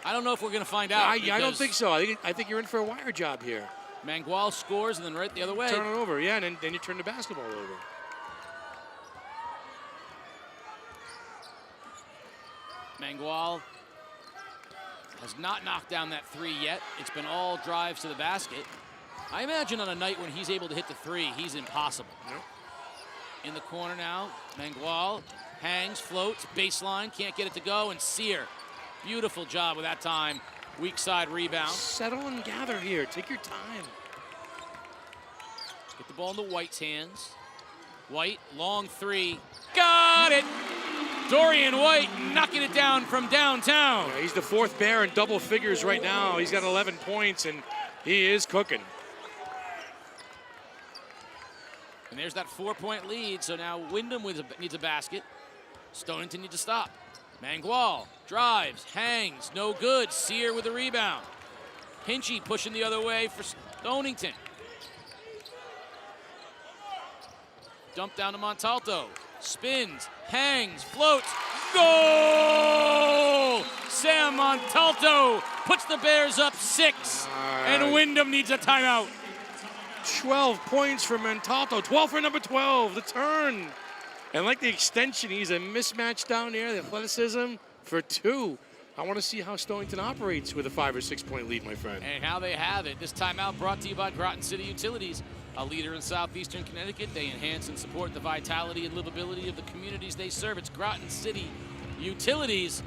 Speaker 1: I don't know if we're going to find out.
Speaker 2: I don't think so. I think you're in for a wire job here.
Speaker 1: Mingwell scores and then right the other way.
Speaker 2: Turn it over, yeah, and then you turn the basketball over.
Speaker 1: Mingwell has not knocked down that 3 yet. It's been all drives to the basket. I imagine on a night when he's able to hit the 3, he's impossible.
Speaker 2: Yep.
Speaker 1: In the corner now, Mingwell hangs, floats, baseline, can't get it to go, and Sear. Beautiful job with that time. Weak side rebound.
Speaker 2: Settle and gather here. Take your time.
Speaker 1: Get the ball into White's hands. White, long 3. Got it! Dorian White knocking it down from downtown.
Speaker 2: Yeah, he's the 4th Bear in double figures right now. He's got 11 points, and he is cooking.
Speaker 1: And there's that 4-point lead, so now Windham needs a basket. Stonington needs to stop. Mingwell drives, hangs, no good. Sear with the rebound. Hinchy pushing the other way for Stonington. Dump down to Montalto. Spins, hangs, floats. Goal! Sam Montalto puts the Bears up 6, and Windham needs a timeout.
Speaker 2: 12 points for Montalto. 12 for number 12, the turn. And like the extension, he's a mismatch down there, the athleticism for 2 I want to see how Stonington operates with a 5 or 6 point lead, my friend.
Speaker 1: And how they have it. This timeout brought to you by Groton City Utilities, a leader in southeastern Connecticut. They enhance and support the vitality and livability of the communities they serve. It's Groton City Utilities.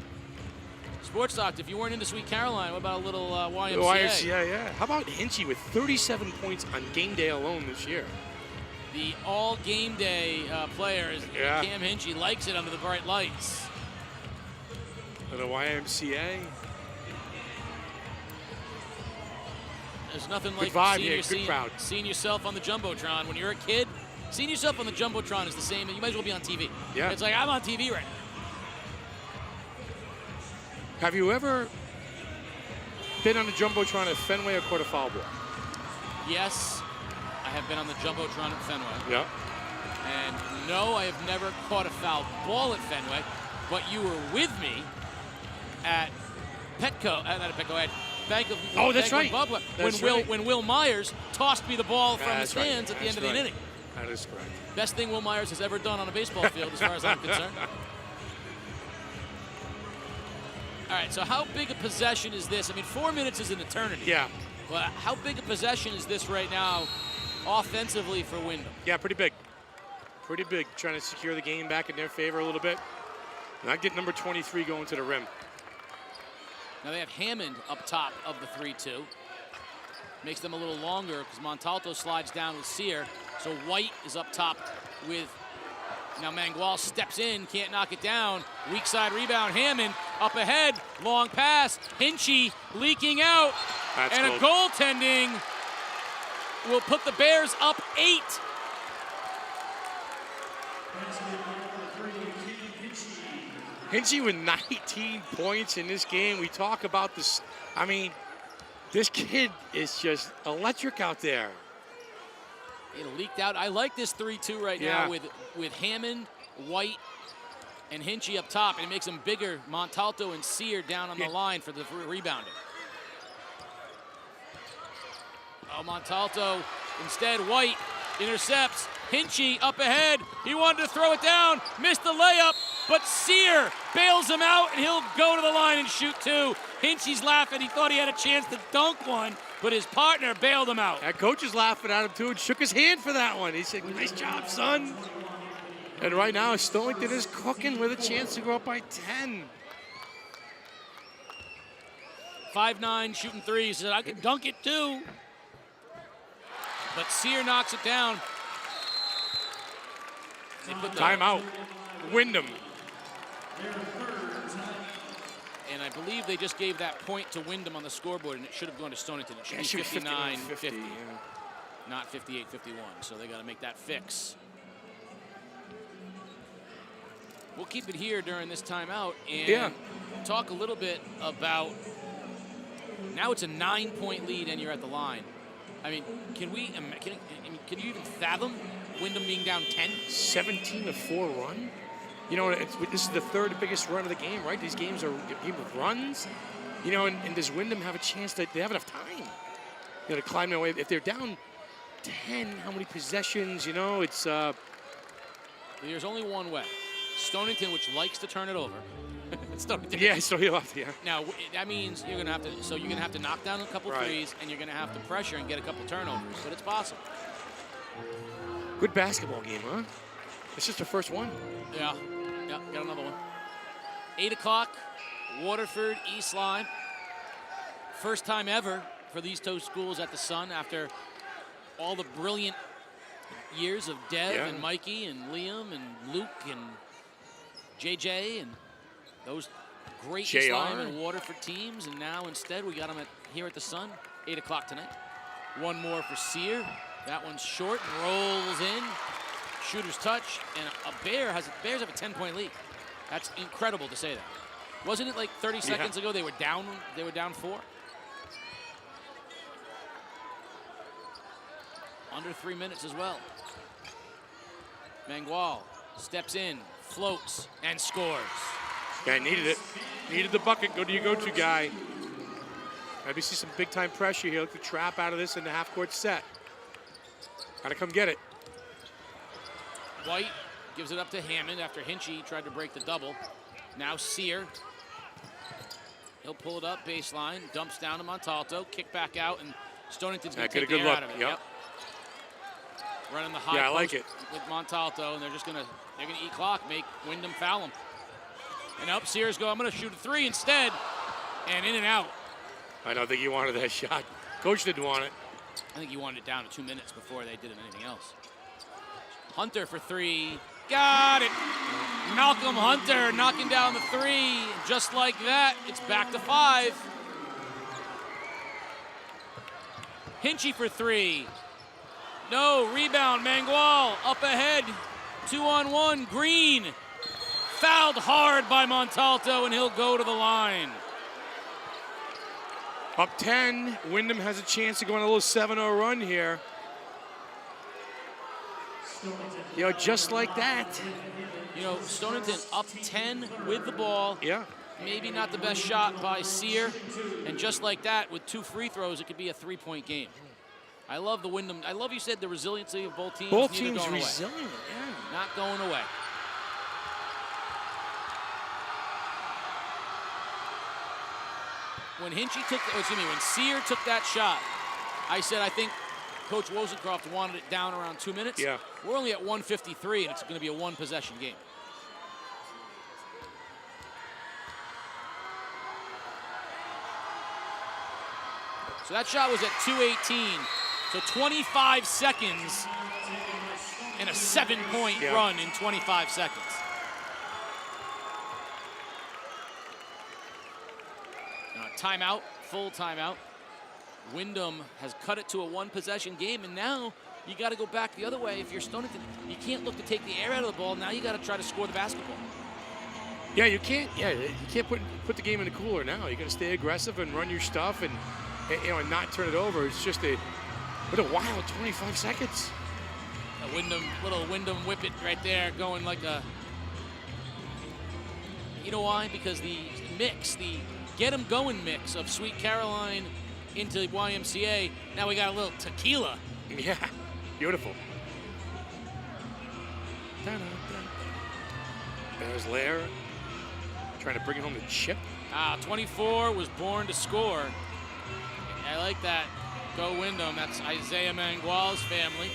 Speaker 1: Sports Doctor, if you weren't into Sweet Caroline, what about a little YMCA?
Speaker 2: YMCA, yeah. How about Hinchy with 37 points on game day alone this year?
Speaker 1: The all game day player, Cam Hinchy, likes it under the bright lights.
Speaker 2: For the YMCA.
Speaker 1: There's nothing
Speaker 2: Good
Speaker 1: like
Speaker 2: vibe,
Speaker 1: seeing yourself on the Jumbotron. When you're a kid, seeing yourself on the Jumbotron is the same. You might as well be on TV.
Speaker 2: Yeah.
Speaker 1: It's like, I'm on TV right now.
Speaker 2: Have you ever been on the Jumbotron at Fenway or caught a foul ball?
Speaker 1: Yes, I have been on the Jumbotron at Fenway.
Speaker 2: Yeah.
Speaker 1: And no, I have never caught a foul ball at Fenway, but you were with me at Petco, not at Petco, at Bank of Bubba, when Will Myers tossed me the ball from the stands at the end of the inning.
Speaker 2: That is correct.
Speaker 1: Best thing Will Myers has ever done on a baseball field, as far as I'm concerned. All right, so how big a possession is this? I mean, 4 minutes is an eternity.
Speaker 2: Yeah.
Speaker 1: But how big a possession is this right now offensively for Windham?
Speaker 2: Yeah, pretty big. Pretty big, trying to secure the game back in their favor a little bit. And I get number 23 going to the rim.
Speaker 1: Now they have Hammond up top of the 3-2. Makes them a little longer because Montalto slides down with Sear. So White is up top with, now Mingwell steps in, can't knock it down. Weak side rebound, Hammond up ahead, long pass. Hinchy leaking out.
Speaker 2: That's
Speaker 1: and
Speaker 2: cool.
Speaker 1: A goaltending will put the Bears up 8.
Speaker 2: Hinchy with 19 points in this game. We talk about this. I mean, this kid is just electric out there.
Speaker 1: It leaked out. I like this 3-2 right now with Hammond, White, and Hinchy up top. And it makes them bigger. Montalto and Sear down on the line for the rebounding. Oh, Montalto. Instead, White intercepts. Hinchy up ahead. He wanted to throw it down. Missed the layup. But Sear bails him out, and he'll go to the line and shoot 2. Hinchy's laughing. He thought he had a chance to dunk one, but his partner bailed him out.
Speaker 2: That coach is laughing at him, too, and shook his hand for that one. He said, nice job, son. And right now, Stonington is cooking with a chance to go up by 10.
Speaker 1: 5'9", shooting threes. He said, I could dunk it, too. But Sear knocks it down.
Speaker 2: Timeout. Windham.
Speaker 1: And I believe they just gave that point to Windham on the scoreboard, and it should have gone to Stonington. It should be 59-50, not 58-51. So they got to make that fix. We'll keep it here during this timeout and talk a little bit about, now it's a 9-point lead and you're at the line. I mean, can you even fathom Windham being down 10?
Speaker 2: 17-4 run? You know, this is the third biggest run of the game, right? These games are game of runs. You know, and does Windham have a chance that they have enough time, you know, to climb their way? If they're down 10, how many possessions? You know, it's.
Speaker 1: There's only one way. Stonington, which likes to turn it over. Stonington.
Speaker 2: Yeah, so he'll have to. Yeah.
Speaker 1: Now that means you're gonna have to. So you're gonna have to knock down a couple threes, and you're gonna have to pressure and get a couple turnovers. But it's possible.
Speaker 2: Good basketball game, huh? It's just the first one.
Speaker 1: Yeah, got another one. 8 o'clock, Waterford, East Lyme. First time ever for these two schools at the Sun after all the brilliant years of Dev and Mikey and Liam and Luke and JJ and those great East Lyme and Waterford teams. And now instead we got them here at the Sun, 8 o'clock tonight. One more for Sear. That one's short and rolls in. Shooter's touch, and Bears have a 10-point lead. That's incredible to say that. Wasn't it like 30 seconds ago they were down 4? Under 3 minutes as well. Mingwell steps in, floats, and scores.
Speaker 2: Guy needed it. Needed the bucket. Go to your go-to guy. Maybe see some big-time pressure here. Look to trap out of this in the half-court set. Gotta come get it.
Speaker 1: White gives it up to Hammond after Hinchy tried to break the double. Now Sear. He'll pull it up, baseline, dumps down to Montalto, kick back out, and Stonington's going to
Speaker 2: get
Speaker 1: take
Speaker 2: a good
Speaker 1: the air
Speaker 2: look.
Speaker 1: out of it.
Speaker 2: Yep.
Speaker 1: Running the high
Speaker 2: I
Speaker 1: post
Speaker 2: like it.
Speaker 1: with Montalto, and they're gonna eat clock, make Windham foul him. And up, Sears go, I'm gonna shoot a 3 instead, and in and out.
Speaker 2: I don't think he wanted that shot. Coach didn't want it.
Speaker 1: I think he wanted it down to 2 minutes before they did anything else. Hunter for 3, got it. Malcolm Hunter knocking down the 3, just like that, it's back to 5. Hinchy for 3. No, rebound, Mingwell up ahead, 2-on-1, Green. Fouled hard by Montalto, and he'll go to the line.
Speaker 2: Up 10, Windham has a chance to go on a little 7-0 run here. You know, just like that.
Speaker 1: You know, Stonington up 10 with the ball.
Speaker 2: Yeah.
Speaker 1: Maybe not the best shot by Sear. And just like that, with 2 free throws, it could be a 3-point game. I love the Windham. I love you said the resiliency of both teams.
Speaker 2: Both teams resilient,
Speaker 1: yeah. Not going away. When Sear took that shot, I said I think Coach Wozencroft wanted it down around 2 minutes.
Speaker 2: Yeah.
Speaker 1: We're only at 1:53, and it's going to be a 1-possession game. So that shot was at 2:18. So 25 seconds and a 7-point run in 25 seconds. Now, timeout, full timeout. Windham has cut it to a 1-possession game, and now you got to go back the other way. If you're Stonington, you can't look to take the air out of the ball. Now you got to try to score the basketball.
Speaker 2: Yeah, you can't. Yeah, you can't put the game in the cooler now. You got to stay aggressive and run your stuff, and and not turn it over. It's just what a wild 25 seconds.
Speaker 1: A little Windham whip it right there, going like a. You know why? Because the mix, the get 'em going mix of Sweet Caroline into YMCA. Now we got a little tequila.
Speaker 2: Yeah, beautiful. There's Lair trying to bring it home to Chip.
Speaker 1: 24 was born to score. I like that. Go Windham. That's Isaiah Mingwell's family.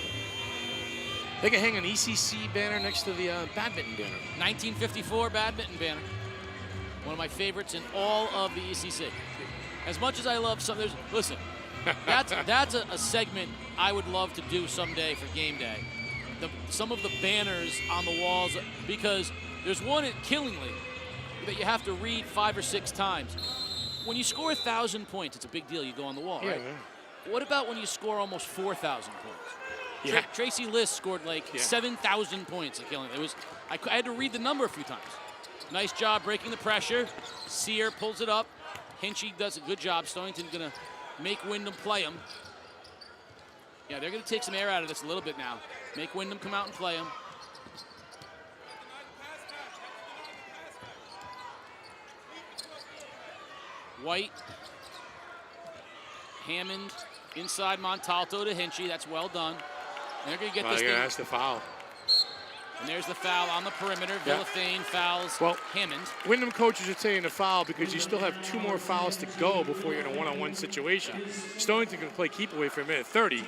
Speaker 2: They can hang an ECC banner next to the badminton banner.
Speaker 1: 1954 badminton banner. One of my favorites in all of the ECC. As much as I love listen, that's a segment I would love to do someday for game day. Some of the banners on the walls, because there's one at Killingly that you have to read 5 or 6 times. When you score 1,000 points, it's a big deal. You go on the wall, right?
Speaker 2: Yeah.
Speaker 1: What about when you score almost 4,000 points?
Speaker 2: Yeah.
Speaker 1: Tracy List scored like 7,000 points at Killingly. I had to read the number a few times. Nice job breaking the pressure. Sear pulls it up. Hinchy does a good job. Stonington going to make Windham play him. Yeah, they're going to take some air out of this a little bit now. Make Windham come out and play him. White. Hammond inside Montalto to Hinchy. That's well done. And they're going to get this thing.
Speaker 2: That's the foul.
Speaker 1: And there's the foul on the perimeter.
Speaker 2: Yeah.
Speaker 1: Villafane fouls Hammond.
Speaker 2: Wyndham coaches are saying a foul because you still have 2 more fouls to go before you're in a one-on-one situation. Stonington can play keep away for a minute 30.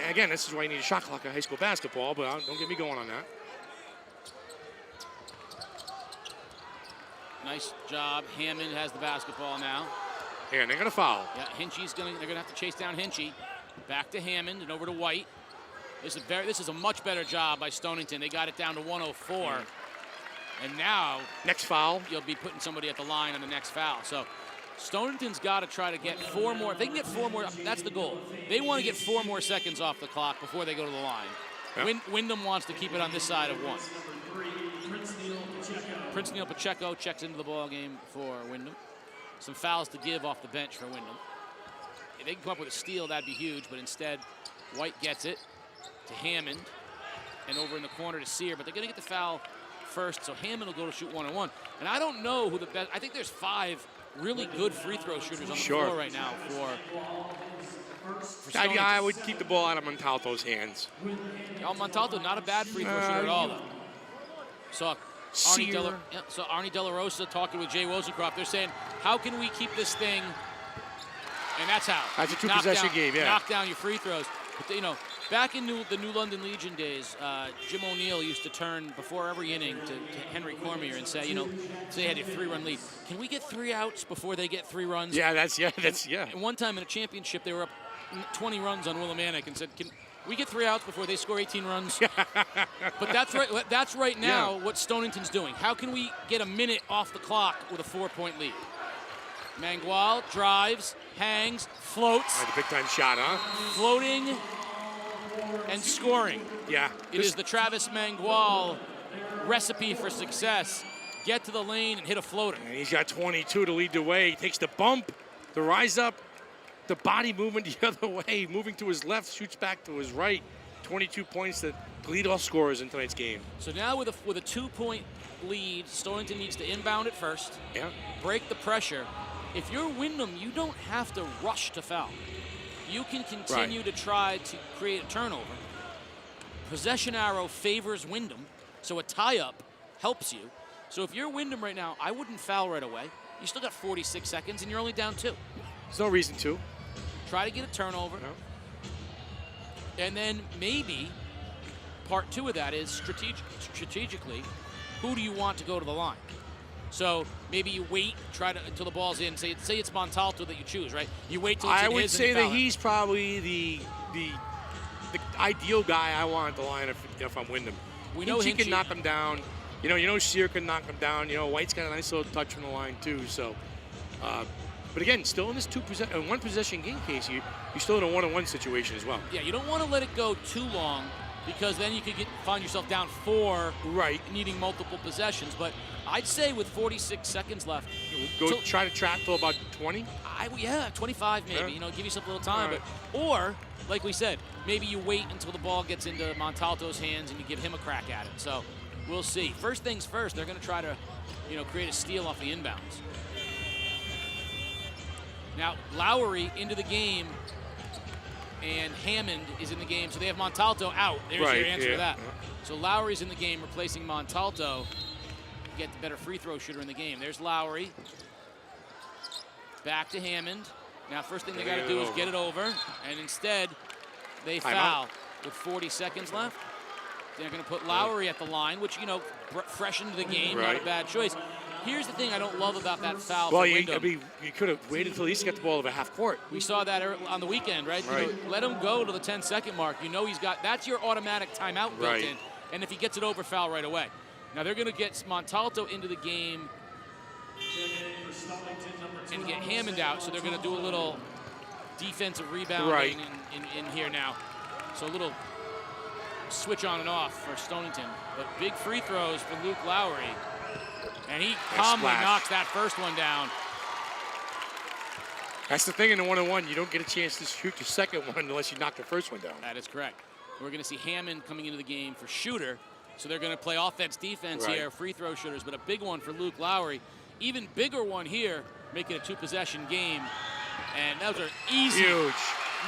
Speaker 2: Again, this is why you need a shot clock in high school basketball, but don't get me going on that.
Speaker 1: Nice job. Hammond has the basketball now.
Speaker 2: Yeah, and they got a foul.
Speaker 1: Yeah, they're gonna have to chase down Hinchy. Back to Hammond and over to White. This is a much better job by Stonington. They got it down to 104. And now
Speaker 2: next foul.
Speaker 1: You'll be putting somebody at the line on the next foul. So Stonington's got to try to get 4 more. If they can get 4 more, that's the goal. They want to get 4 more seconds off the clock before they go to the line. Yeah. Windham wants to keep it on this side of 1. Prince Neil Pacheco checks into the ball game for Windham. Some fouls to give off the bench for Windham. If they can come up with a steal, that'd be huge, but instead White gets it to Hammond and over in the corner to Sear, but they're going to get the foul first, so Hammond will go to shoot 1-on-1. And I don't know who the best. I think there's 5 really good free throw shooters on the floor right now for
Speaker 2: I would keep the ball out of Montalto's hands.
Speaker 1: Montalto, not a bad free throw shooter at all, though. Saw
Speaker 2: Sear.
Speaker 1: So Arnie De La Rosa talking with Jay Wozencroft. They're saying, how can we keep this thing? And that's how.
Speaker 2: That's a two-possession game, yeah.
Speaker 1: Knock down your free throws. But, you know, back in the New London Legion days, Jim O'Neill used to turn before every inning to Henry Cormier and say, you know, say they had a 3-run lead. Can we get 3 outs before they get 3 runs?
Speaker 2: Yeah, that's.
Speaker 1: And one time in a championship, they were up 20 runs on Willimantic and said, can we get 3 outs before they score 18 runs? But that's right now what Stonington's doing. How can we get a minute off the clock with a 4-point lead? Mingwell drives, hangs, floats.
Speaker 2: The big-time shot, huh?
Speaker 1: Floating and scoring.
Speaker 2: Yeah.
Speaker 1: It is the Travis Mingwell recipe for success. Get to the lane and hit a floater.
Speaker 2: And he's got 22 to lead the way. He takes the bump, the rise up, the body movement the other way, moving to his left, shoots back to his right. 22 points to lead all scorers in tonight's game.
Speaker 1: So now with a 2-point lead, Stonington needs to inbound it first.
Speaker 2: Yeah.
Speaker 1: Break the pressure. If you're Windham, you don't have to rush to foul. You can continue to try to create a turnover. Possession arrow favors Windham, so a tie-up helps you. So if you're Windham right now, I wouldn't foul right away. You still got 46 seconds, and you're only down 2.
Speaker 2: There's no reason to.
Speaker 1: Try to get a turnover.
Speaker 2: No.
Speaker 1: And then maybe part 2 of that is strategically, who do you want to go to the line? So maybe you wait, try to until the ball's in. Say it's Montalto that you choose, right? You wait till it's in
Speaker 2: I would
Speaker 1: his
Speaker 2: say
Speaker 1: and
Speaker 2: that he's probably the ideal guy I want at the line if I'm Windham.
Speaker 1: We know
Speaker 2: he
Speaker 1: Hinchy
Speaker 2: can knock him down. You know, Sear can knock him down. You know, White's got a nice little touch from the line too. So, but again, still in this 1 possession game, Casey, you're still in a 1-on-1 situation as well.
Speaker 1: Yeah, you don't want to let it go too long because then you could find yourself down 4, needing multiple possessions. But I'd say with 46 seconds left,
Speaker 2: try to trap till about 20.
Speaker 1: 25 maybe.
Speaker 2: Yeah.
Speaker 1: You know, give yourself a little time.
Speaker 2: Right.
Speaker 1: Or like we said, maybe you wait until the ball gets into Montalto's hands and you give him a crack at it. So we'll see. First things first, they're going to try to, create a steal off the inbounds. Now Lowry into the game, and Hammond is in the game, so they have Montalto out. There's your answer to that. So Lowry's in the game, replacing Montalto. Get the better free throw shooter in the game. There's Lowry. Back to Hammond. Now, first thing they got to do is get it over, and instead they foul with 40 seconds left. They're going to put Lowry at the line, which, fresh into the game, not a bad choice. Here's the thing I don't love about that foul for Windham.
Speaker 2: You could have waited until at least get the ball over half court.
Speaker 1: We saw that on the weekend, right? Let him go to the 10-second mark. That's your automatic timeout built in. And if he gets it over, foul right away. Now they're going to get Montalto into the game and get Hammond out, so they're going to do a little defensive rebounding in here now. So a little switch on and off for Stonington. But big free throws for Luke Lowry. And he calmly knocks that first one down.
Speaker 2: That's the thing in the 1-on-1. You don't get a chance to shoot the second one unless you knock the first one down.
Speaker 1: That is correct. We're going to see Hammond coming into the game for shooter. So they're going to play offense-defense here, free throw shooters. But a big one for Luke Lowry. Even bigger one here, making a 2-possession game. And those are easy.
Speaker 2: Huge.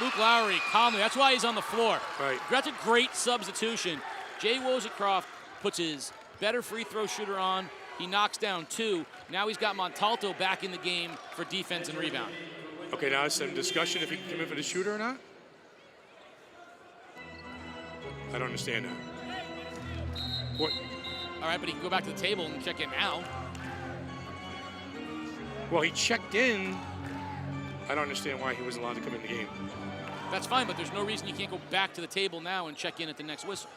Speaker 1: Luke Lowry calmly. That's why he's on the floor.
Speaker 2: Right.
Speaker 1: That's a great substitution. Jay Wozencroft puts his better free throw shooter on. He knocks down 2. Now he's got Montalto back in the game for defense and rebound.
Speaker 2: Okay, now some discussion if he can come in for the shooter or not. I don't understand that. What?
Speaker 1: All right, but he can go back to the table and check in now.
Speaker 2: Well, he checked in. I don't understand why he wasn't allowed to come in the game.
Speaker 1: That's fine, but there's no reason you can't go back to the table now and check in at the next whistle.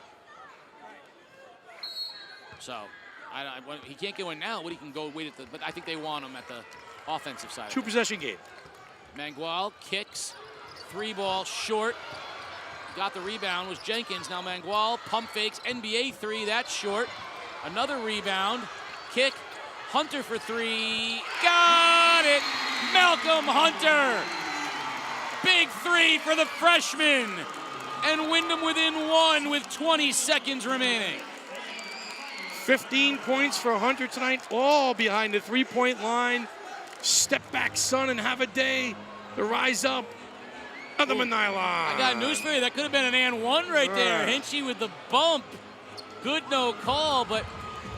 Speaker 1: So, he can't go in now, but he can go wait but I think they want him at the offensive side.
Speaker 2: 2-possession game.
Speaker 1: Mingwell kicks, 3-ball short. Got the rebound, was Jenkins. Now Mingwell pump fakes, NBA 3, that's short. Another rebound, kick, Hunter for 3, got it! Malcolm Hunter! Big 3 for the freshman! And Windham within 1 with 20 seconds remaining.
Speaker 2: 15 points for Hunter tonight, all behind the 3-point line. Step back, son, and have a day. The rise up of the Manila.
Speaker 1: I got news for you. That could have been an and one right there. Hinchy with the bump. Good no call, but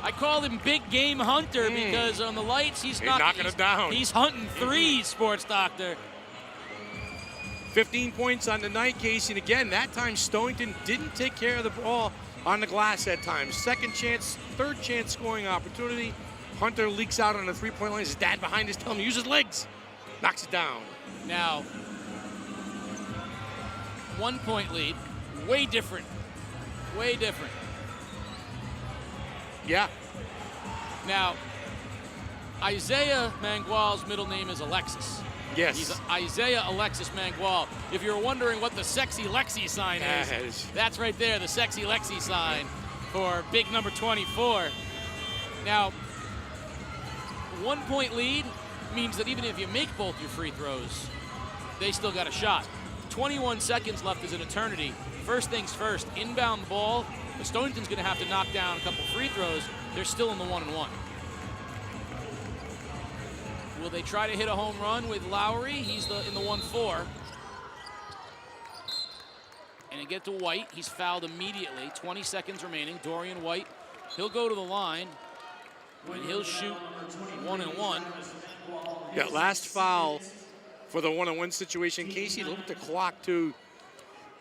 Speaker 1: I call him Big Game Hunter because on the lights he's knocking
Speaker 2: it down.
Speaker 1: He's hunting threes, Sports Doctor.
Speaker 2: 15 points on the night, Casey. And again, that time Stonington didn't take care of the ball on the glass at times. Second chance, third chance scoring opportunity. Hunter leaks out on the three-point line. His dad behind us telling him, use his legs. Knocks it down.
Speaker 1: Now, 1 point lead. Way different. Way different.
Speaker 2: Yeah.
Speaker 1: Now, Isaiah Mangwal's middle name is Alexis.
Speaker 2: Yes.
Speaker 1: He's Isaiah Alexis Mangwal. If you're wondering what the sexy Lexi sign is, that's right there, the sexy Lexi sign for big number 24. Now, 1 point lead means that even if you make both your free throws, they still got a shot. 21 seconds left is an eternity. First things first, inbound the ball. Stonington's going to have to knock down a couple free throws. They're still in the 1-and-1. Will they try to hit a home run with Lowry? He's in the 1-4. And they get to White. He's fouled immediately. 20 seconds remaining. Dorian White, he'll go to the line, and he'll shoot 1-and-1.
Speaker 2: Yeah, last foul for the 1-on-1 situation. Casey, look at the clock, too.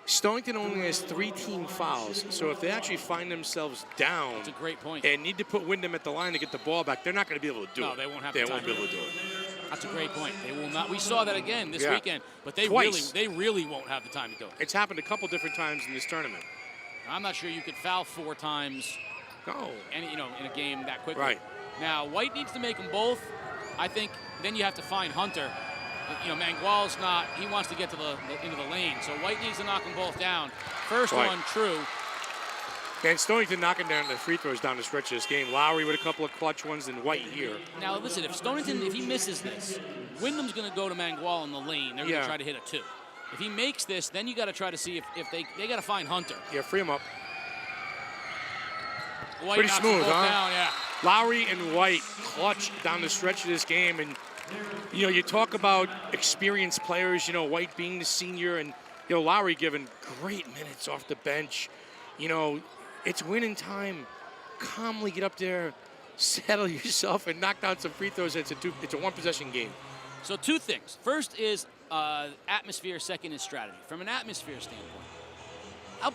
Speaker 2: Stonington only has 3 team fouls, so if they actually find themselves down,
Speaker 1: that's a great point,
Speaker 2: and need to put Windham at the line to get the ball back, they're not going to be able to do it.
Speaker 1: No, they won't have.
Speaker 2: They won't be able to do it.
Speaker 1: That's a great point. They will not. We saw that again this weekend, but they really won't have the time to do it.
Speaker 2: It's happened a couple different times in this tournament.
Speaker 1: I'm not sure you could foul 4 times.
Speaker 2: No.
Speaker 1: In a game that quickly.
Speaker 2: Right.
Speaker 1: Now White needs to make them both. I think then you have to find Hunter. Mangwal's not. He wants to get to into the lane, so White needs to knock them both down. First one, true.
Speaker 2: And Stonington knocking down the free throws down the stretch of this game. Lowry with a couple of clutch ones, and White here.
Speaker 1: Now listen, if he misses this, Windham's going to go to Mangwal in the lane. They're going to try to hit a 2. If he makes this, then you got to try to see if they got to find Hunter.
Speaker 2: Yeah, free him up.
Speaker 1: White
Speaker 2: pretty smooth, huh?
Speaker 1: Down, yeah.
Speaker 2: Lowry and White clutch down the stretch of this game, and you talk about experienced players. White being the senior, and Lowry giving great minutes off the bench. It's winning time. Calmly get up there, settle yourself, and knock down some free throws. It's a one-possession game.
Speaker 1: So 2 things. First is atmosphere. Second is strategy. From an atmosphere standpoint,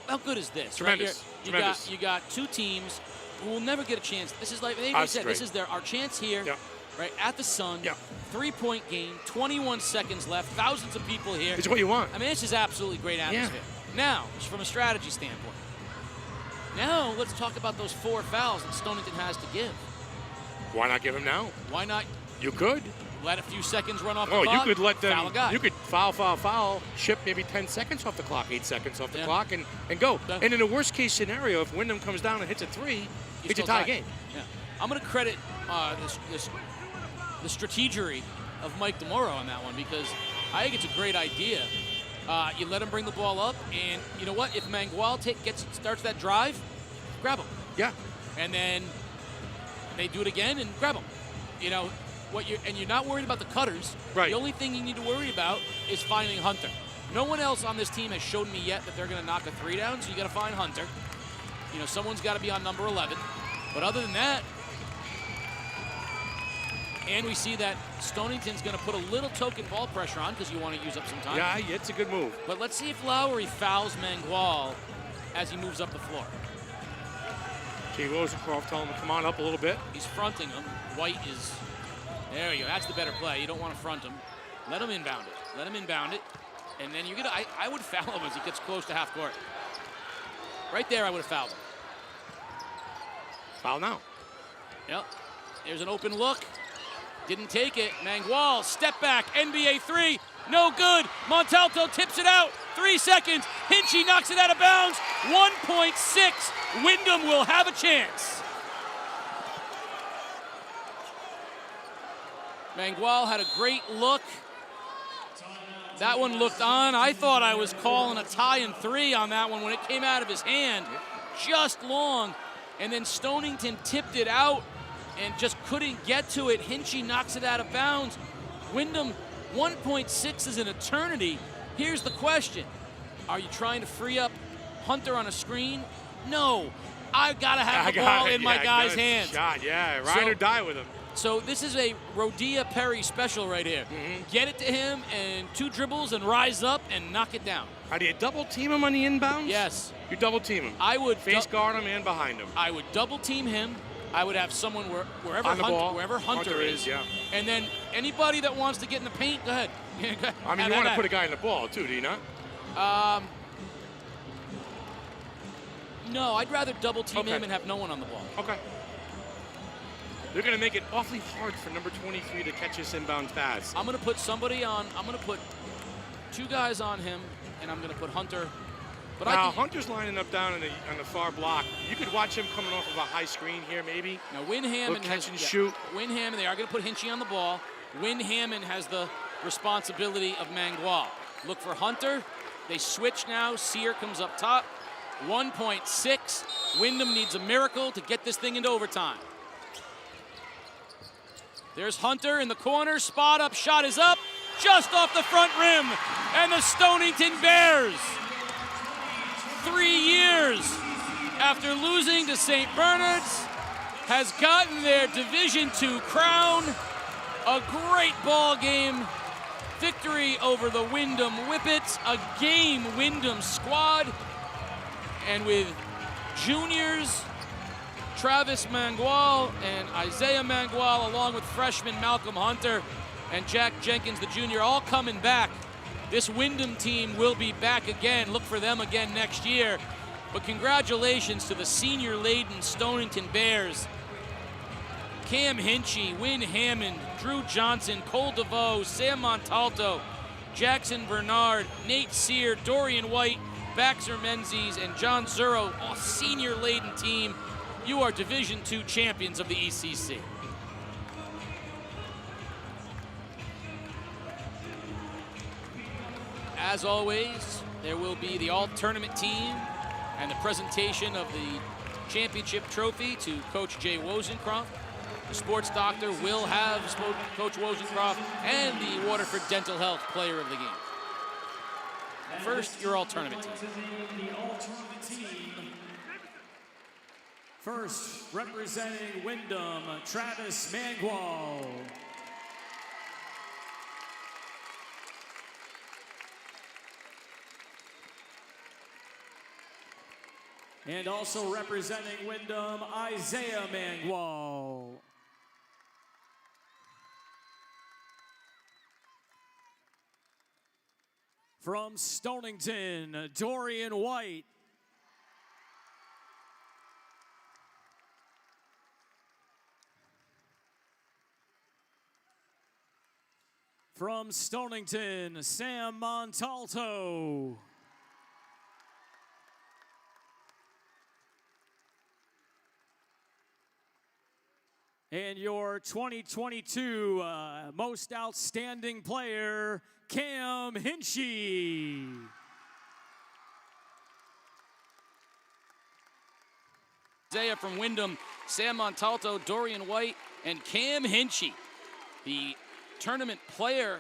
Speaker 1: how good is this?
Speaker 2: Tremendous.
Speaker 1: Right?
Speaker 2: Tremendous.
Speaker 1: You got 2 teams who will never get a chance. This is like they said. This is our chance here.
Speaker 2: Yeah.
Speaker 1: Right at the Sun.
Speaker 2: Yeah.
Speaker 1: 3-point game. 21 seconds left. Thousands of people here.
Speaker 2: It's what you want.
Speaker 1: I mean, this is absolutely great atmosphere. Yeah. Now, from a strategy standpoint. Now let's talk about those 4 fouls that Stonington has to give.
Speaker 2: Why not give them now?
Speaker 1: Why not?
Speaker 2: You could.
Speaker 1: Let a few seconds run off the clock.
Speaker 2: You could let them.
Speaker 1: Foul a guy.
Speaker 2: You could foul, ship maybe 10 seconds off the clock, 8 seconds off the clock, and go.
Speaker 1: Done.
Speaker 2: And in a worst case scenario, if Windham comes down and hits a 3, it's a tie game.
Speaker 1: Yeah. I'm going to credit the strategery of Mike DeMoro on that one, because I think it's a great idea. You let him bring the ball up, and you know what? If Mangwal starts that drive, grab him.
Speaker 2: Yeah.
Speaker 1: And then they do it again and grab him. You're not worried about the cutters.
Speaker 2: Right.
Speaker 1: The only thing you need to worry about is finding Hunter. No one else on this team has shown me yet that they're going to knock a 3 down, so you got to find Hunter. Someone's got to be on number 11. But other than that, and we see that Stonington's going to put a little token ball pressure on because you want to use up some time.
Speaker 2: Yeah, it's a good move.
Speaker 1: But let's see if Lowry fouls Mangwal as he moves up the floor.
Speaker 2: Jay Rosencroft telling him to come on up a little bit.
Speaker 1: He's fronting him. White is, there you go. That's the better play. You don't want to front him. Let him inbound it. And then I would foul him as he gets close to half court. Right there, I would have fouled him.
Speaker 2: Foul now.
Speaker 1: Yep. There's an open look. Didn't take it. Mangwal, step back, NBA 3, no good. Montalto tips it out, 3 seconds. Hinchy knocks it out of bounds, 1.6. Windham will have a chance. Mangwal had a great look. That one looked on. I thought I was calling a tie in 3 on that one when it came out of his hand. Just long. And then Stonington tipped it out and just couldn't get to it. Hinchy knocks it out of bounds. Windham, 1.6 is an eternity. Here's the question. Are you trying to free up Hunter on a screen? No. I got to have the ball in my guy's hands.
Speaker 2: Shot, yeah, ride or die with him.
Speaker 1: So this is a Rodea Perry special right here. Get it to him and 2 dribbles and rise up and knock it down.
Speaker 2: How do you double team him on the inbounds?
Speaker 1: Yes.
Speaker 2: You double team him.
Speaker 1: I would
Speaker 2: face guard him and behind him.
Speaker 1: I would double team him. I would have someone wherever Hunter is,
Speaker 2: yeah.
Speaker 1: And then anybody that wants to get in the paint, go ahead.
Speaker 2: I mean, you want to put a guy in the ball too, do you not?
Speaker 1: No, I'd rather double team him and have no one on the ball.
Speaker 2: Okay. They're going to make it awfully hard for number 23 to catch his inbound pass.
Speaker 1: I'm going to put somebody on. I'm going to put 2 guys on him, and I'm going to put Hunter. But
Speaker 2: now, Hunter's lining up down on the far block. You could watch him coming off of a high screen here, maybe.
Speaker 1: Now, Windham
Speaker 2: catch and shoot.
Speaker 1: Windham, they are going to put Hinchy on the ball. Windham has the responsibility of Mingwell. Look for Hunter. They switch now. Sear comes up top. 1.6. Windham needs a miracle to get this thing into overtime. There's Hunter in the corner. Spot up. Shot is up. Just off the front rim. And the Stonington Bears, 3 years after losing to St. Bernard's, has gotten their Division II crown. A great ball game. Victory over the Windham Whippets. A game Windham squad. And with juniors Travis Mingwell and Isaiah Mingwell, along with freshman Malcolm Hunter and Jack Jenkins, the junior, all coming back. This Windham team will be back again. Look for them again next year. But congratulations to the senior-laden Stonington Bears. Cam Hinchy, Wynn Hammond, Drew Johnson, Cole DeVoe, Sam Montalto, Jackson Bernard, Nate Sear, Dorian White, Baxter Menzies, and John Zuro, a senior-laden team. You are Division II champions of the ECC. As always, there will be the all-tournament team and the presentation of the championship trophy to Coach Jay Wozencroft. The sports doctor will have Coach Wozencroft and the Waterford Dental Health Player of the Game. First, your all-tournament team.
Speaker 4: First, representing Windham, Travis Mingwell. And also representing Windham, Isaiah Mingwell. From Stonington, Dorian White. From Stonington, Sam Montalto. And your 2022 Most Outstanding Player, Cam Hinchy.
Speaker 1: Isaiah from Windham, Sam Montalto, Dorian White, and Cam Hinchy, the tournament player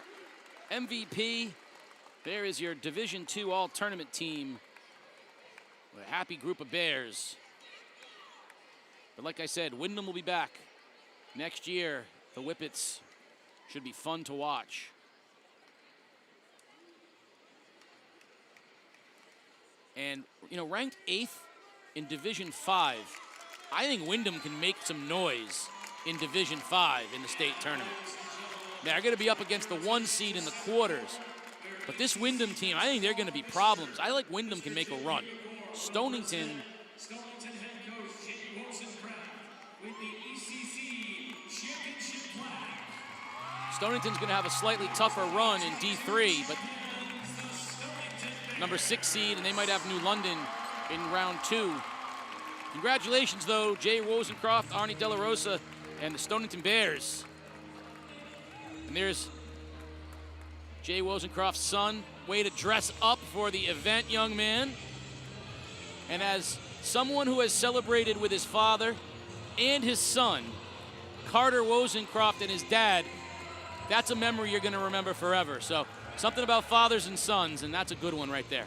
Speaker 1: MVP. There is your Division II all-tournament team. A happy group of Bears. But like I said, Windham will be back next year. The Whippets should be fun to watch. And, you know, ranked 8th in Division 5. I think Windham can make some noise in Division 5 in the state tournament. They're going to be up against the 1 seed in the quarters. But this Windham team, I think they're going to be problems. I like Windham can make a run. Stonington.
Speaker 4: Stonington head coach Jay Wozencroft with the ECC championship flag.
Speaker 1: Stonington's going to have a slightly tougher run in D3, but number 6 seed, and they might have New London in round 2. Congratulations, though, Jay Wozencroft, Arnie De La Rosa, and the Stonington Bears. And there's Jay Wozencroft's son. Way to dress up for the event, young man. And as someone who has celebrated with his father and his son, Carter Wozencroft and his dad, that's a memory you're going to remember forever. So something about fathers and sons, and that's a good one right there.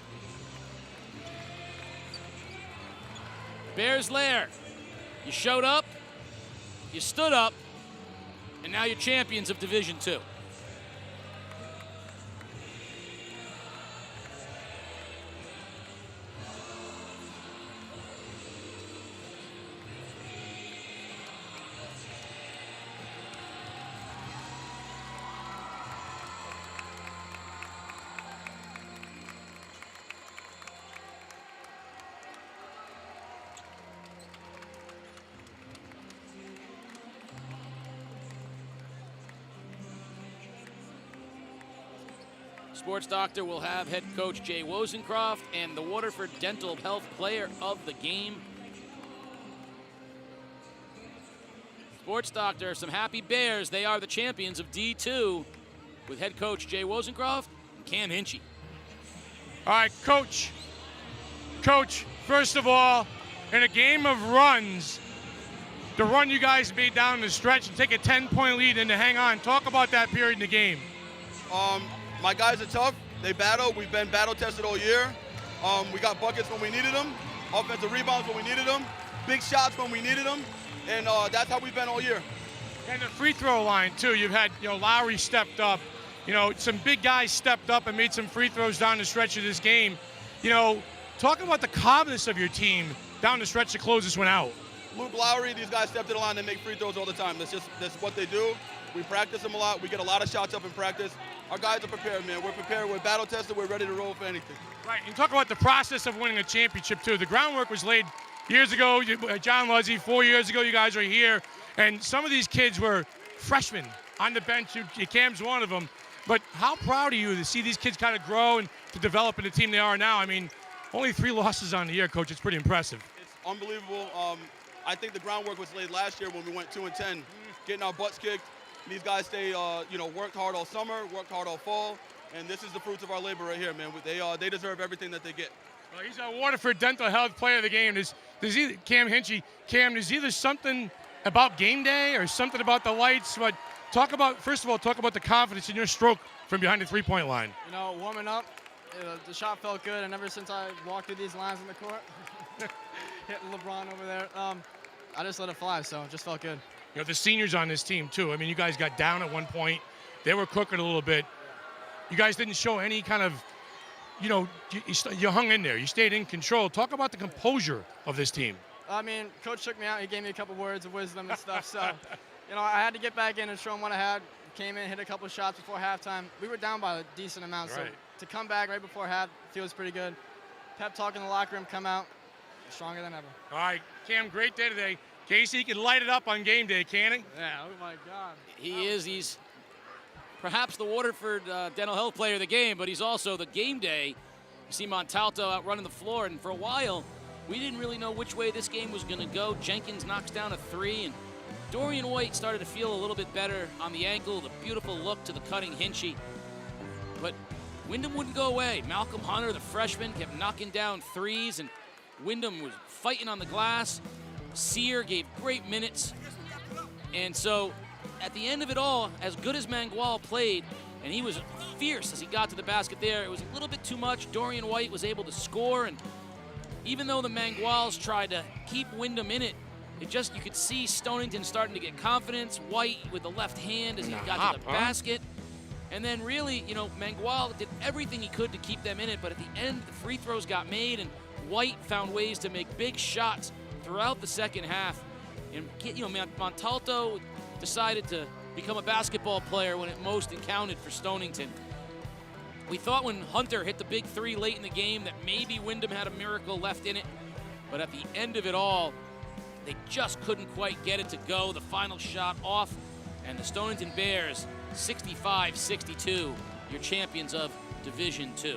Speaker 1: Bears Lair. You showed up, you stood up, and now you're champions of Division II. Sports Doctor will have head coach Jay Wozencroft and the Waterford Dental Health Player of the Game. Sports Doctor, some happy Bears. They are the champions of D2 with head coach Jay Wozencroft and Cam Hinchy.
Speaker 3: All right, Coach. Coach, first of all, in a game of runs, the run you guys made down the stretch and take a 10-point lead and to hang on. Talk about that period in the game.
Speaker 5: My guys are tough. They battle. We've been battle tested all year. We got buckets when we needed them, offensive rebounds when we needed them, big shots when we needed them, and that's how we've been all year.
Speaker 3: And the free throw line too. You've had, Lowry stepped up. Some big guys stepped up and made some free throws down the stretch of this game. Talk about the confidence of your team down the stretch to close this one out.
Speaker 5: Luke Lowry, these guys step to the line and make free throws all the time. That's what they do. We practice them a lot. We get a lot of shots up in practice. Our guys are prepared, man. We're prepared. We're battle tested. We're ready to roll for anything.
Speaker 3: Right. And talk about the process of winning a championship, too. The groundwork was laid years ago. John Luzzy, 4 years ago, you guys were here. And some of these kids were freshmen on the bench. Cam's one of them. But how proud are you to see these kids kind of grow and to develop in the team they are now? I mean, only 3 losses on the year, Coach. It's pretty impressive.
Speaker 5: It's unbelievable. I think the groundwork was laid last year when we went 2-10, getting our butts kicked. These guys worked hard all summer, worked hard all fall, and this is the fruits of our labor right here, man. They deserve everything that they get.
Speaker 3: Well, he's a Waterford Dental Health Player of the Game. There's Cam Hinchy. Cam, there's either something about game day or something about the lights, but first of all, talk about the confidence in your stroke from behind the three-point line.
Speaker 11: Warming up, the shot felt good, and ever since I walked through these lines in the court, hitting LeBron over there, I just let it fly, so it just felt good.
Speaker 3: The seniors on this team, too. I mean, you guys got down at one point. They were cooking a little bit. You guys didn't show any kind of, you hung in there. You stayed in control. Talk about the composure of this team.
Speaker 11: I mean, Coach took me out. He gave me a couple words of wisdom and stuff. So, I had to get back in and show him what I had. Came in, hit a couple shots before halftime. We were down by a decent amount. Right. So to come back right before half feels pretty good. Pep talk in the locker room, come out stronger than ever.
Speaker 3: All right, Cam, great day today. Casey, he can light it up on game day, can he?
Speaker 11: Yeah, oh my God.
Speaker 1: He is. He's perhaps the Waterford Dental Health Player of the Game, but he's also the game day. You see Montalto out running the floor, and for a while, we didn't really know which way this game was going to go. Jenkins knocks down a 3, and Dorian White started to feel a little bit better on the ankle, the beautiful look to the cutting Hinchy. But Windham wouldn't go away. Malcolm Hunter, the freshman, kept knocking down 3s, and Windham was fighting on the glass. Sear gave great minutes. And so at the end of it all, as good as Mingwell played, and he was fierce as he got to the basket there, it was a little bit too much. Dorian White was able to score, and even though the Mingwells tried to keep Windham in it, you could see Stonington starting to get confidence. White with the left hand as he got to the basket. And then really, Mingwell did everything he could to keep them in it, but at the end, the free throws got made, and White found ways to make big shots throughout the second half. And Montalto decided to become a basketball player when it most counted for Stonington. We thought when Hunter hit the big 3 late in the game that maybe Windham had a miracle left in it, but at the end of it all, they just couldn't quite get it to go. The final shot off, and the Stonington Bears, 65-62, your champions of Division II.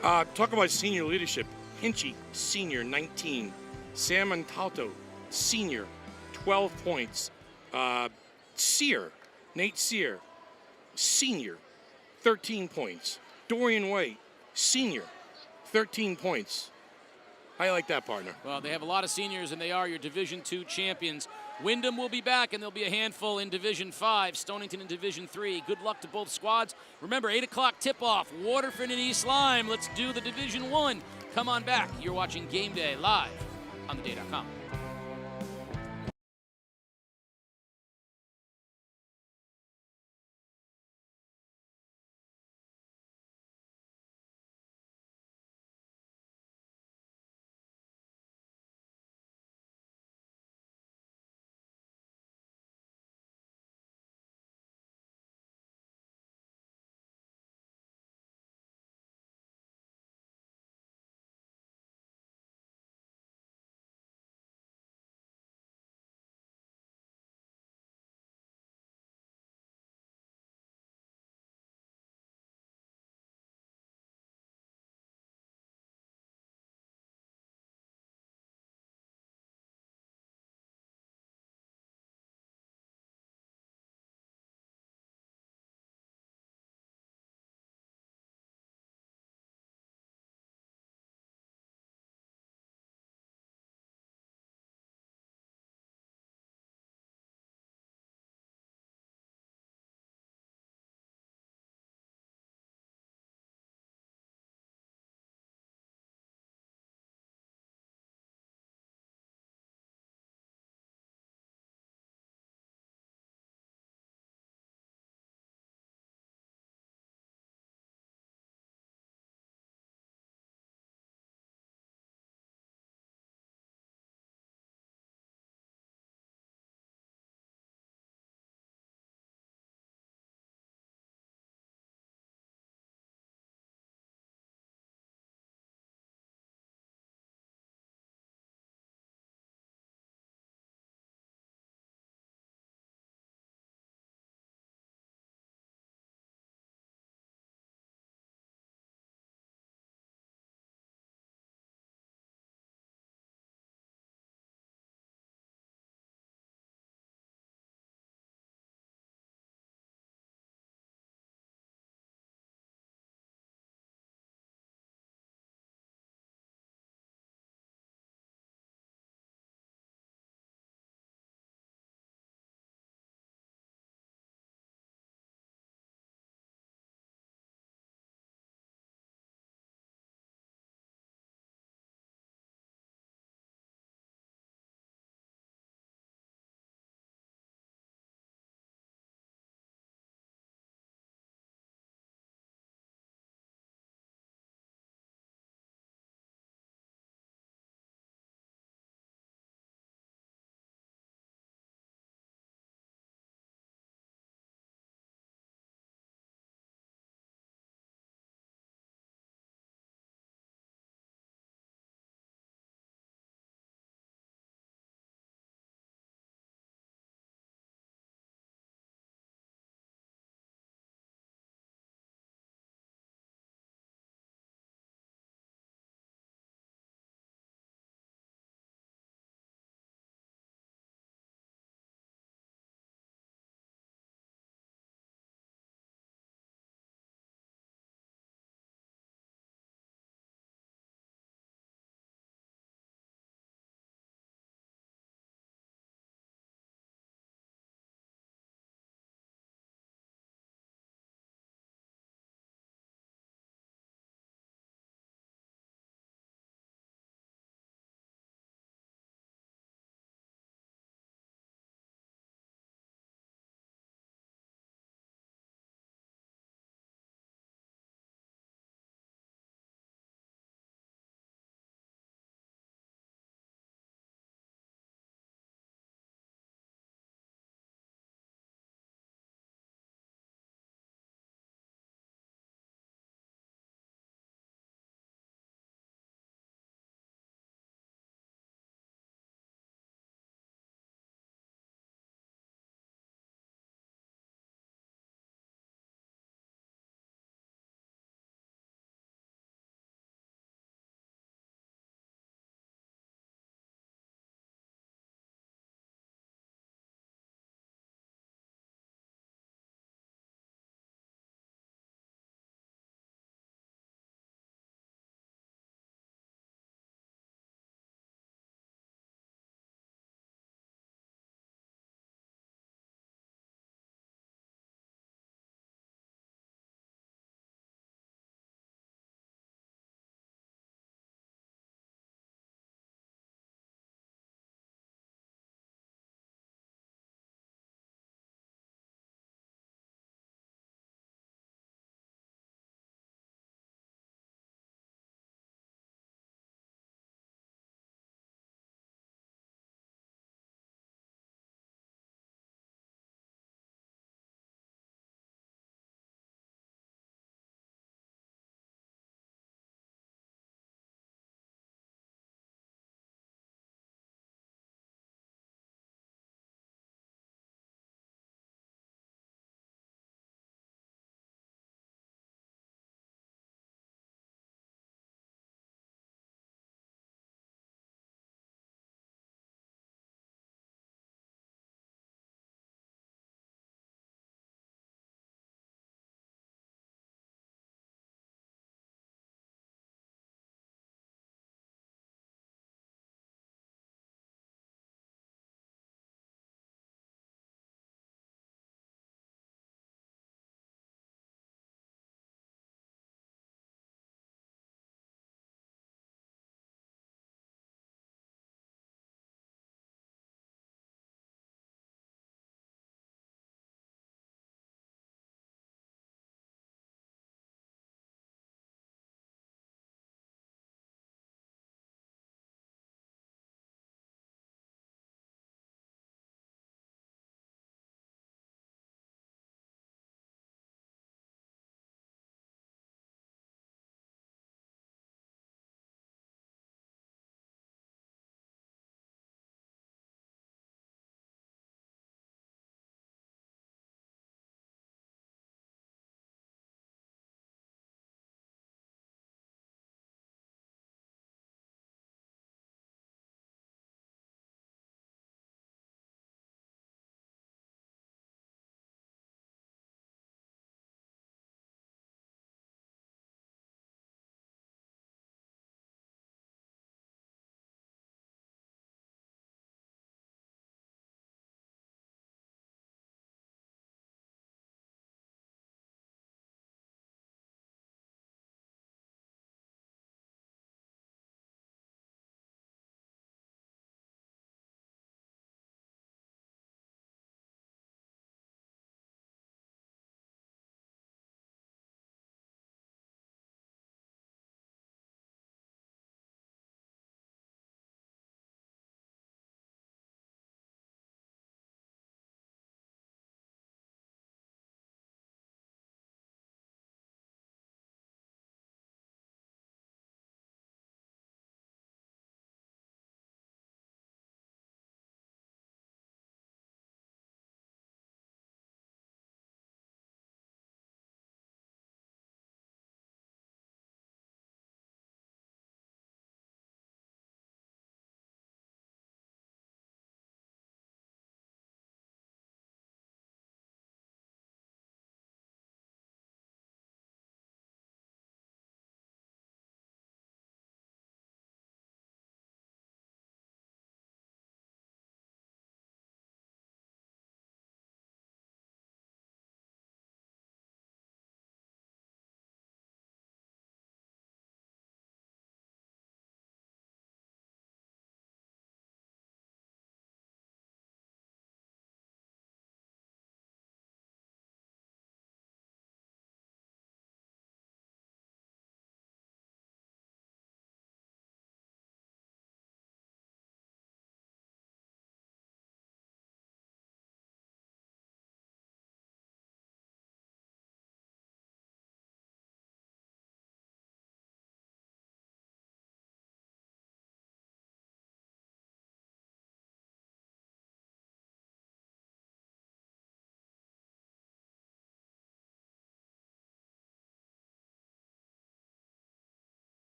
Speaker 3: Talk about senior leadership. Hinchy, senior, 19. Sam Montalto, senior, 12 points. Nate Sear, senior, 13 points. Dorian White, senior, 13 points. How you like that, partner?
Speaker 1: Well, they have a lot of seniors, and they are your Division II champions. Windham will be back, and there'll be a handful in Division 5, Stonington in Division 3. Good luck to both squads. Remember, 8 o'clock tip-off, Waterford and East Lyme. Let's do the Division 1. Come on back. You're watching Game Day live on theday.com.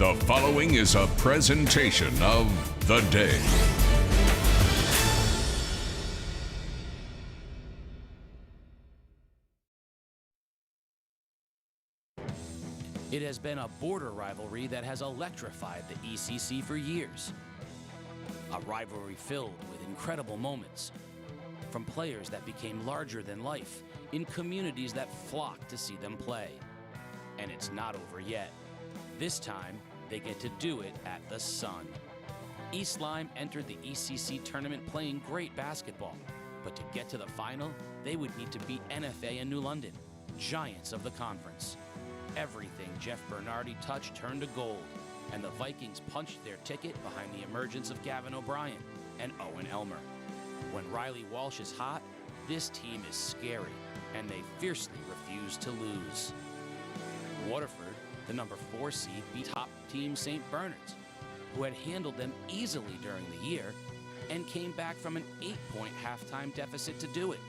Speaker 12: The following is a presentation of The Day.
Speaker 10: It has been a border rivalry that has electrified the ECC for years. A rivalry filled with incredible moments, from players that became larger than life in communities that flocked to see them play. And it's not over yet. This time, they get to do it at the Sun. East Lyme entered the ECC tournament playing great basketball, but to get to the final, they would need to beat NFA and New London, giants of the conference. Everything Jeff Bernardi touched turned to gold, and the Vikings punched their ticket behind the emergence of Gavin O'Brien and Owen Elmer. When Riley Walsh is hot, this team is scary, and they fiercely refuse to lose. Waterford, the number 4 seed, beat top team St. Bernard's, who had handled them easily during the year and came back from an 8-point halftime deficit to do it.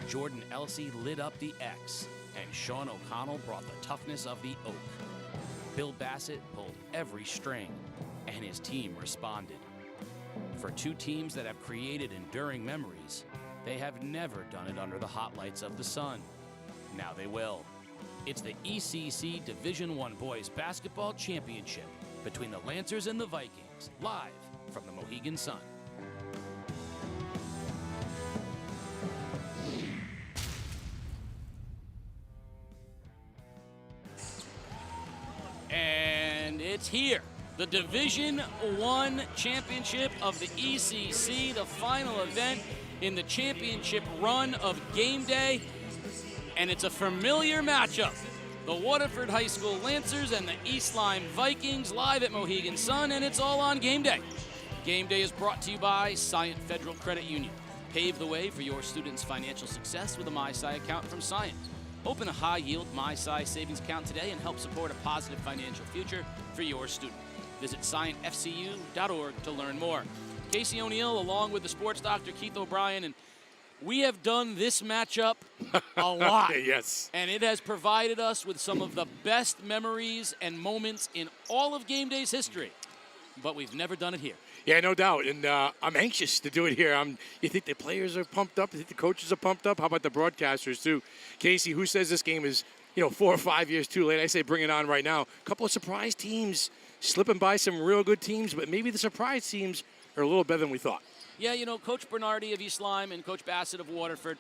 Speaker 10: Jordan Elsey lit up the X, and Sean O'Connell brought the toughness of the oak. Bill Bassett pulled every string, and his team responded. For two teams that have created enduring memories, they have never done it under the hot lights of the sun. Now they will. It's the ECC Division I Boys Basketball Championship between the Lancers and the Vikings, live from the Mohegan Sun.
Speaker 1: And it's here. The Division I Championship of the ECC, the final event in the championship run of game day. And it's a familiar matchup. The Waterford High School Lancers and the East Lyme Vikings live at Mohegan Sun, and it's all on game day. Game day is brought to you by Scient Federal Credit Union. Pave the way for your students' financial success with a MySci account from Scient. Open a high-yield MySci savings account today and help support a positive financial future for your student. Visit scientfcu.org to learn more. Casey O'Neill, along with the sports doctor Keith O'Brien, and we have done this matchup a lot.
Speaker 2: Yes.
Speaker 1: And it has provided us with some of the best memories and moments in all of game day's history. But we've never done it here.
Speaker 2: Yeah, no doubt. And I'm anxious to do it here. You think the players are pumped up? You think the coaches are pumped up? How about the broadcasters, too? Casey, who says this game is 4 or 5 years too late? I say bring it on right now. A couple of surprise teams slipping by some real good teams, but maybe the surprise teams are a little better than we thought.
Speaker 1: Yeah, Coach Bernardi of East Lyme and Coach Bassett of Waterford,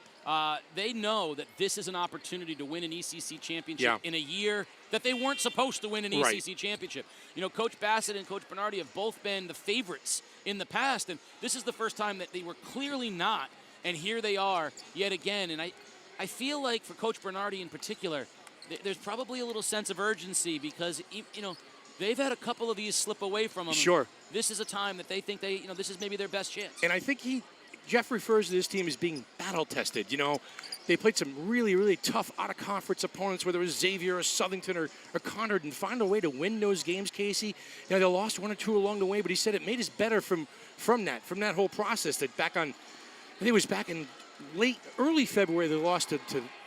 Speaker 1: they know that this is an opportunity to win an ECC championship in a year that they weren't supposed to win an ECC championship. Coach Bassett and Coach Bernardi have both been the favorites in the past, and this is the first time that they were clearly not, and here they are yet again. And I feel like for Coach Bernardi in particular, there's probably a little sense of urgency because, they've had a couple of these slip away from them.
Speaker 2: Sure.
Speaker 1: This is a time that they think this is maybe their best chance.
Speaker 2: And I think Jeff refers to this team as being battle-tested. They played some really, really tough out-of-conference opponents, whether it was Xavier or Southington or Conard, and find a way to win those games, Casey. They lost 1 or 2 along the way, but he said it made us better from that whole process. That I think it was back in early February, they lost to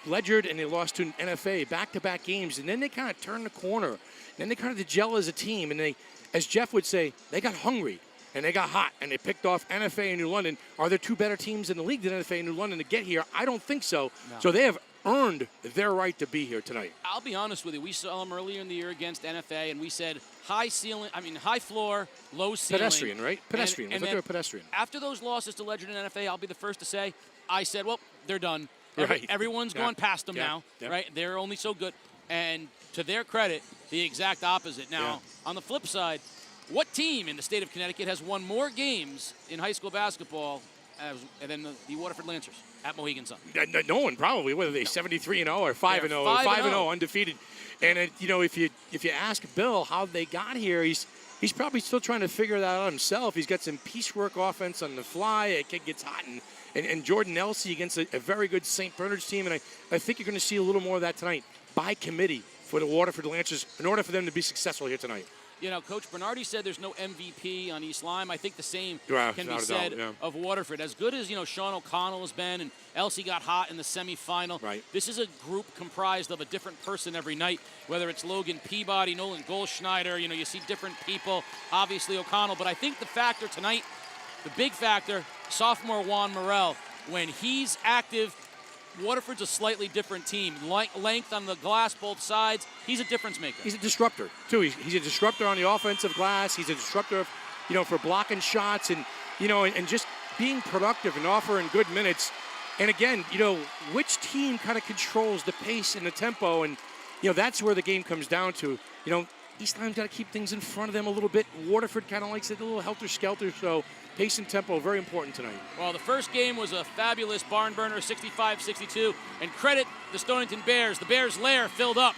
Speaker 2: Ledyard and they lost to NFA, back-to-back games, and then they kind of turned the corner. Then they kind of gel as a team, and they, as Jeff would say, they got hungry and they got hot, and they picked off NFA and New London. Are there 2 better teams in the league than NFA and New London to get here? I don't think so. No. So they have earned their right to be here tonight.
Speaker 1: I'll be honest with you. We saw them earlier in the year against NFA, and we said high floor, low ceiling.
Speaker 2: Pedestrian, right? Pedestrian.
Speaker 1: And
Speaker 2: they were pedestrian.
Speaker 1: After those losses to Ledyard and NFA, I'll be the first to say, I said, well, they're done.
Speaker 2: Right.
Speaker 1: Everyone's gone past them now, right? They're only so good. And to their credit, the exact opposite. Now, on the flip side, what team in the state of Connecticut has won more games in high school basketball than the Waterford Lancers at Mohegan Sun?
Speaker 2: No one, probably. Whether they're 73-0 or 5-0, 5-0 undefeated. And if you ask Bill how they got here, he's probably still trying to figure that out himself. He's got some piecework offense on the fly. A kid gets hot, and Jordan Elsey against a very good St. Bernard's team. And I think you're going to see a little more of that tonight by committee for the Waterford Lancers in order for them to be successful here tonight.
Speaker 1: Coach Bernardi said there's no MVP on East Lyme. I think the same
Speaker 2: Yeah,
Speaker 1: can be
Speaker 2: without a
Speaker 1: said
Speaker 2: doubt,
Speaker 1: of Waterford. As good as, Sean O'Connell has been, and Elsie got hot in the semifinal.
Speaker 2: Right.
Speaker 1: This is a group comprised of a different person every night, whether it's Logan Peabody, Nolan Goldschneider, you see different people, obviously O'Connell. But I think the factor tonight, the big factor, sophomore Juan Morel, when he's active, Waterford's a slightly different team. Length on the glass, both sides. He's a difference maker.
Speaker 2: He's a disruptor, too. He's a disruptor on the offensive glass. He's a disruptor, for blocking shots and just being productive and offering good minutes. And again, which team kind of controls the pace and the tempo, and that's where the game comes down to. East Lyme's got to keep things in front of them a little bit. Waterford kind of likes it a little helter-skelter, so pace and tempo very important tonight.
Speaker 1: Well, the first game was a fabulous barn burner, 65-62, and credit the Stonington Bears. The Bears' lair filled up.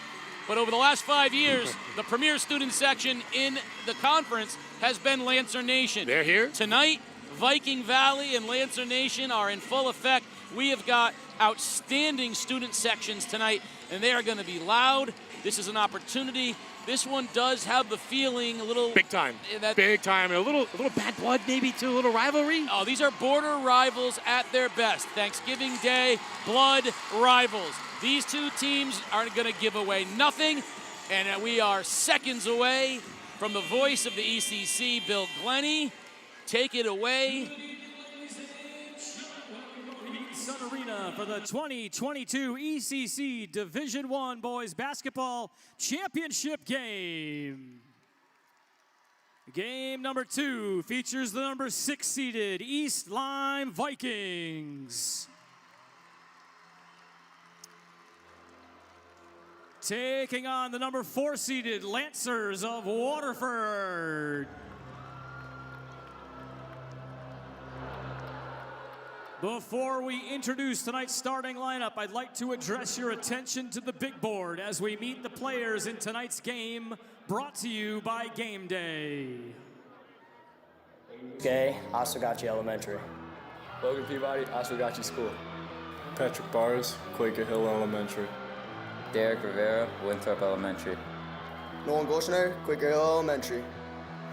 Speaker 1: But over the last 5 years, the premier student section in the conference has been Lancer Nation.
Speaker 2: They're here.
Speaker 1: Tonight, Viking Valley and Lancer Nation are in full effect. We have got outstanding student sections tonight, and they are going to be loud. This is an opportunity. This one does have the feeling a little
Speaker 2: big time, big time, a little bad blood maybe too, a little rivalry.
Speaker 1: Oh, these are border rivals at their best. Thanksgiving Day, blood rivals. These two teams aren't going to give away nothing, and we are seconds away from the voice of the ECC, Bill Glennie. Take it away.
Speaker 4: Sun Arena for the 2022 ECC Division I Boys Basketball Championship game. Game number 2 features the number 6 seeded East Lyme Vikings taking on the number 4 seeded Lancers of Waterford. Before we introduce tonight's starting lineup, I'd like to address your attention to the big board as we meet the players in tonight's game, brought to you by Game Day.
Speaker 18: Okay, Oswegatchie Elementary.
Speaker 20: Logan Peabody, Oswegatchie School. Patrick Bars, Quaker Hill Elementary.
Speaker 23: Derek Rivera, Winthrop Elementary.
Speaker 17: Nolan Goldschneider, Quaker Hill Elementary.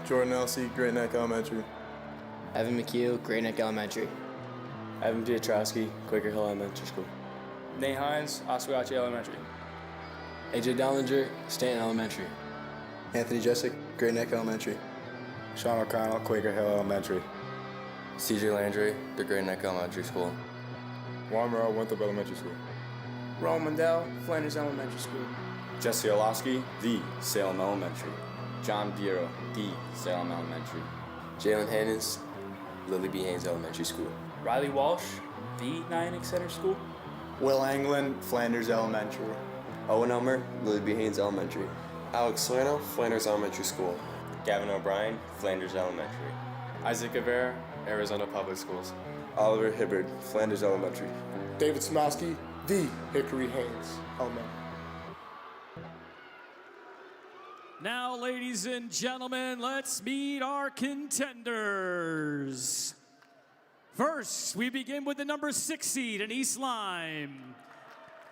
Speaker 20: Jordan Elsey, Great Neck Elementary.
Speaker 17: Evan McHugh, Great Neck Elementary.
Speaker 20: Evan Piotrowski, Quaker Hill Elementary School.
Speaker 18: Nate Hines, Oswegatchie Elementary.
Speaker 20: AJ Dollinger, Stanton Elementary.
Speaker 23: Anthony Jessic, Great Neck Elementary.
Speaker 20: Sean O'Connell, Quaker Hill Elementary.
Speaker 23: CJ Landry, the Great Neck Elementary School.
Speaker 20: Juan Morel, Winthrop Elementary School.
Speaker 19: Roman Mandel, Flanders Elementary School.
Speaker 13: Jesse Olowski, the Salem Elementary. John Bureau, the Salem Elementary.
Speaker 23: Jalen Hannons, Lily B. Haynes Elementary School.
Speaker 18: Riley Walsh, the Niantic Center School.
Speaker 23: Will Anglin, Flanders Elementary. Owen Elmer, Lily B. Haynes Elementary. Alex Solano, Flanders Elementary School.
Speaker 13: Gavin O'Brien, Flanders Elementary.
Speaker 20: Isaac Rivera, Arizona Public Schools.
Speaker 23: Oliver Hibbard, Flanders Elementary.
Speaker 20: David Smowski, the Hickory Haynes Elementary.
Speaker 4: Now, ladies and gentlemen, let's meet our contenders. First, we begin with the number 6 seed in East Lyme.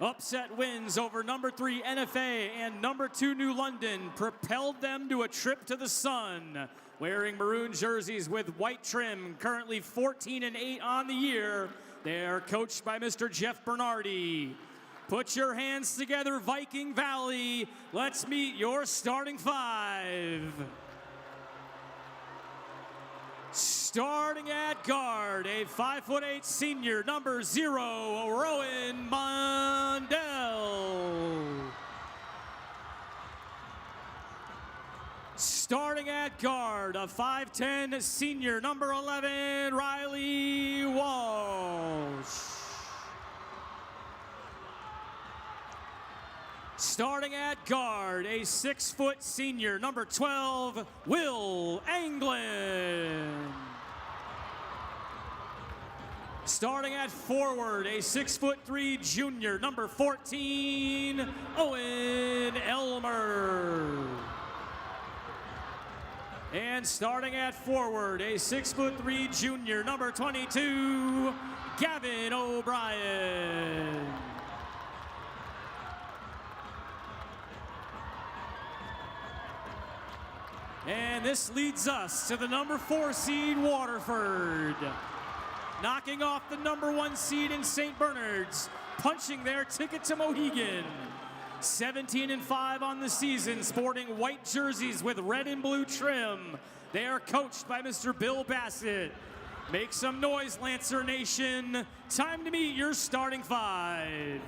Speaker 4: Upset wins over number 3 NFA and number 2 New London propelled them to a trip to the sun. Wearing maroon jerseys with white trim, currently 14-8 on the year, they're coached by Mr. Jeff Bernardi. Put your hands together, Viking Valley. Let's meet your starting 5. Starting at guard, a 5'8" senior, number 0, Rowan Mondell. Starting at guard, a 5'10" senior, number 11, Riley Walsh. Starting at guard, a 6' senior, number 12, Will Anglin. Starting at forward, a 6'3" junior, number 14, Owen Elmer. And starting at forward, a 6'3" junior, number 22, Gavin O'Brien. And this leads us to the number 4 seed, Waterford. Knocking off the number 1 seed in St. Bernard's, punching their ticket to Mohegan. 17-5 on the season, sporting white jerseys with red and blue trim. They are coached by Mr. Bill Bassett. Make some noise, Lancer Nation. Time to meet your starting 5.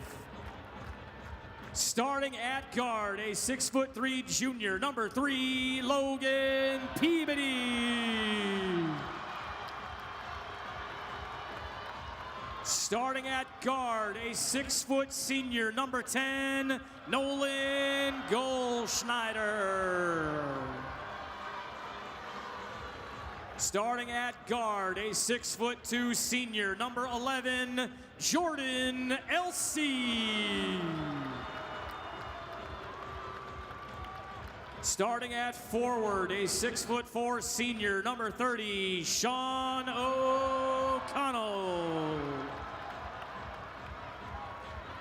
Speaker 4: Starting at guard, a 6'3" junior, number 3, Logan Peabody. Starting at guard, a 6' senior, number 10, Nolan Goldschneider. Starting at guard, a 6'2" senior, number 11, Jordan Elsey. Starting at forward, a 6'4" senior, number 30, Sean O'Connell.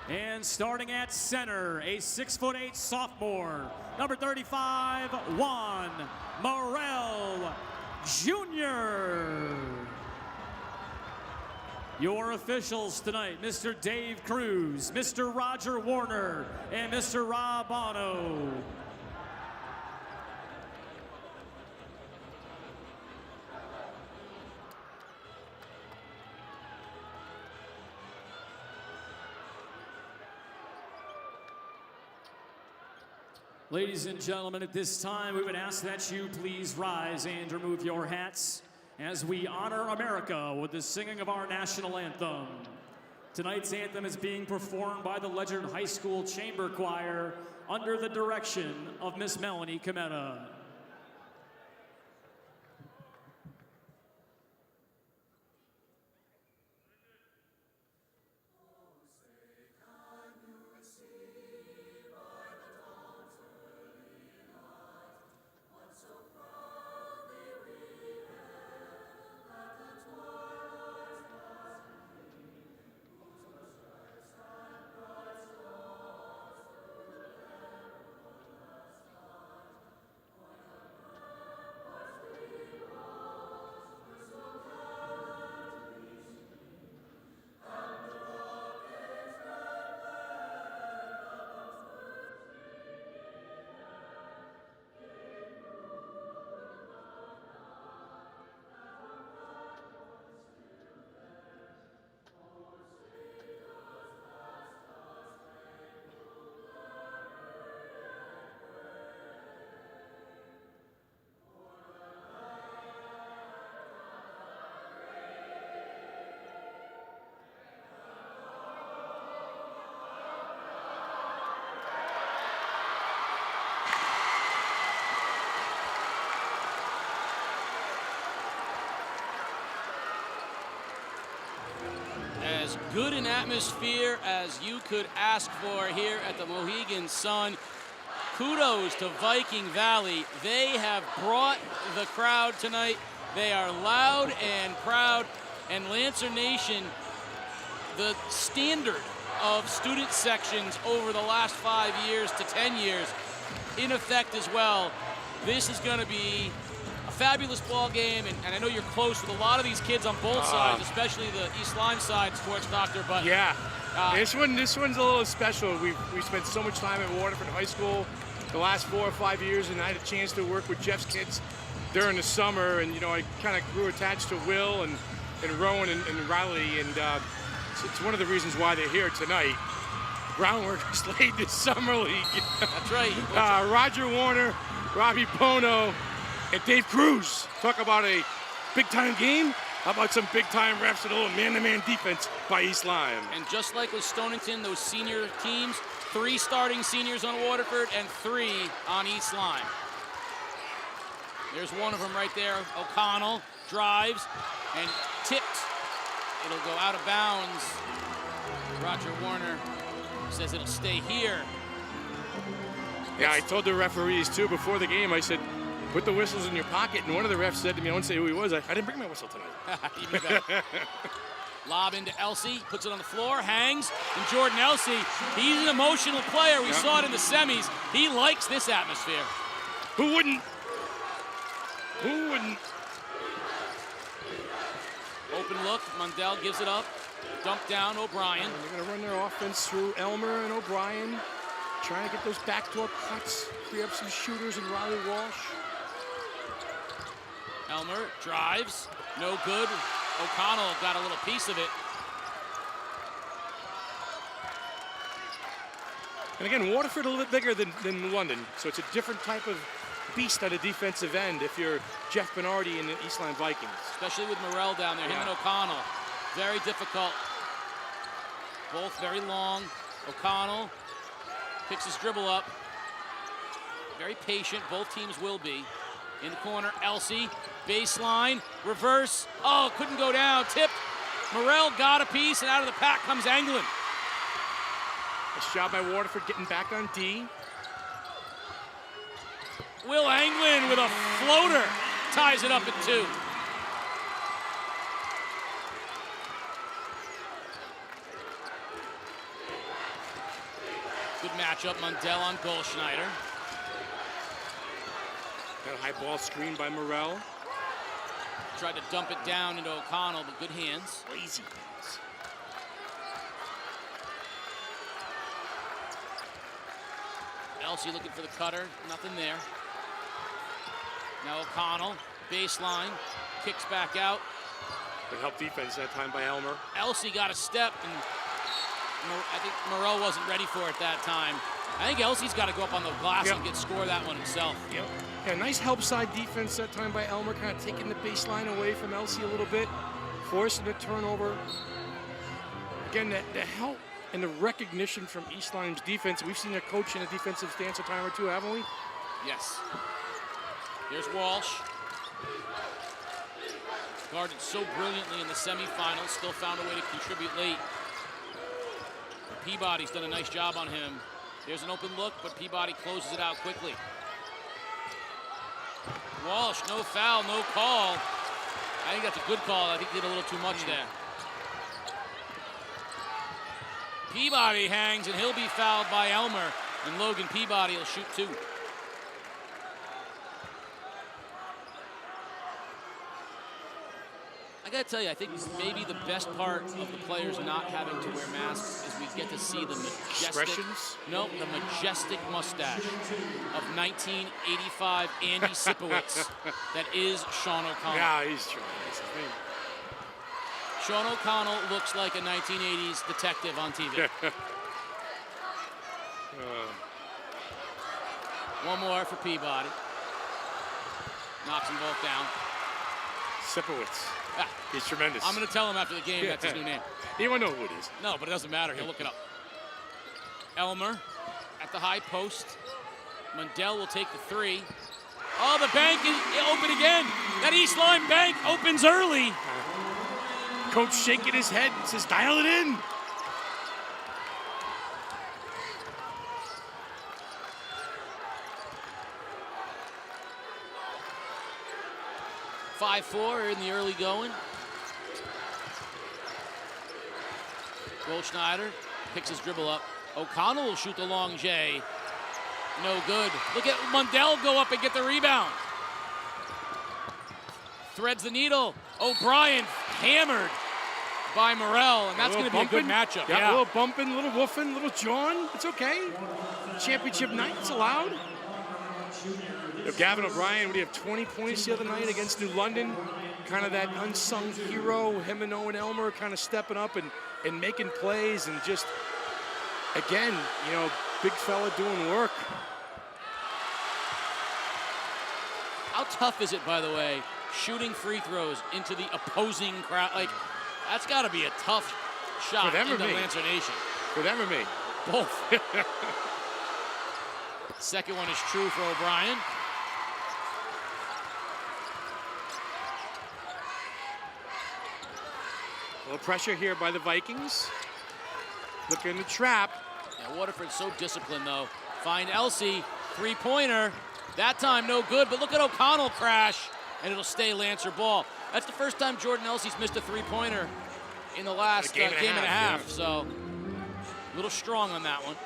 Speaker 4: And starting at center, a 6'8" sophomore, number 35, Juan Morel Jr. Your officials tonight, Mr. Dave Cruz, Mr. Roger Warner, and Mr. Rob Bono. Ladies and gentlemen, at this time, we would ask that you please rise and remove your hats as we honor America with the singing of our national anthem. Tonight's anthem is being performed by the Ledyard High School Chamber Choir under the direction of Miss Melanie Cometa. As good an atmosphere as you could ask for here at the Mohegan Sun. Kudos to Viking Valley. They have brought the crowd tonight. They are loud and proud. And Lancer Nation, the standard of student sections over the last 5 years to 10 years, in effect as well. This is going to be a fabulous ball game, and I know you're close with a lot of these kids on both sides, especially the East Lyme side, Sports Doctor. But
Speaker 2: yeah, this one's a little special. We spent so much time at Waterford High School the last 4 or 5 years, and I had a chance to work with Jeff's kids during the summer, and I kind of grew attached to Will and Rowan and Riley, and it's one of the reasons why they're here tonight. Groundwork was laid this summer league.
Speaker 1: That's right.
Speaker 2: Roger Warner, Robbie Bono, and Dave Cruz. Talk about a big-time game. How about some big-time refs and a little man-to-man defense by East Lyme?
Speaker 1: And just like with Stonington, those senior teams, 3 starting seniors on Waterford and 3 on East Lyme. There's one of them right there. O'Connell drives and tipped. It'll go out of bounds. Roger Warner says it'll stay here.
Speaker 2: Yeah, I told the referees, too, before the game, I said, put the whistles in your pocket. And one of the refs said to me, I won't say who he was, I didn't bring my whistle tonight.
Speaker 1: Even better. Lob into Elsey, puts it on the floor, hangs, and Jordan Elsey, he's an emotional player. We saw it in the semis. He likes this atmosphere.
Speaker 2: Who wouldn't? Ooh, and
Speaker 1: Open look. Mundell gives it up. Dump down O'Brien.
Speaker 2: And they're going to run their offense through Elmer and O'Brien. Trying to get those backdoor cuts. Free up some shooters and Riley Walsh.
Speaker 1: Elmer drives. No good. O'Connell got a little piece of it.
Speaker 2: And again, Waterford a little bit bigger than London, so it's a different type of beast at a defensive end if you're Jeff Bernardi and the East Line Vikings.
Speaker 1: Especially with Morrell down there, him and O'Connell. Very difficult. Both very long. O'Connell picks his dribble up. Very patient, both teams will be. In the corner, Elsey, baseline, reverse. Oh, couldn't go down, tipped. Morrell got a piece, and out of the pack comes Anglin.
Speaker 2: Nice job by Waterford getting back on D.
Speaker 1: Will Anglin with a floater ties it up at 2. Good matchup, Mundell on Goldschneider.
Speaker 2: Got a high ball screen by Morrell.
Speaker 1: Tried to dump it down into O'Connell, but good hands.
Speaker 2: Lazy hands.
Speaker 1: Elsey looking for the cutter, nothing there. Now O'Connell, baseline, kicks back out.
Speaker 2: Good help defense that time by Elmer.
Speaker 1: Elsey got a step, and I think Morrell wasn't ready for it that time. I think Elsey's got to go up on the glass and score that one himself.
Speaker 2: Yep. Yeah, nice help side defense that time by Elmer, kind of taking the baseline away from Elsey a little bit, forcing the turnover. Again, the help and the recognition from East Line's defense. We've seen a coach in a defensive stance a time or two, haven't we?
Speaker 1: Yes. Here's Walsh. Guarded so brilliantly in the semifinals, still found a way to contribute late. Peabody's done a nice job on him. There's an open look, but Peabody closes it out quickly. Walsh, no foul, no call. I think that's a good call. I think he did a little too much there. Peabody hangs, and he'll be fouled by Elmer, and Logan Peabody will shoot 2. I gotta tell you, I think maybe the best part of the players not having to wear masks is we get to see the majestic, the majestic mustache of 1985 Andy Sipowicz that is Sean O'Connell.
Speaker 2: Yeah, he's true. That's his name.
Speaker 1: Sean O'Connell looks like a 1980s detective on TV. One more for Peabody. Knocks them both down.
Speaker 2: Sipowicz. He's tremendous.
Speaker 1: I'm going to tell him after the game that's his new name.
Speaker 2: He won't know who it is.
Speaker 1: No, but it doesn't matter. He'll look it up. Elmer at the high post. Mundell will take the 3. Oh, the bank is open again. That East Line bank opens early.
Speaker 2: Coach shaking his head and says, dial it in.
Speaker 1: (5-4) in the early going. Goldschneider picks his dribble up. O'Connell will shoot the long J. No good. Look at Mundell go up and get the rebound. Threads the needle. O'Brien hammered by Morrell, and that's going to be a good matchup.
Speaker 2: Yeah, a little bumping, a little woofing, a little jawing. It's okay. Championship night, it's allowed. Gavin O'Brien, we have 20 points the other night against New London. Kind of that unsung hero. Him and Owen Elmer kind of stepping up and making plays, and just, again, big fella doing work.
Speaker 1: How tough is it, by the way, shooting free throws into the opposing crowd? Like, that's got to be a tough shot
Speaker 2: For them
Speaker 1: into
Speaker 2: or me?
Speaker 1: Lancer Nation.
Speaker 2: For them or me?
Speaker 1: Both. Second one is true for O'Brien.
Speaker 2: A little pressure here by the Vikings. Looking to trap.
Speaker 1: Yeah, Waterford's so disciplined, though. Find Elsey, three-pointer. That time no good, but look at O'Connell crash, and it'll stay Lancer ball. That's the first time Jordan Elsey's missed a three-pointer in the last game and a half.
Speaker 2: Yeah.
Speaker 1: So a little strong on that one.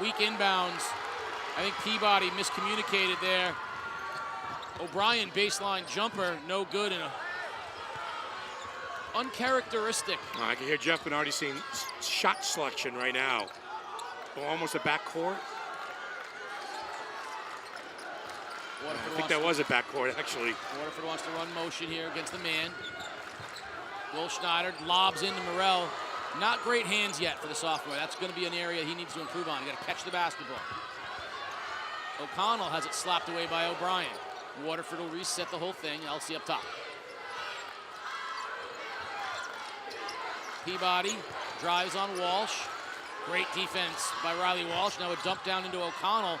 Speaker 1: Weak inbounds I think Peabody miscommunicated there. O'Brien baseline jumper, no good, and a uncharacteristic.
Speaker 2: I can hear Jeff Bernardi saying shot selection right now. Almost a backcourt. I think that was a backcourt, actually.
Speaker 1: Waterford wants to run motion here against the man. Will Schneider lobs into Morrell. Not great hands yet for the sophomore. That's going to be an area he needs to improve on. You got to catch the basketball. O'Connell has it slapped away by O'Brien. Waterford will reset the whole thing. Elsie up top. Peabody drives on Walsh. Great defense by Riley Walsh. Now a dump down into O'Connell.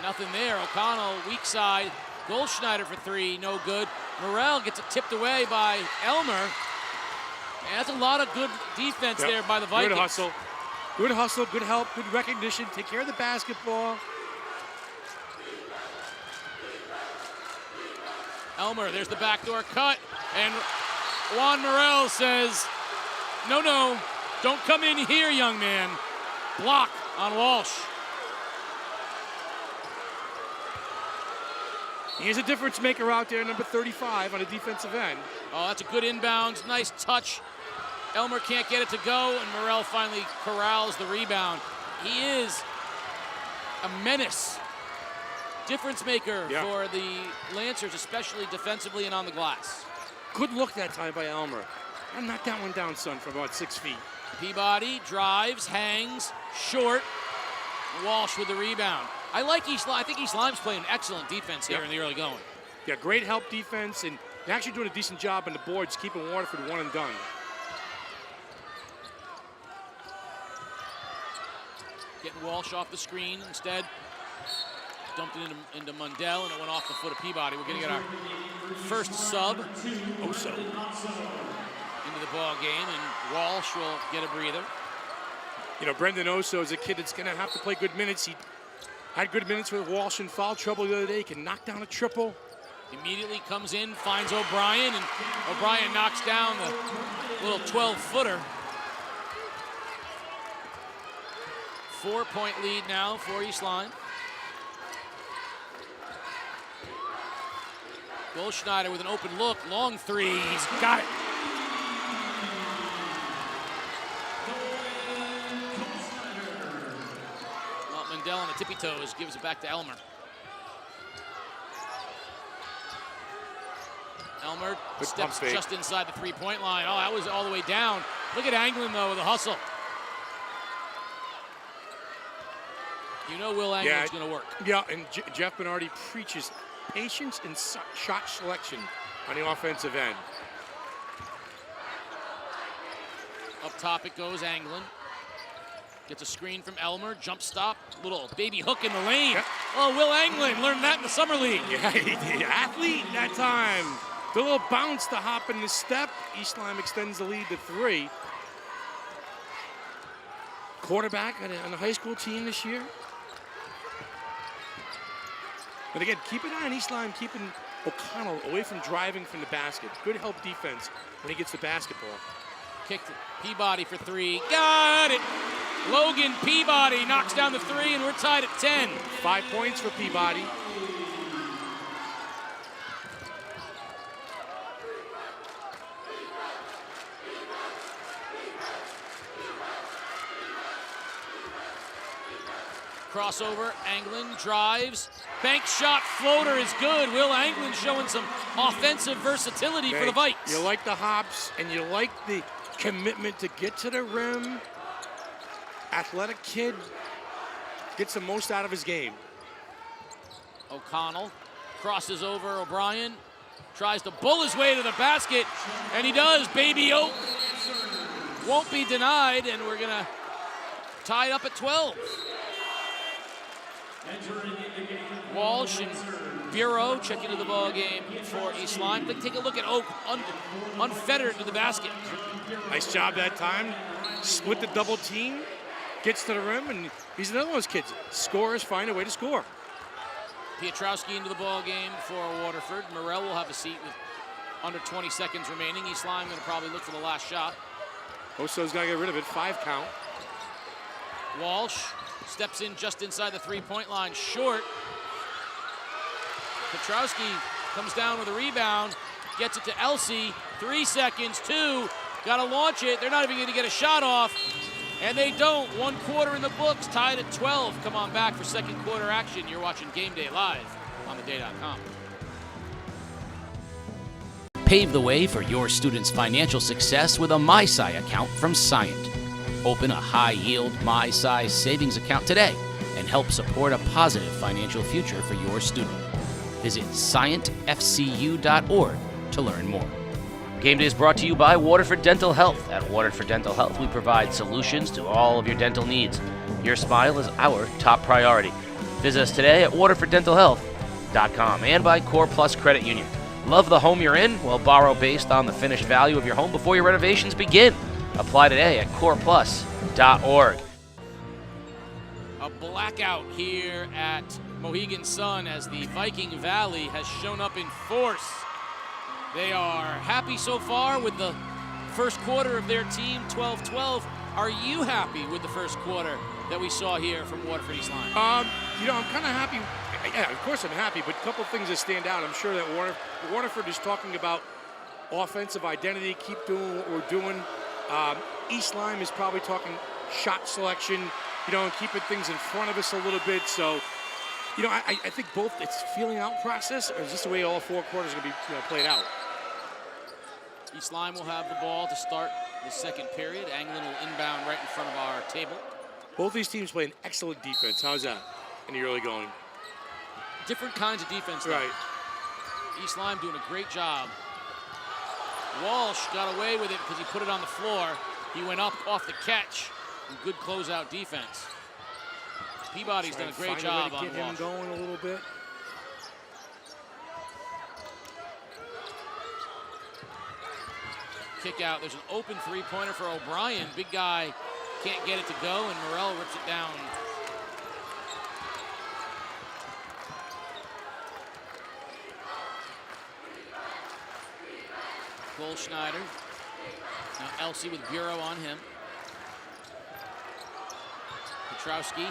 Speaker 1: Nothing there. O'Connell, weak side. Goldschneider for three, no good. Morrell gets it tipped away by Elmer. And that's a lot of good defense there by the Vikings.
Speaker 2: Good hustle. Good hustle, good help, good recognition. Take care of the basketball.
Speaker 1: Elmer, there's the backdoor cut. And Juan Morrell says, no, don't come in here, young man. Block on Walsh.
Speaker 2: He's a difference maker out there, number 35 on a defensive end.
Speaker 1: Oh, that's a good inbound. Nice touch. Elmer can't get it to go, and Morrell finally corrals the rebound. He is a menace. Difference maker for the Lancers, especially defensively and on the glass.
Speaker 2: Good look that time by Elmer. I knocked that one down, son, from about 6 feet.
Speaker 1: Peabody drives, hangs, short. Walsh with the rebound. I like East Lyme. I think East Lyme's playing excellent defense here in the early going.
Speaker 2: Yeah, great help defense, and they're actually doing a decent job on the boards, keeping Waterford one and done.
Speaker 1: Getting Walsh off the screen instead. Dumped it into Mundell, and it went off the foot of Peabody. We're going to get our first sub, Oso, into the ball game, and Walsh will get a breather.
Speaker 2: You know, Brendan Oso is a kid that's going to have to play good minutes. He had good minutes with Walsh in foul trouble the other day. He can knock down a triple.
Speaker 1: Immediately comes in, finds O'Brien, and O'Brien knocks down the little 12-footer. 4-point lead now for East Lyme. Goldschneider with an open look, long three, he's got it. Mundell on the tippy toes, gives it back to Elmer. Elmer steps just inside the three-point line. Oh, that was all the way down. Look at Anglin, though, with a hustle. You know Will Anglin's going to work.
Speaker 2: Yeah, and Jeff Bernardi preaches patience and shot selection on the offensive end.
Speaker 1: Up top it goes, Anglin. Gets a screen from Elmer, jump stop, little baby hook in the lane. Yep. Oh, Will Anglin learned that in the summer league.
Speaker 2: Yeah, he did. Athlete that time. The little bounce to hop in the step. East Lyme extends the lead to 3. Quarterback on the high school team this year. But again, keep an eye on East Lyme, keeping O'Connell away from driving from the basket. Good help defense when he gets the basketball.
Speaker 1: Kicked Peabody for 3. Got it! Logan Peabody knocks down the 3, and we're tied at 10.
Speaker 2: 5 points for Peabody.
Speaker 1: Crossover, Anglin drives. Bank shot floater is good. Will Anglin showing some offensive versatility for the Vikes.
Speaker 2: You like the hops, and you like the commitment to get to the rim. Athletic kid gets the most out of his game.
Speaker 1: O'Connell crosses over O'Brien, tries to bull his way to the basket, and he does. Baby Oak won't be denied, and we're going to tie it up at 12. Walsh and Bureau check into the ball game for East Lyme. Take a look at Oak unfettered to the basket.
Speaker 2: Nice job that time. Split the double team, gets to the rim, and he's another one of those kids. Scorers find a way to score.
Speaker 1: Piotrowski into the ball game for Waterford. Morrell will have a seat with under 20 seconds remaining. East Lyme going to probably look for the last shot.
Speaker 2: Oso's got to get rid of it. 5 count.
Speaker 1: Walsh Steps in just inside the three-point line, short. Petrowski comes down with a rebound, gets it to Elsey. 3 seconds, 2. Got to launch it. They're not even going to get a shot off. And they don't. 1 quarter in the books, tied at 12. Come on back for second quarter action. You're watching Game Day live on theday.com.
Speaker 10: Pave the way for your students' financial success with a MySci account from Scient. Open a high-yield MySci savings account today and help support a positive financial future for your student. Visit scientfcu.org to learn more. Game Day is brought to you by Waterford Dental Health. At Waterford Dental Health, we provide solutions to all of your dental needs. Your smile is our top priority. Visit us today at waterforddentalhealth.com and by Core Plus Credit Union. Love the home you're in? Well, borrow based on the finished value of your home before your renovations begin. Apply today at coreplus.org.
Speaker 1: A blackout here at Mohegan Sun as the Viking Valley has shown up in force. They are happy so far with the first quarter of their team, 12-12. Are you happy with the first quarter that we saw here from Waterford East Lyme?
Speaker 2: I'm kind of happy. Yeah, of course I'm happy, but a couple things that stand out. I'm sure that Waterford is talking about offensive identity, keep doing what we're doing. East Lyme is probably talking shot selection, and keeping things in front of us a little bit. So, I think both it's feeling out process, or is this the way all 4 quarters are going to be played out?
Speaker 1: East Lyme will have the ball to start the second period. Anglin will inbound right in front of our table.
Speaker 2: Both these teams play an excellent defense. How's that in the early going?
Speaker 1: Different kinds of defense, though.
Speaker 2: Right.
Speaker 1: East Lyme doing a great job. Walsh got away with it because he put it on the floor. He went up off the catch. Good closeout defense. Peabody's done a great job on
Speaker 2: Walsh. Get him going a little bit.
Speaker 1: Kick out. There's an open three-pointer for O'Brien. Big guy can't get it to go, and Morrell rips it down. Goldschneider. Now Elsey with Bureau on him. Petrowski.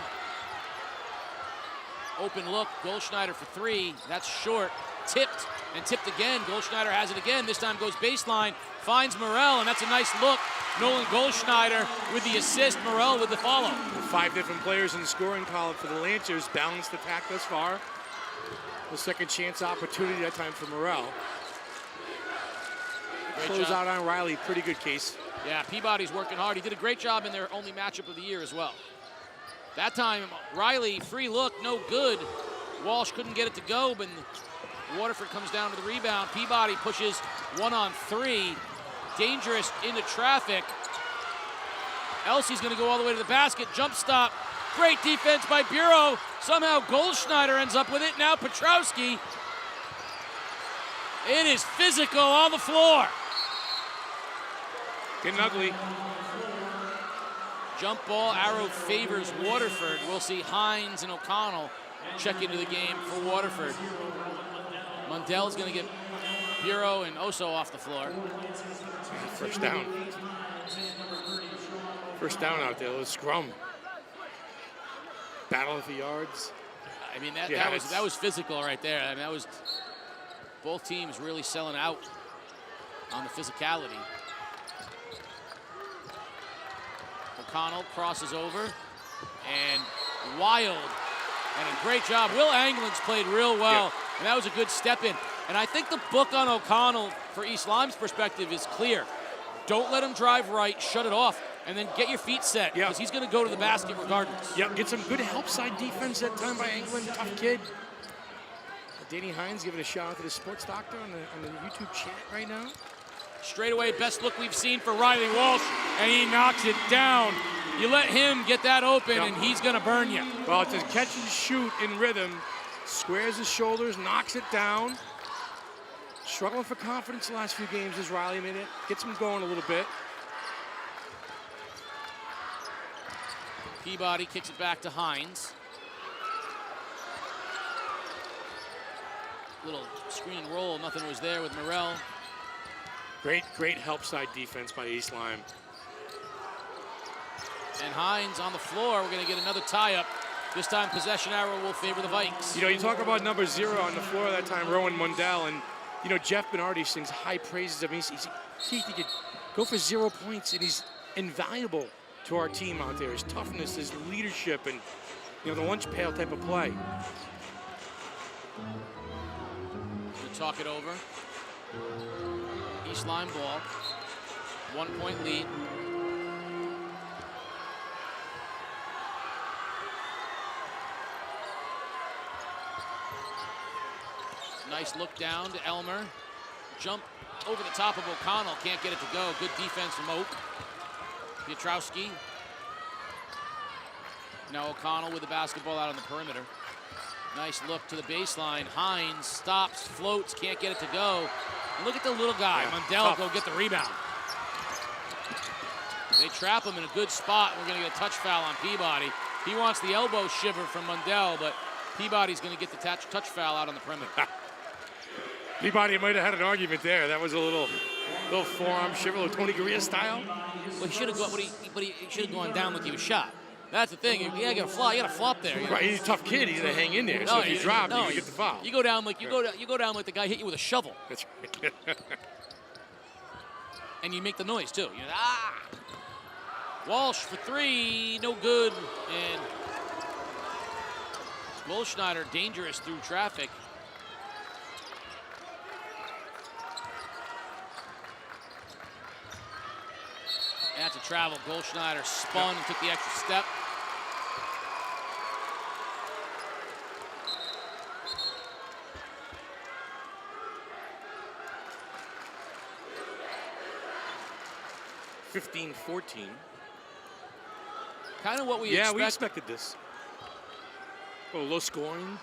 Speaker 1: Open look. Goldschneider for 3. That's short. Tipped and tipped again. Goldschneider has it again. This time goes baseline. Finds Morrell, and that's a nice look. Nolan Goldschneider with the assist. Morrell with the follow.
Speaker 2: 5 different players in the scoring column for the Lancers. Balanced attack thus far. The second chance opportunity that time for Morrell. Close out on Riley, pretty good case.
Speaker 1: Yeah, Peabody's working hard. He did a great job in their only matchup of the year as well. That time, Riley, free look, no good. Walsh couldn't get it to go, but Waterford comes down to the rebound. Peabody pushes 1-on-3. Dangerous into traffic. Elsey's gonna go all the way to the basket. Jump stop. Great defense by Bureau. Somehow Goldschneider ends up with it. Now Petrowski. It is physical on the floor.
Speaker 2: Getting ugly.
Speaker 1: Jump ball arrow favors Waterford. We'll see Hines and O'Connell check into the game for Waterford. Mundell's going to get Bureau and Oso off the floor.
Speaker 2: First down. First down out there. Let's scrum. Battle of the yards.
Speaker 1: I mean, that was physical right there. I mean, that was both teams really selling out on the physicality. O'Connell crosses over, and Wild, and a great job. Will Anglin's played real well, and that was a good step in. And I think the book on O'Connell, for East Lyme's perspective, is clear. Don't let him drive right, shut it off, and then get your feet set, because he's going to go to the basket regardless.
Speaker 2: Yep, get some good help side defense that time by Anglin, tough kid. Danny Hines giving a shout out to the sports doctor on the YouTube chat right now.
Speaker 1: Straight away, best look we've seen for Riley Walsh, and he knocks it down. You let him get that open, and he's going to burn you.
Speaker 2: Well, it's a catch and shoot in rhythm. Squares his shoulders, knocks it down. Struggling for confidence the last few games as Riley made it. Gets him going a little bit.
Speaker 1: Peabody kicks it back to Hines. Little screen and roll, nothing was there with Morrell.
Speaker 2: Great help side defense by East Lyme.
Speaker 1: And Hines on the floor. We're going to get another tie-up. This time, possession arrow will favor the Vikes.
Speaker 2: You know, you talk about number 0 on the floor that time, Rowan Mundell, and, you know, Jeff Bernardi sings high praises of him. He could go for 0 points, and he's invaluable to our team out there. His toughness, his leadership, and, you know, the lunch pail type of play.
Speaker 1: We'll talk it over. East Lyme ball. 1 point lead. Nice look down to Elmer. Jump over the top of O'Connell. Can't get it to go. Good defense from Oak. Piotrowski. Now O'Connell with the basketball out on the perimeter. Nice look to the baseline. Hines stops, floats, can't get it to go. And look at the little guy. Mundell go get the rebound. They trap him in a good spot. We're going to get a touch foul on Peabody. He wants the elbow shiver from Mundell, but Peabody's going to get the touch foul out on the perimeter.
Speaker 2: Peabody might have had an argument there. That was a little forearm shiver, a little Tony Gurria style.
Speaker 1: Well, he should have gone, but he should have gone down like he was shot. That's the thing. You gotta flop there.
Speaker 2: Right, he's a tough kid. He's gonna hang in there. So if you drop, you get the foul.
Speaker 1: You go down like you go down like the guy hit you with a shovel.
Speaker 2: That's right.
Speaker 1: And you make the noise too. Walsh for 3, no good. And Goldschneider dangerous through traffic. That's a travel. Goldschneider spun and took the extra step.
Speaker 2: (15-14).
Speaker 1: Kind of what we
Speaker 2: we expected this. A little low scoring,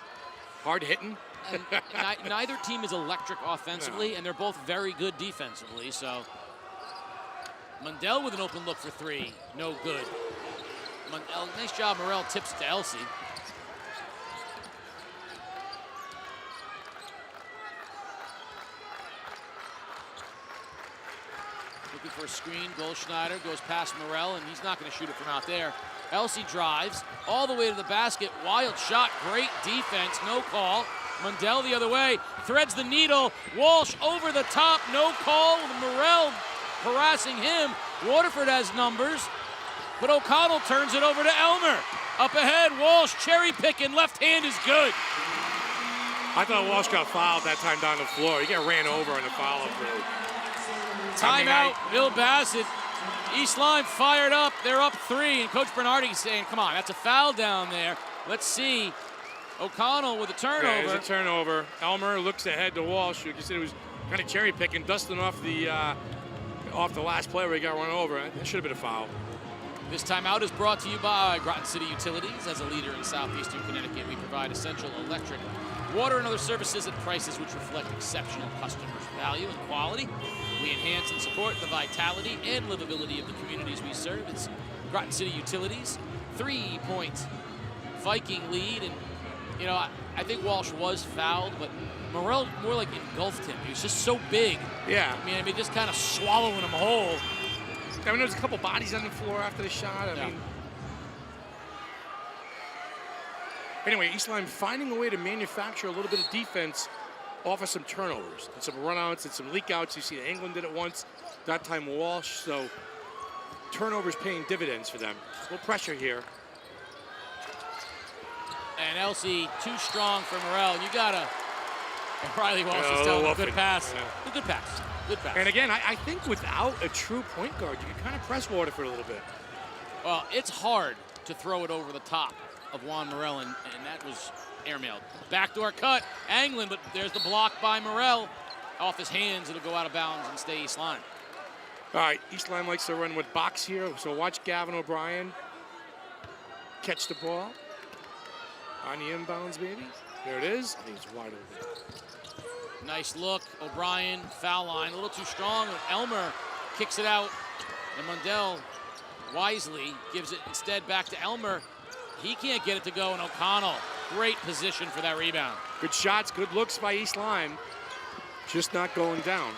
Speaker 2: hard hitting.
Speaker 1: Neither team is electric offensively, and they're both very good defensively. So Mundell with an open look for 3, no good. Nice job. Morrell tips it to Elsey. Looking for a screen. Goldschneider goes past Morrell, and he's not going to shoot it from out there. Elsey drives all the way to the basket. Wild shot. Great defense. No call. Mundell the other way. Threads the needle. Walsh over the top. No call. Morrell harassing him. Waterford has numbers, but O'Connell turns it over to Elmer. Up ahead, Walsh cherry picking. Left hand is good.
Speaker 2: I thought Walsh got fouled that time down the floor. He got ran over on the foul through.
Speaker 1: Timeout, Bill Bassett. East Lyme fired up. They're up 3, and Coach Bernardi saying, come on, that's a foul down there. Let's see. O'Connell with a turnover.
Speaker 2: Yeah, there's a turnover. Elmer looks ahead to Walsh. You said he was kind of cherry picking, dusting off the last play where he got run over. That should have been a foul.
Speaker 1: This timeout is brought to you by Groton City Utilities. As a leader in southeastern Connecticut, we provide essential electric, water, and other services at prices which reflect exceptional customers' value and quality. We enhance and support the vitality and livability of the communities we serve. It's Groton City Utilities. 3-point Viking lead. And, you know, I think Walsh was fouled, but Morrell more like engulfed him. He was just so big.
Speaker 2: Yeah.
Speaker 1: I mean, just kind of swallowing him whole.
Speaker 2: I mean, there was a couple bodies on the floor after the shot. I mean, anyway, East Lyme finding a way to manufacture a little bit of defense off of some turnovers and some runouts and some leakouts. You see, England did it once. That time Walsh. So turnovers paying dividends for them. A little pressure here.
Speaker 1: And Elsey too strong for Morrell. You gotta. And Riley Walsh is telling a good pass. Yeah. A good pass. Good pass.
Speaker 2: And again, I think without a true point guard, you can kind of press Waterford a little bit.
Speaker 1: Well, it's hard to throw it over the top of Juan Morrell, and that was airmailed. Backdoor cut, Anglin, but there's the block by Morrell. Off his hands, it'll go out of bounds and stay East Lyme.
Speaker 2: All right, East Lyme likes to run with box here, so watch Gavin O'Brien catch the ball. On the inbounds, baby. There it is. I think it's wide open.
Speaker 1: Nice look. O'Brien, foul line, a little too strong. Elmer kicks it out, and Mundell wisely gives it instead back to Elmer. He can't get it to go, and O'Connell, great position for that rebound.
Speaker 2: Good shots, good looks by East Lyme. Just not going down.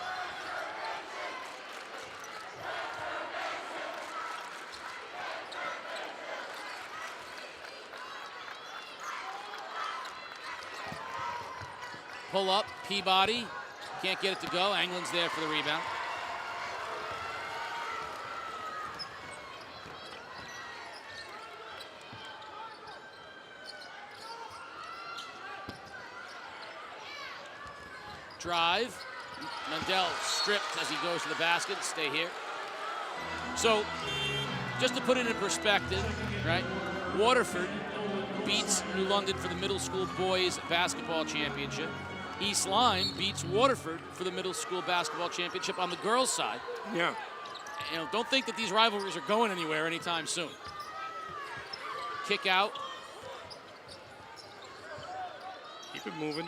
Speaker 1: pull up, Peabody. Can't get it to go. Anglin's there for the rebound. Drive. Mundell stripped as he goes to the basket. Stay here. So, just to put it in perspective, right? Waterford beats New London for the middle school boys basketball championship. East Lyme beats Waterford for the middle school basketball championship on the girls' side.
Speaker 2: Yeah.
Speaker 1: You know, don't think that these rivalries are going anywhere anytime soon. Kick out.
Speaker 2: Keep it moving.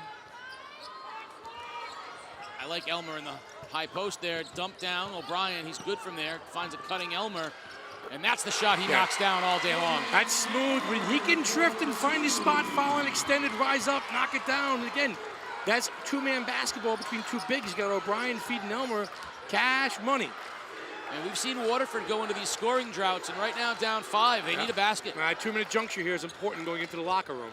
Speaker 1: I like Elmer in the high post there. Dump down. O'Brien, he's good from there. Finds a cutting Elmer. And that's the shot he knocks down all day long.
Speaker 2: That's smooth. When he can drift and find his spot, foul and extended, rise up, knock it down. And again, that's two-man basketball between two bigs. You got O'Brien feeding Elmer. Cash money.
Speaker 1: And we've seen Waterford go into these scoring droughts, and right now down 5. They need a basket.
Speaker 2: All right, 2-minute juncture here is important going into the locker room.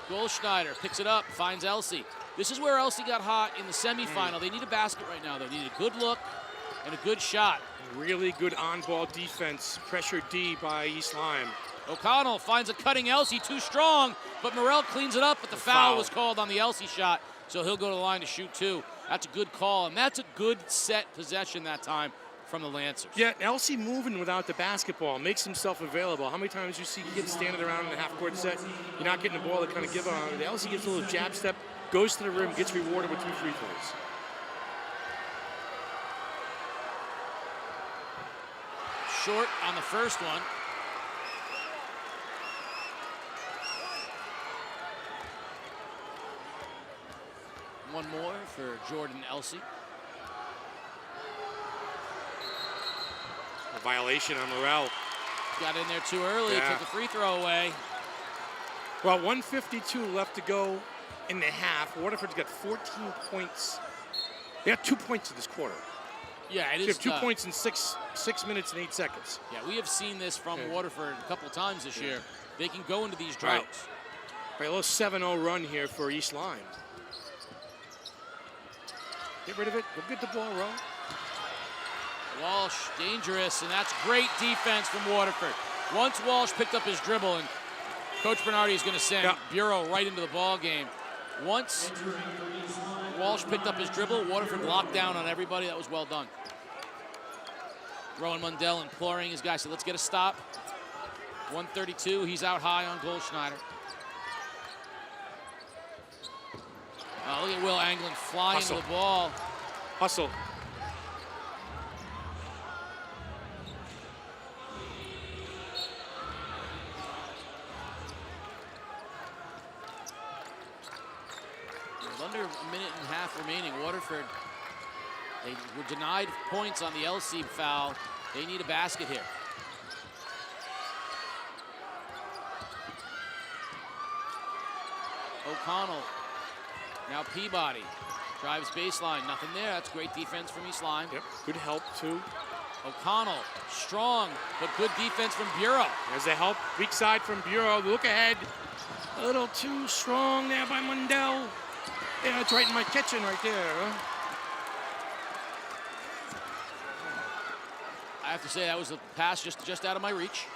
Speaker 1: Goldschneider picks it up, finds Elsie. This is where Elsie got hot in the semifinal. They need a basket right now, though. They need a good look and a good shot.
Speaker 2: Really good on-ball defense. Pressure D by East Lyme.
Speaker 1: O'Connell finds a cutting Elsie, too strong, but Morrell cleans it up, but the foul was called on the Elsie shot, so he'll go to the line to shoot 2. That's a good call, and that's a good set possession that time from the Lancers.
Speaker 2: Yeah, Elsie moving without the basketball, makes himself available. How many times you see kids standing around in the half-court set, you're not getting the ball to kind of give on. Elsie gets a little jab step, goes to the rim, gets rewarded with 2 free throws.
Speaker 1: Short on the first one. One more for Jordan Elsie.
Speaker 2: A violation on Morrell.
Speaker 1: Got in there too early, took the free throw away.
Speaker 2: Well, 1:52 left to go in the half. Waterford's got 14 points. They got 2 points in this quarter.
Speaker 1: Yeah, it
Speaker 2: so
Speaker 1: is.
Speaker 2: You have 2 points in 6 minutes and 8 seconds.
Speaker 1: Yeah, we have seen this from Waterford a couple times this year. They can go into these droughts.
Speaker 2: Right, a little 7-0 run here for East Lyme. Get rid of it. Go get the ball, Rowe.
Speaker 1: Walsh, dangerous, and that's great defense from Waterford. Once Walsh picked up his dribble, and Coach Bernardi is going to send Bureau right into the ball game. Once Walsh picked up his dribble, Waterford locked down on everybody. That was well done. Rowan Mundell imploring his guys, said, let's get a stop. 132, he's out high on Goldschneider. Look at Will Anglin flying into the ball.
Speaker 2: Hustle.
Speaker 1: Under a minute and a half remaining. Waterford, they were denied points on the LC foul. They need a basket here. O'Connell, now Peabody, drives baseline, nothing there. That's great defense from East Lyme.
Speaker 2: Yep, good help too.
Speaker 1: O'Connell, strong, but good defense from Bureau.
Speaker 2: There's the help, weak side from Bureau. Look ahead, a little too strong there by Mundell. Yeah, it's right in my kitchen right there. Huh?
Speaker 1: I have to say that was a pass just out of my reach.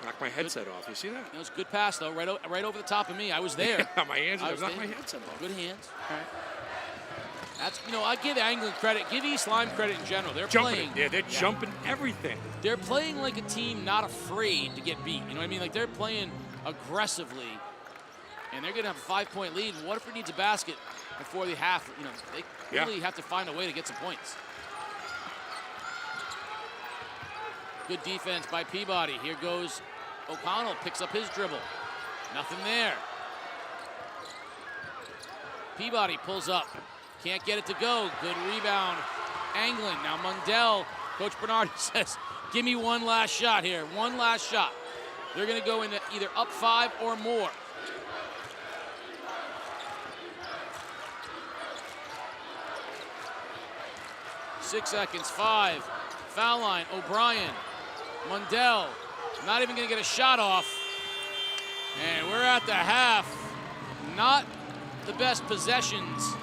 Speaker 2: Knocked my headset off. You see that?
Speaker 1: That was a good pass though, right over the top of me. I was there.
Speaker 2: My hands knocked my headset off.
Speaker 1: Good hands. All right. That's, you know, I give Anglin credit, give East Lyme credit in general. They're
Speaker 2: jumping. Yeah, they're jumping everything.
Speaker 1: They're playing like a team not afraid to get beat. You know what I mean? Like they're playing aggressively, and they're gonna have a 5-point lead. Waterford needs a basket before the half. You know, they really have to find a way to get some points. Good defense by Peabody. Here goes O'Connell, picks up his dribble. Nothing there. Peabody pulls up. Can't get it to go. Good rebound. Anglin. Now Mundell. Coach Bernardi says, give me one last shot here. One last shot. They're going to go into either up 5 or more. Six seconds. 5. Foul line. O'Brien. Mundell. Not even going to get a shot off. And we're at the half. Not the best possessions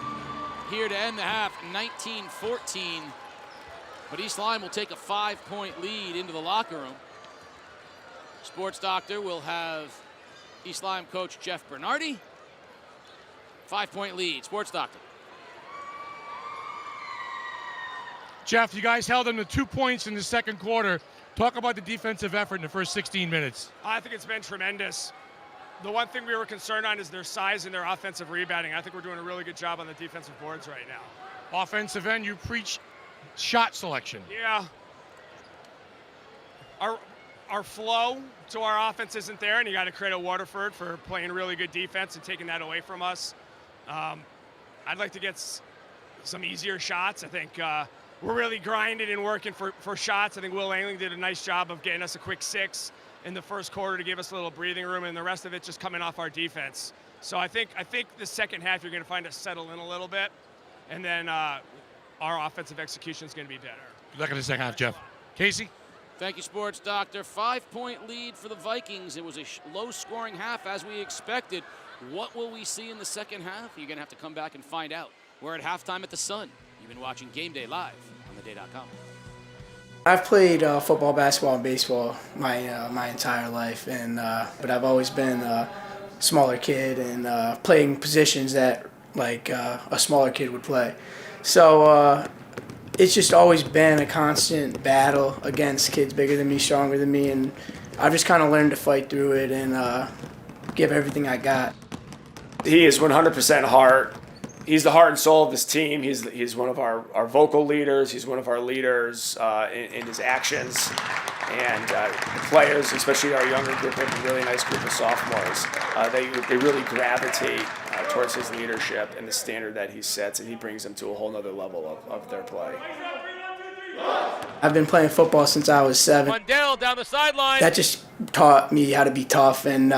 Speaker 1: here to end the half, 19-14. But East Lyme will take a 5-point lead into the locker room. Sports Doctor will have East Lyme coach Jeff Bernardi. 5-point lead, Sports Doctor.
Speaker 3: Jeff, you guys held them to 2 points in the second quarter. Talk about the defensive effort in the first 16 minutes.
Speaker 14: I think it's been tremendous. The one thing we were concerned on is their size and their offensive rebounding. I think we're doing a really good job on the defensive boards right now.
Speaker 3: Offensive end, you preach shot selection.
Speaker 14: Yeah. Our flow to our offense isn't there, and you got to credit Waterford for playing really good defense and taking that away from us. I'd like to get some easier shots. I think we're really grinding and working for shots. I think Will Angling did a nice job of getting us a quick 6 in the first quarter to give us a little breathing room, and the rest of it just coming off our defense. So I think the second half you're going to find us settle in a little bit, and then our offensive execution is going to be better.
Speaker 3: Good luck in the second half, Jeff. Casey?
Speaker 1: Thank you, Sports Doctor. 5-point lead for the Vikings. It was a low-scoring half, as we expected. What will we see in the second half? You're going to have to come back and find out. We're at halftime at the Sun. You've been watching Game Day live on theday.com.
Speaker 19: I've played football, basketball, and baseball my entire life, and but I've always been a smaller kid and playing positions that like a smaller kid would play. So it's just always been a constant battle against kids bigger than me, stronger than me, and I've just kind of learned to fight through it and give everything I got.
Speaker 15: He is 100% heart. He's the heart and soul of this team. He's one of our vocal leaders. He's one of our leaders in his actions. And players, especially our younger group, have a really nice group of sophomores. They really gravitate towards his leadership and the standard that he sets, and he brings them to a whole nother level of their play.
Speaker 19: I've been playing football since I was 7.
Speaker 1: Mundell down the sideline.
Speaker 19: That just taught me how to be tough and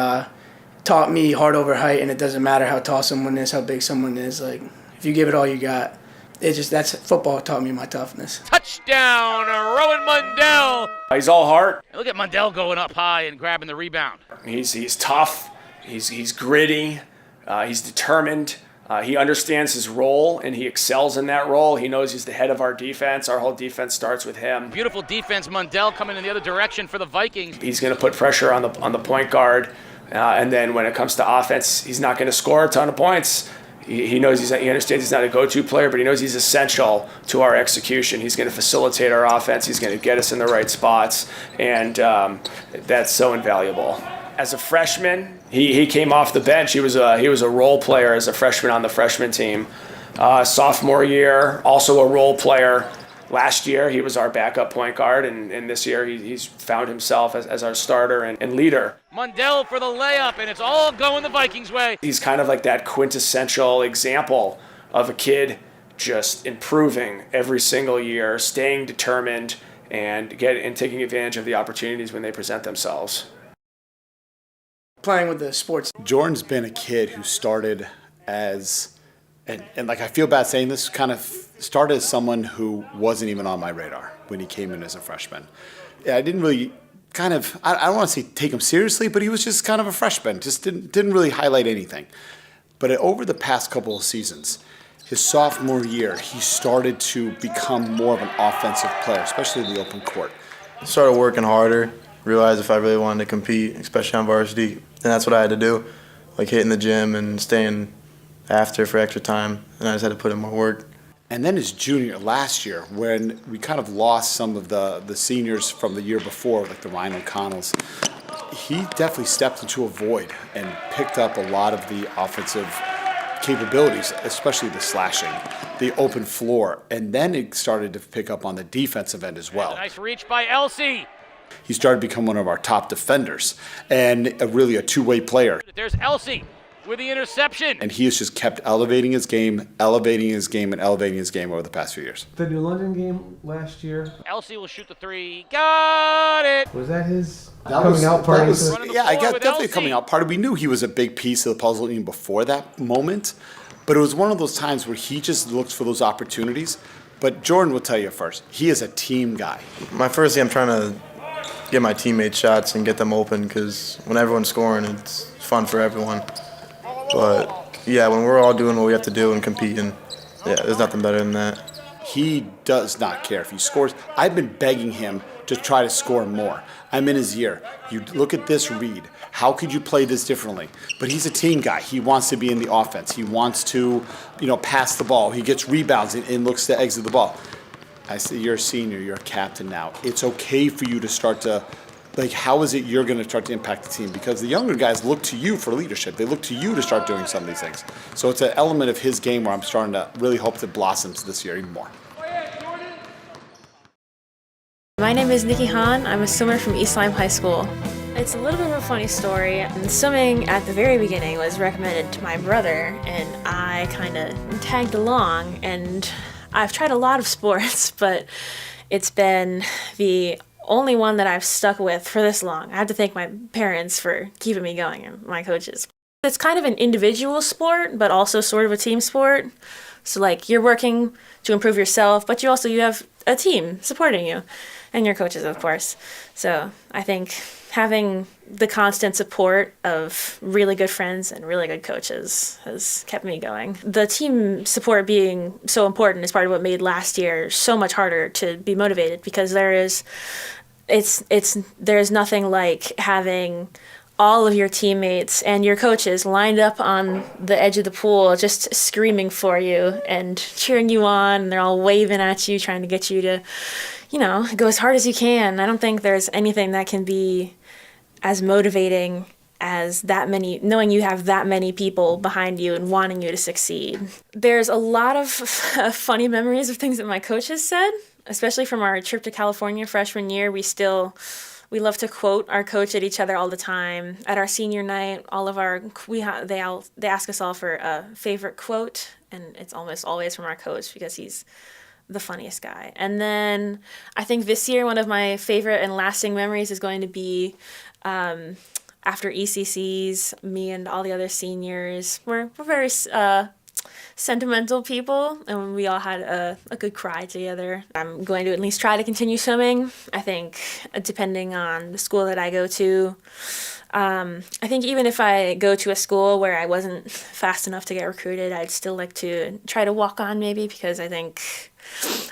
Speaker 19: taught me heart over height, and it doesn't matter how tall someone is, how big someone is. Like, if you give it all you got, that's football taught me my toughness.
Speaker 1: Touchdown, Rowan Mundell.
Speaker 15: He's all heart.
Speaker 1: Look at Mundell going up high and grabbing the rebound.
Speaker 15: He's tough. He's gritty. He's determined. He understands his role, and he excels in that role. He knows he's the head of our defense. Our whole defense starts with him.
Speaker 1: Beautiful defense. Mundell coming in the other direction for the Vikings.
Speaker 15: He's going to put pressure on the point guard. And then when it comes to offense, he's not going to score a ton of points. He knows he understands he's not a go-to player, but he knows he's essential to our execution. He's going to facilitate our offense. He's going to get us in the right spots, and that's so invaluable. As a freshman, he came off the bench. He was a role player as a freshman on the freshman team. Sophomore year, also a role player. Last year, he was our backup point guard, and this year he's found himself as our starter and leader.
Speaker 1: Mundell for the layup, and it's all going the Vikings' way.
Speaker 15: He's kind of like that quintessential example of a kid just improving every single year, staying determined, and taking advantage of the opportunities when they present themselves.
Speaker 19: Playing with the sports.
Speaker 16: Jordan's been a kid who started as, and like I feel bad saying this, kind of started as someone who wasn't even on my radar when he came in as a freshman. I didn't really I don't want to say take him seriously, but he was just kind of a freshman, just didn't really highlight anything. But over the past couple of seasons, his sophomore year, he started to become more of an offensive player, especially in the open court.
Speaker 22: Started working harder, realized if I really wanted to compete, especially on varsity, and that's what I had to do, like hitting the gym and staying after for extra time, and I just had to put in more work.
Speaker 16: And then his junior last year, when we kind of lost some of the seniors from the year before, like the Ryan O'Connells, he definitely stepped into a void and picked up a lot of the offensive capabilities, especially the slashing, the open floor, and then it started to pick up on the defensive end as well.
Speaker 1: Nice reach by Elsie.
Speaker 16: He started to become one of our top defenders and really a two-way player.
Speaker 1: There's Elsie with the interception.
Speaker 16: And he has just kept elevating his game, and elevating his game over the past few years.
Speaker 25: The New London game last year.
Speaker 1: Elsie will shoot the three. Got it.
Speaker 25: Was that his coming out party?
Speaker 16: Yeah, I got definitely a coming out party. We knew he was a big piece of the puzzle even before that moment, but it was one of those times where he just looked for those opportunities. But Jordan will tell you first, he is a team guy.
Speaker 22: My first day, I'm trying to get my teammates shots and get them open because when everyone's scoring, it's fun for everyone. But yeah, when we're all doing what we have to do and competing, Yeah, there's nothing better than that.
Speaker 16: He does not care if he scores. I've been begging him to try to score more. I'm in his ear. You look at this read. How could you play this differently? But he's a team guy. He wants to be in the offense. He wants to, pass the ball. He gets rebounds and looks to exit the ball. I say, you're a senior. You're a captain now. It's okay for you to start to, how is it you're going to start to impact the team? Because the younger guys look to you for leadership. They look to you to start doing some of these things. So it's an element of his game where I'm starting to really hope it blossoms this year even more.
Speaker 6: My name is Nikki Hahn. I'm a swimmer from East Lyme High School. It's a little bit of a funny story. Swimming at the very beginning was recommended to my brother, and I kind of tagged along. And I've tried a lot of sports, but it's been the only one that I've stuck with for this long. I have to thank my parents for keeping me going and my coaches. It's kind of an individual sport, but also sort of a team sport. So you're working to improve yourself, but you have a team supporting you and your coaches, of course. So I think having the constant support of really good friends and really good coaches has kept me going. The team support being so important is part of what made last year so much harder to be motivated, because there's nothing like having all of your teammates and your coaches lined up on the edge of the pool just screaming for you and cheering you on, and they're all waving at you, trying to get you to, go as hard as you can. I don't think there's anything that can be as motivating as that many, knowing you have that many people behind you and wanting you to succeed. There's a lot of funny memories of things that my coach has said, especially from our trip to California freshman year. We love to quote our coach at each other all the time. At our senior night, they ask us all for a favorite quote, and it's almost always from our coach because he's the funniest guy. And then I think this year, one of my favorite and lasting memories is going to be after ECCs, me and all the other seniors. We're very sentimental people, and we all had a good cry together. I'm going to at least try to continue swimming. I think depending on the school that I go to, I think even if I go to a school where I wasn't fast enough to get recruited, I'd still like to try to walk on maybe, because I think,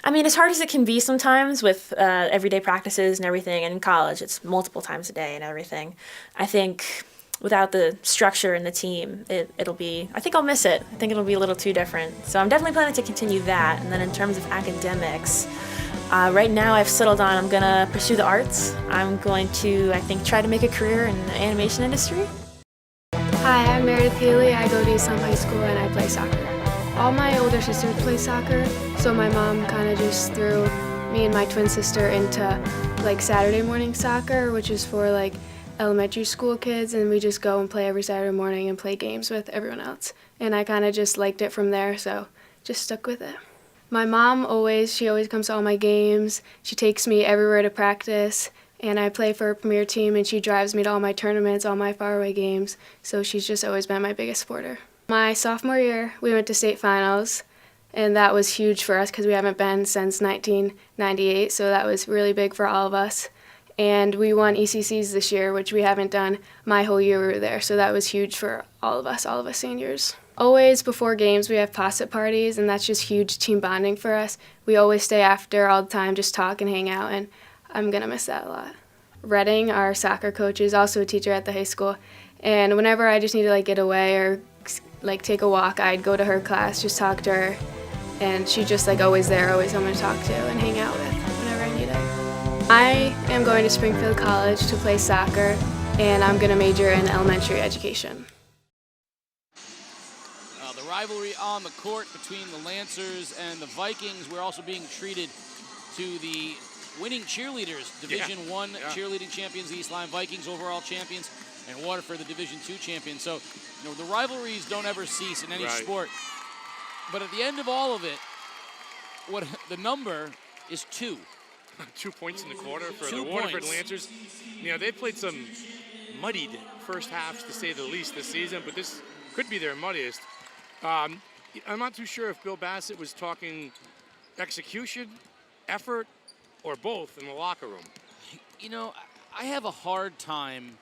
Speaker 6: as hard as it can be sometimes with everyday practices and everything, and in college it's multiple times a day and everything, I think without the structure and the team, it'll be, I think I'll miss it. I think it'll be a little too different. So I'm definitely planning to continue that. And then in terms of academics, right now I've settled on I'm going to pursue the arts. I'm going to, I think, try to make a career in the animation industry.
Speaker 7: Hi, I'm Meredith Haley. I go to East Lyme High School and I play soccer. All my older sisters play soccer, so my mom kind of just threw me and my twin sister into Saturday morning soccer, which is for elementary school kids, and we just go and play every Saturday morning and play games with everyone else. And I kind of just liked it from there, so just stuck with it. My mom she always comes to all my games. She takes me everywhere to practice, and I play for her premier team, and she drives me to all my tournaments, all my faraway games, so she's just always been my biggest supporter. My sophomore year, we went to state finals, and that was huge for us because we haven't been since 1998, so that was really big for all of us. And we won ECCs this year, which we haven't done my whole year we were there, so that was huge for all of us seniors. Always before games we have posset parties, and that's just huge team bonding for us. We always stay after all the time, just talk and hang out, and I'm going to miss that a lot. Redding, our soccer coach, is also a teacher at the high school, and whenever I just need to get away or take a walk, I'd go to her class, just talk to her, and she's just always there, always someone to talk to and hang out with whenever I need her. I am going to Springfield College to play soccer, and I'm going to major in elementary education.
Speaker 1: The rivalry on the court between the Lancers and the Vikings, we're also being treated to the winning cheerleaders, Division I cheerleading champions, the East Lyme Vikings overall champions, and Waterford, the Division II champions. So, the rivalries don't ever cease in any sport. But at the end of all of it, what the number is 2.
Speaker 2: 2 points in the quarter for the Waterford Lancers. They played some muddied first halves, to say the least, this season, but this could be their muddiest. I'm not too sure if Bill Bassett was talking execution, effort, or both in the locker room.
Speaker 1: I have a hard time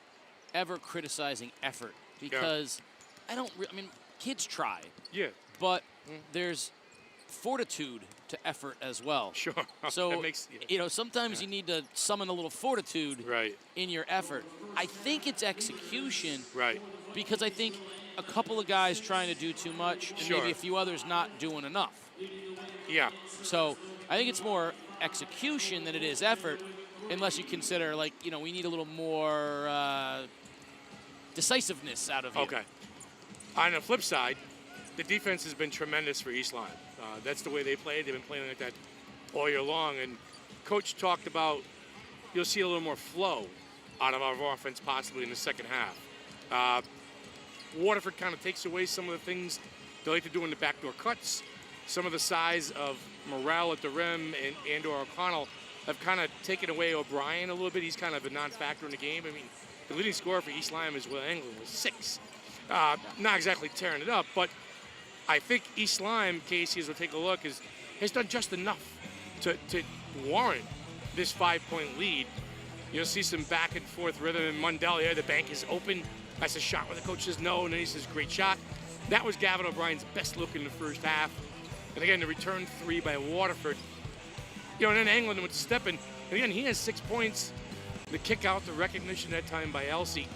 Speaker 1: ever criticizing effort because kids try.
Speaker 2: Yeah.
Speaker 1: But there's fortitude to effort as well.
Speaker 2: Sure.
Speaker 1: So,
Speaker 2: That makes,
Speaker 1: sometimes you need to summon a little fortitude
Speaker 2: right.
Speaker 1: in your effort. I think it's execution.
Speaker 2: Right.
Speaker 1: Because I think a couple of guys trying to do too much and
Speaker 2: Sure.
Speaker 1: maybe a few others not doing enough.
Speaker 2: Yeah.
Speaker 1: So I think it's more execution than it is effort, unless you consider, we need a little more decisiveness out of you.
Speaker 2: Okay. On the flip side, the defense has been tremendous for East Lyme. That's the way they play. They've been playing like that all year long. And Coach talked about you'll see a little more flow out of our offense possibly in the second half. Waterford kind of takes away some of the things they like to do in the backdoor cuts. Some of the size of Morrell at the rim and or O'Connell have kind of taken away O'Brien a little bit. He's kind of a non-factor in the game. I mean, the leading scorer for East Lyme is Will Anglin with 6. Not exactly tearing it up, but I think East Lyme, Casey, as we'll take a look, has done just enough to warrant this 5-point lead. You'll see some back and forth rhythm in Mundell here. The bank is open. That's a shot where the coach says no, and then he says, great shot. That was Gavin O'Brien's best look in the first half. And again, the return 3 by Waterford. And then Anglin with the step in. And again, he has 6 points. The kick out, the recognition that time by Elsie.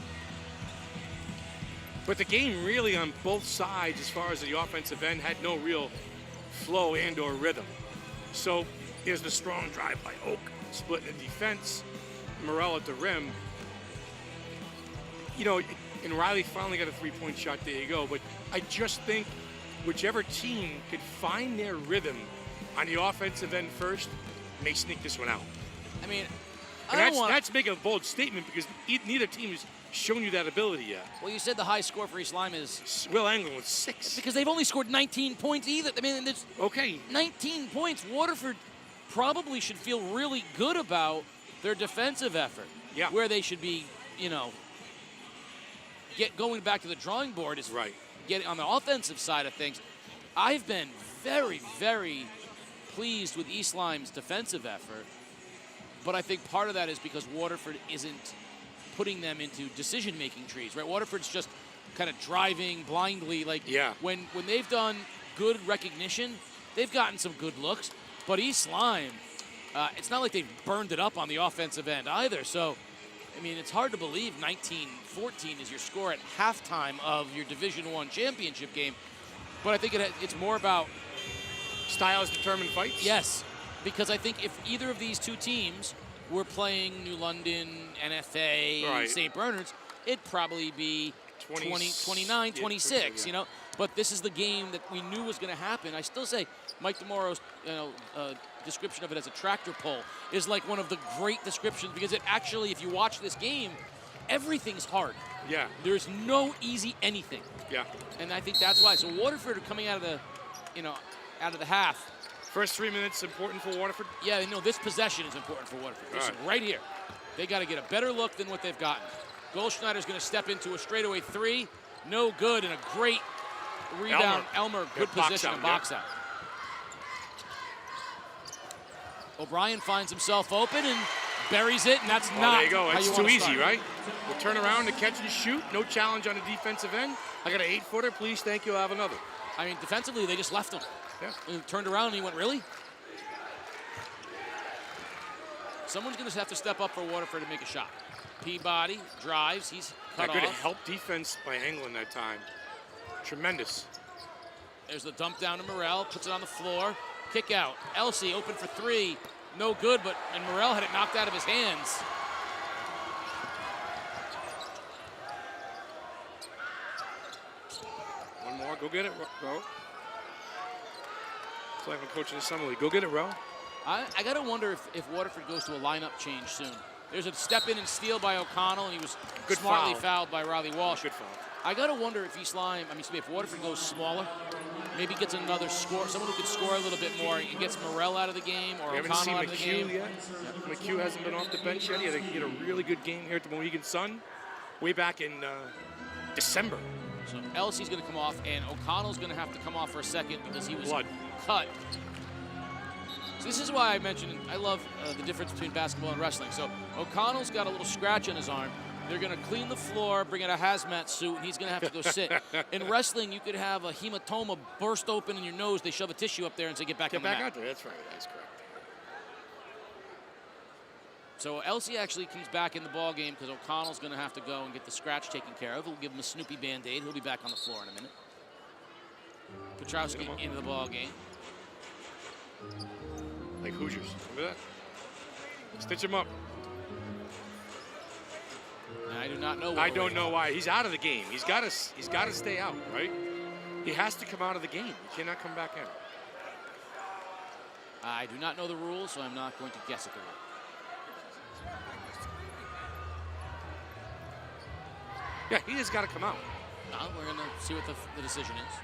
Speaker 2: But the game really on both sides, as far as the offensive end, had no real flow and or rhythm. So here's the strong drive by Oak, splitting the defense. Morrell at the rim. And Riley finally got a 3-point shot. There you go. But I just think whichever team could find their rhythm on the offensive end first may sneak this one out.
Speaker 1: I mean,
Speaker 2: that's making a bold statement because neither team has shown you that ability yet.
Speaker 1: Well, you said the high score for East Lyme is
Speaker 2: Will Anglin with 6.
Speaker 1: Because they've only scored 19 points either. I mean, there's 19 points. Waterford probably should feel really good about their defensive effort.
Speaker 2: Yeah.
Speaker 1: Where they should be, going back to the drawing board is getting on the offensive side of things. I've been very, very pleased with East Lyme's defensive effort, but I think part of that is because Waterford isn't putting them into decision-making trees, right? Waterford's just kind of driving blindly. When they've done good recognition, they've gotten some good looks, but East Lyme, it's not like they've burned it up on the offensive end either. So, I mean, it's hard to believe 19-14 is your score at halftime of your Division I championship game. But I think it's more about
Speaker 2: styles determine fights?
Speaker 1: Yes, because I think if either of these two teams were playing New London, NFA, St. Bernard's, it'd probably be 29, 26, But this is the game that we knew was going to happen. I still say Mike DeMoro's description of it as a tractor pull is like one of the great descriptions because it actually, if you watch this game, everything's hard.
Speaker 2: Yeah.
Speaker 1: There's no easy anything.
Speaker 2: Yeah.
Speaker 1: And I think that's why. So Waterford are coming out of the half.
Speaker 2: First 3 minutes important for Waterford?
Speaker 1: Yeah, this possession is important for Waterford. This is right here. They got to get a better look than what they've gotten. Goldschneider's going to step into a straightaway 3. No good, and a great rebound. Elmer good position to box out. O'Brien finds himself open and buries it, and that's not
Speaker 2: there you go. It's too easy, right? We'll turn around to catch and shoot. No challenge on the defensive end. I got an 8-footer. Please, thank you. I'll have another.
Speaker 1: I mean, defensively, they just left him.
Speaker 2: Yeah.
Speaker 1: And turned around and he went, really? Someone's going to have to step up for Waterford to make a shot. Peabody drives. He's cut off.
Speaker 2: Good help defense by Anglin that time. Tremendous.
Speaker 1: There's the dump down to Morrell. Puts it on the floor. Kick out. Elsie open for 3. No good, and Morrell had it knocked out of his hands.
Speaker 2: One more. Go get it, Ro. It's like I'm coaching the summer league. Go get it, Ro.
Speaker 1: I got to wonder if Waterford goes to a lineup change soon. There's a step in and steal by O'Connell, and he was smartly fouled by Riley Walsh.
Speaker 2: Good foul.
Speaker 1: I got to wonder if if Waterford goes smaller, maybe gets another score, someone who could score a little bit more and gets Morrell out of the game or O'Connell out of the game.
Speaker 2: Yet. McHugh hasn't been off the bench yet. He had a really good game here at the Mohegan Sun way back in December.
Speaker 1: So Elsie's going to come off, and O'Connell's going to have to come off for a second because he was cut. So this is why I mentioned I love the difference between basketball and wrestling. So O'Connell's got a little scratch on his arm. They're going to clean the floor, bring out a hazmat suit, and he's going to have to go sit. In wrestling, you could have a hematoma burst open in your nose. They shove a tissue up there and say, get back on the mat.
Speaker 2: Get back out there. That's right. That's correct.
Speaker 1: So Elsie actually comes back in the ball game because O'Connell's going to have to go and get the scratch taken care of. We'll give him a Snoopy Band-Aid. He'll be back on the floor in a minute. Petrowski into the ball game.
Speaker 2: Like Hoosiers. Remember that? Stitch him up.
Speaker 1: I do not know.
Speaker 2: I don't know why. He's out of the game. He's got to stay out, right? He has to come out of the game. He cannot come back in.
Speaker 1: I do not know the rules, so I'm not going to guess at the rule.
Speaker 2: Yeah, he just got to come out.
Speaker 1: No, we're going to see what the decision is.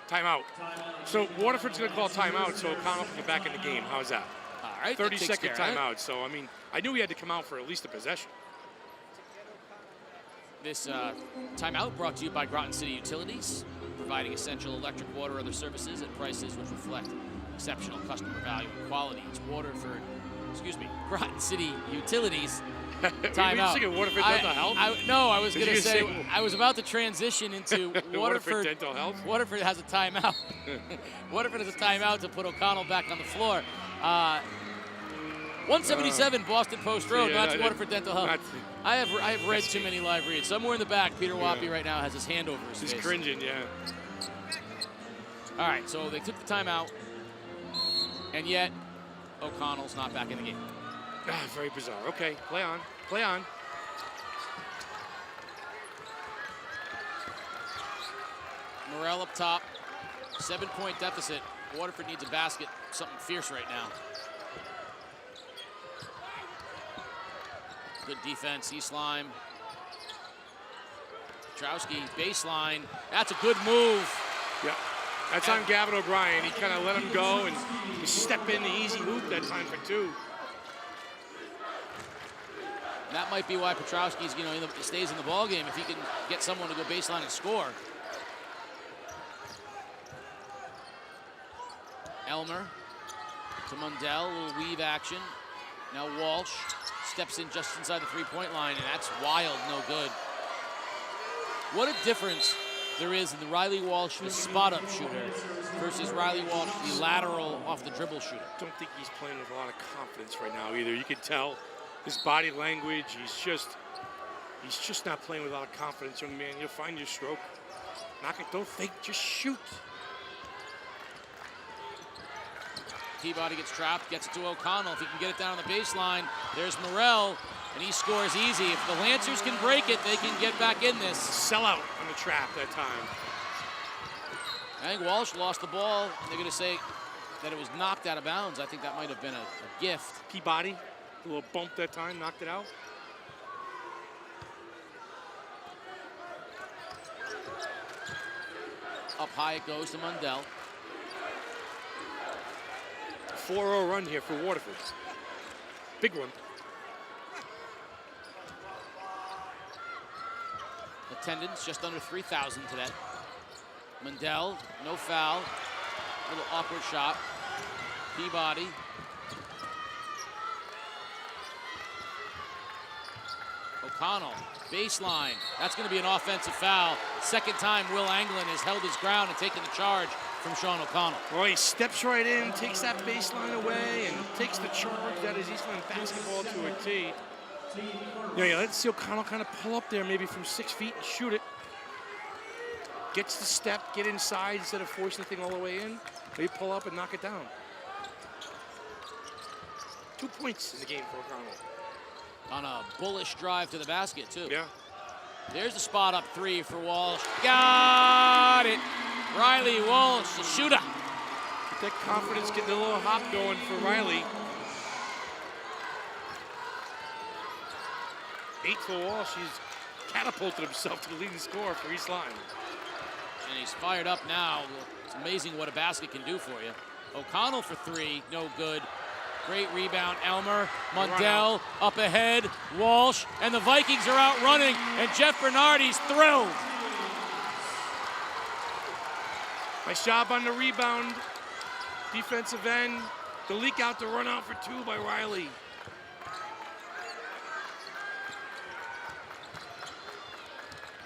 Speaker 2: Timeout. So Waterford's going to call timeout, so O'Connell can get back in the game. How's that?
Speaker 1: All right.
Speaker 2: 30-second timeout. So, I mean, I knew he had to come out for at least a possession.
Speaker 1: This timeout brought to you by Groton City Utilities, providing essential electric, water, other services at prices which reflect exceptional customer value and quality. It's Waterford, Groton City Utilities. Timeout.
Speaker 2: Were you Waterford Dental Health?
Speaker 1: No, I was going to say, I was about to transition into
Speaker 2: Waterford Dental Health.
Speaker 1: Waterford has a timeout. Waterford has a timeout to put O'Connell back on the floor. 177 Boston Post Road. That's Waterford Dental Health. I have read too many live reads. Somewhere in the back, Peter Wappy right now has his hand over his face.
Speaker 2: He's cringing, yeah.
Speaker 1: All right, so they took the timeout, and yet O'Connell's not back in the game.
Speaker 2: Very bizarre. Okay, play on. Play on.
Speaker 1: Morrell up top. 7-point deficit. Waterford needs a basket. Something fierce right now. Good defense. East Lyme. Petrowski, baseline. That's a good move.
Speaker 2: Yeah. That's on Gavin O'Brien. He kind of let him go and he step in the easy hoop that time for two.
Speaker 1: That might be why Petrowski's, stays in the ball game if he can get someone to go baseline and score. Elmer to Mundell, a little weave action. Now Walsh steps in just inside the three-point line, and that's wild, no good. What a difference there is in the Riley Walsh, the spot-up shooter, versus Riley Walsh, the lateral off the dribble shooter.
Speaker 2: I don't think he's playing with a lot of confidence right now either. You can tell his body language, he's just not playing with a lot of confidence, young man. You'll find your stroke. Knock it, don't think, just shoot.
Speaker 1: Peabody gets trapped, gets it to O'Connell. If he can get it down on the baseline, there's Morrell, and he scores easy. If the Lancers can break it, they can get back in this.
Speaker 2: Sell out on the trap that time.
Speaker 1: I think Walsh lost the ball. They're going to say that it was knocked out of bounds. I think that might have been a gift.
Speaker 2: Peabody, a little bump that time, knocked it out.
Speaker 1: Up high it goes to Mundell.
Speaker 2: 4-0 run here for Waterford. Big one.
Speaker 1: Attendance just under 3,000 today. Mundell, no foul. Little awkward shot. Peabody. O'Connell, baseline. That's going to be an offensive foul. Second time Will Anglin has held his ground and taken the charge from Sean O'Connell.
Speaker 2: Well, he steps right in, takes that baseline away, and takes the charge. That is Eastland basketball to a T. Yeah, let's see O'Connell kind of pull up there maybe from 6 feet and shoot it. Gets the step, get inside instead of forcing the thing all the way in. Maybe pull up and knock it down. 2 points in the game for O'Connell.
Speaker 1: On a bullish drive to the basket, too.
Speaker 2: Yeah.
Speaker 1: There's the spot up three for Walsh. Got it. Riley Walsh, the shooter.
Speaker 2: Get that confidence, get the little hop going for Riley. 8 for Walsh. He's catapulted himself to the leading scorer for East Lyme.
Speaker 1: And he's fired up now. It's amazing what a basket can do for you. O'Connell for three, no good. Great rebound, Elmer. Mundell up ahead, Walsh, and the Vikings are out running, and Jeff Bernardi's thrilled.
Speaker 2: Nice job on the rebound. Defensive end. The leak out to run out for 2 by Riley.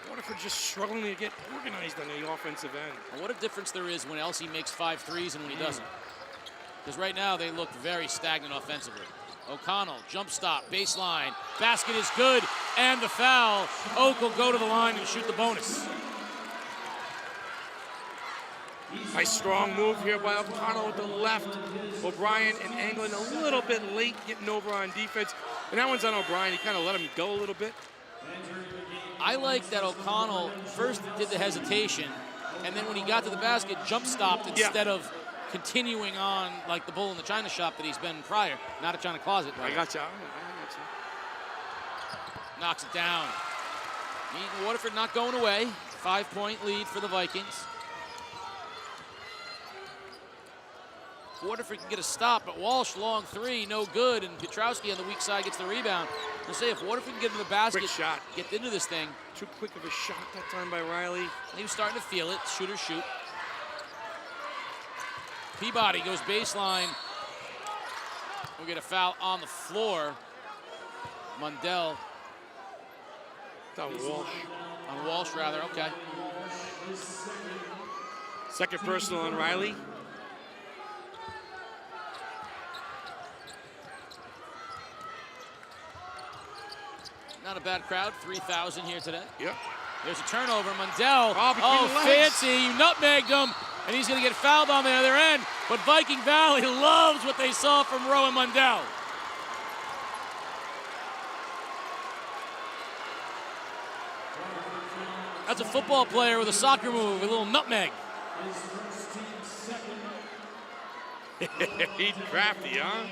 Speaker 2: Waterford just struggling to get organized on the offensive end.
Speaker 1: And what a difference there is when Elsie makes 5 threes and when he doesn't. Because right now they look very stagnant offensively. O'Connell, jump stop, baseline, basket is good, and the foul. Oak will go to the line and shoot the bonus.
Speaker 2: Nice strong move here by O'Connell with the left. O'Brien and Anglin a little bit late getting over on defense. And that one's on O'Brien. He kind of let him go a little bit.
Speaker 1: I like that O'Connell first did the hesitation, and then when he got to the basket, jump stopped instead of continuing on like the bull in the china shop that he's been prior. Not a china closet. Right?
Speaker 2: I got you.
Speaker 1: Knocks it down. Waterford not going away. 5-point lead for the Vikings. Waterford can get a stop, but Walsh, long 3, no good, and Pietrowski on the weak side gets the rebound. I'll say if Waterford can get into the basket,
Speaker 2: quick shot.
Speaker 1: Get into this thing.
Speaker 2: Too quick of a shot that time by Riley.
Speaker 1: He was starting to feel it, shoot or shoot. Peabody goes baseline. We'll get a foul on the floor. Mundell.
Speaker 2: On Walsh.
Speaker 1: On Walsh, rather, okay.
Speaker 2: Second personal on Riley.
Speaker 1: Not a bad crowd, 3,000 here today.
Speaker 2: Yep.
Speaker 1: There's a turnover, Mundell.
Speaker 2: Oh,
Speaker 1: fancy, nutmegged him, and he's gonna get fouled on the other end. But Viking Valley loves what they saw from Rowan Mundell. That's a football player with a soccer move, a little nutmeg.
Speaker 2: He's crafty, huh?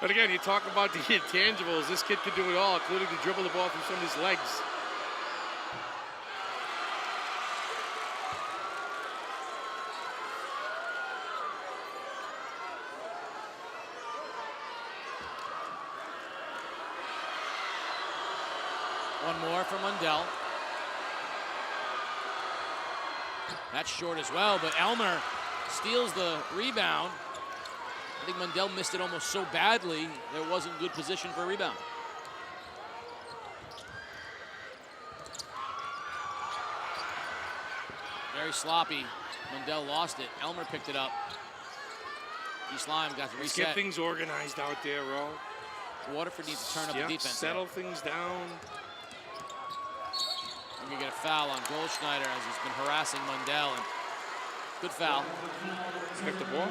Speaker 2: But again, you talk about the intangibles. This kid can do it all, including to dribble the ball through somebody's legs.
Speaker 1: One more for Mundell. That's short as well, but Elmer steals the rebound. I think Mundell missed it almost so badly, there wasn't good position for a rebound. Very sloppy. Mundell lost it. Elmer picked it up. East Lyme got to reset.
Speaker 2: Let's get things organized out there, Ro.
Speaker 1: Waterford needs to turn up the defense.
Speaker 2: Settle things down.
Speaker 1: We're going to get a foul on Goldschneider as he's been harassing Mundell. And good foul.
Speaker 2: Get the ball.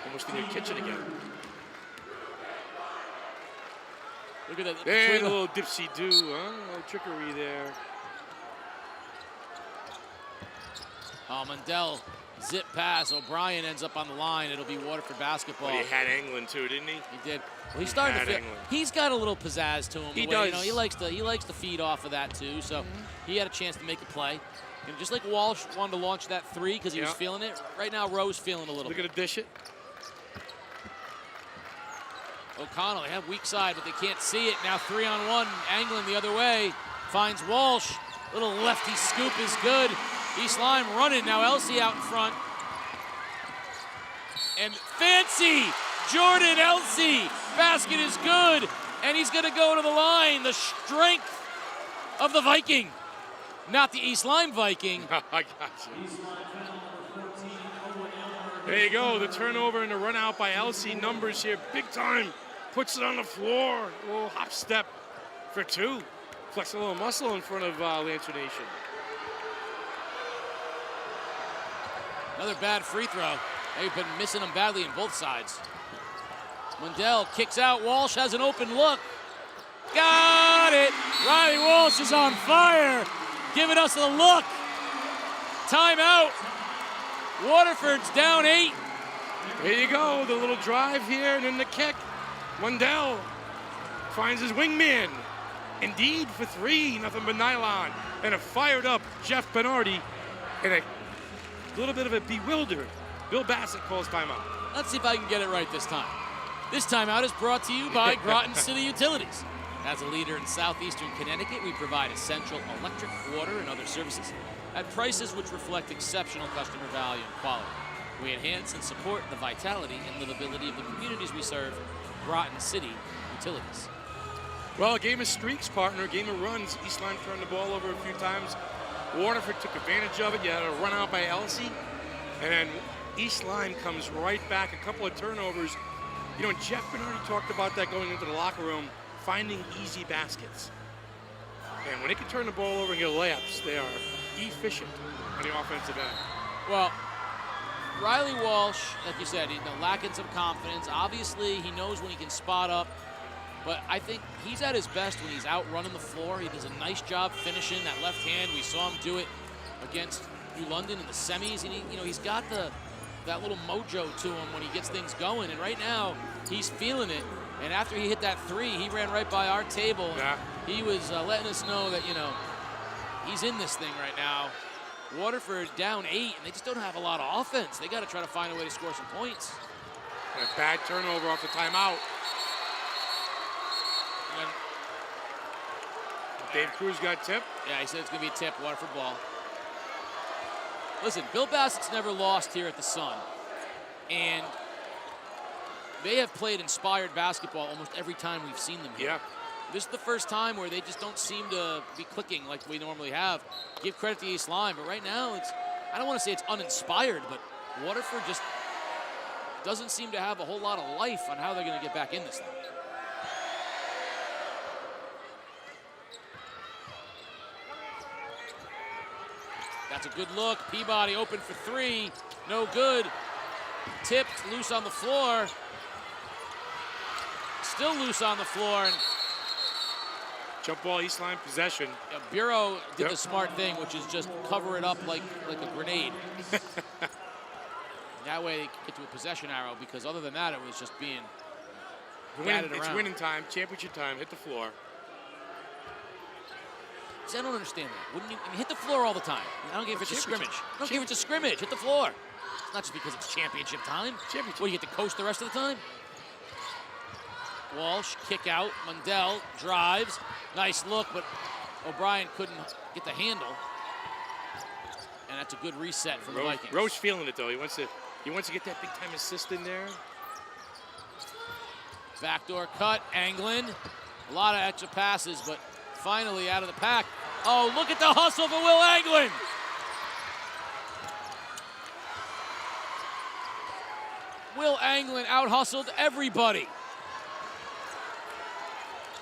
Speaker 2: Almost in your kitchen again.
Speaker 1: Look at that.
Speaker 2: There's a little dipsy-do, huh? A little trickery there.
Speaker 1: Oh, Mundell, zip pass. O'Brien ends up on the line. It'll be Waterford basketball.
Speaker 2: But he had England too, didn't he?
Speaker 1: He did. Well, he's starting to feel. He's got a little pizzazz to him.
Speaker 2: He does.
Speaker 1: You know, he likes to feed off of that too. So he had a chance to make a play. And just like Walsh wanted to launch that 3 because he was feeling it. Right now, Rowe's feeling a little.
Speaker 2: Look at him dish it.
Speaker 1: O'Connell, they have weak side, but they can't see it. Now 3-on-1, angling the other way. Finds Walsh. Little lefty scoop is good. East Lyme running. Now Elsie out in front. And fancy Jordan Elsie. Basket is good. And he's going to go to the line. The strength of the Viking. Not the East Lyme Viking.
Speaker 2: I got you. There you go. The turnover and the run out by Elsie. Numbers here. Big time. Puts it on the floor. A little hop step for 2. Flex a little muscle in front of Lancer Nation.
Speaker 1: Another bad free throw. They've been missing them badly on both sides. Mundell kicks out. Walsh has an open look. Got it. Riley Walsh is on fire. Giving us a look. Timeout. Waterford's down 8.
Speaker 2: There you go. The little drive here and then the kick. Mundell finds his wingman. Indeed for 3. Nothing but nylon. And a fired up Jeff Bernardi. And a little bit of a bewildered Bill Bassett calls timeout.
Speaker 1: Let's see if I can get it right this time. This timeout is brought to you by Groton City Utilities. As a leader in southeastern Connecticut, we provide essential electric, water, and other services at prices which reflect exceptional customer value and quality. We enhance and support the vitality and livability of the communities we serve. Groton City Utilities.
Speaker 2: Well, a game of streaks, partner, a game of runs. East Lyme turned the ball over a few times. Waterford took advantage of it. You had a run out by Elsie. And then East Lyme comes right back, a couple of turnovers. You know, Jeff Bernardi talked about that going into the locker room, finding easy baskets. And when they can turn the ball over and get layups, they are efficient on the offensive end.
Speaker 1: Well, Riley Walsh, like you said, lacking some confidence. Obviously, he knows when he can spot up, but I think he's at his best when he's out running the floor. He does a nice job finishing that left hand. We saw him do it against New London in the semis, and he's got that little mojo to him when he gets things going. And right now, he's feeling it. And after he hit that three, he ran right by our table.
Speaker 2: Yeah.
Speaker 1: He was letting us know that he's in this thing right now. Waterford down 8, and they just don't have a lot of offense. They got to try to find a way to score some points.
Speaker 2: And a bad turnover off the timeout.
Speaker 1: And
Speaker 2: Dave Cruz got tipped.
Speaker 1: Yeah, he said it's going to be a tip, Waterford ball. Listen, Bill Bassett's never lost here at the Sun. And they have played inspired basketball almost every time we've seen them here.
Speaker 2: Yeah.
Speaker 1: This is the first time where they just don't seem to be clicking like we normally have. Give credit to East Lyme, but right now I don't want to say it's uninspired, but Waterford just doesn't seem to have a whole lot of life on how they're going to get back in this thing. That's a good look. Peabody open for three. No good. Tipped, loose on the floor. Still loose on the floor. And
Speaker 2: jump ball, East Lyme possession.
Speaker 1: Bureau did the smart thing, which is just cover it up like a grenade. That way they can get to a possession arrow, because other than that, it was just being batted around.
Speaker 2: It's winning time, championship time, hit the floor.
Speaker 1: See, I don't understand that. Wouldn't you hit the floor all the time? I don't care if it's a scrimmage. I don't care if it's a scrimmage. Hit the floor. It's not just because it's championship time. What, do you get to coast the rest of the time? Walsh, kick out. Mundell drives. Nice look, but O'Brien couldn't get the handle. And that's a good reset from the Vikings.
Speaker 2: Roche feeling it, though. He wants to get that big-time assist in there.
Speaker 1: Backdoor cut, Anglin. A lot of extra passes, but finally out of the pack. Oh, look at the hustle for Will Anglin. Will Anglin out-hustled everybody.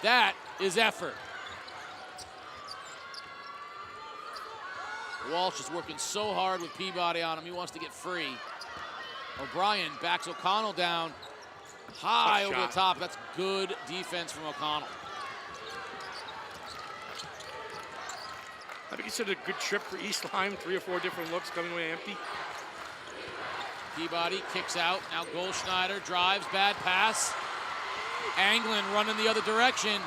Speaker 1: That is effort. Walsh is working so hard with Peabody on him. He wants to get free. O'Brien backs O'Connell down. High over the top. That's good defense from O'Connell.
Speaker 2: I think it's a good trip for East Lyme. 3 or 4 different looks coming away empty.
Speaker 1: Peabody kicks out. Now Goldschneider drives. Bad pass. Anglin running the other direction.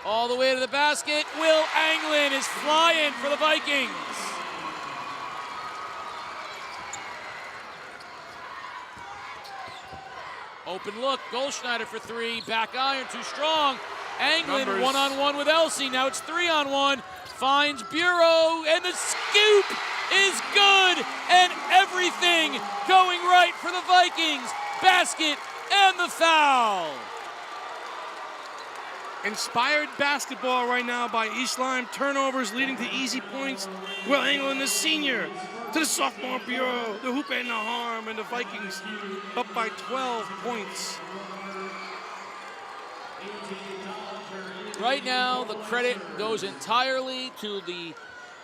Speaker 1: All the way to the basket. Will Anglin is flying for the Vikings. Open look. Goldschneider for 3. Back iron too strong. Anglin one-on-one with Elsie. Now it's 3-on-1. Finds Bureau, and the scoop is good, and everything going right for the Vikings. Basket and the foul.
Speaker 2: Inspired basketball right now by East Lyme. Turnovers leading to easy points. Will Anglin, the senior, to the sophomore Bureau. The hoop and the harm, and the Vikings up by 12 points.
Speaker 1: Right now, the credit goes entirely to the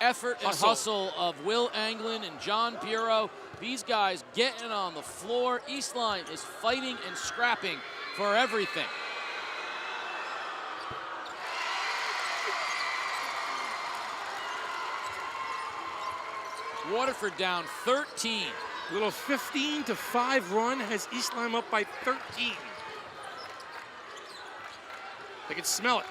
Speaker 1: effort and hustle of Will Anglin and John Bureau. These guys getting on the floor. East Lyme is fighting and scrapping for everything. Waterford down 13.
Speaker 2: A little 15-5 run has East Lyme up by 13. They can smell it.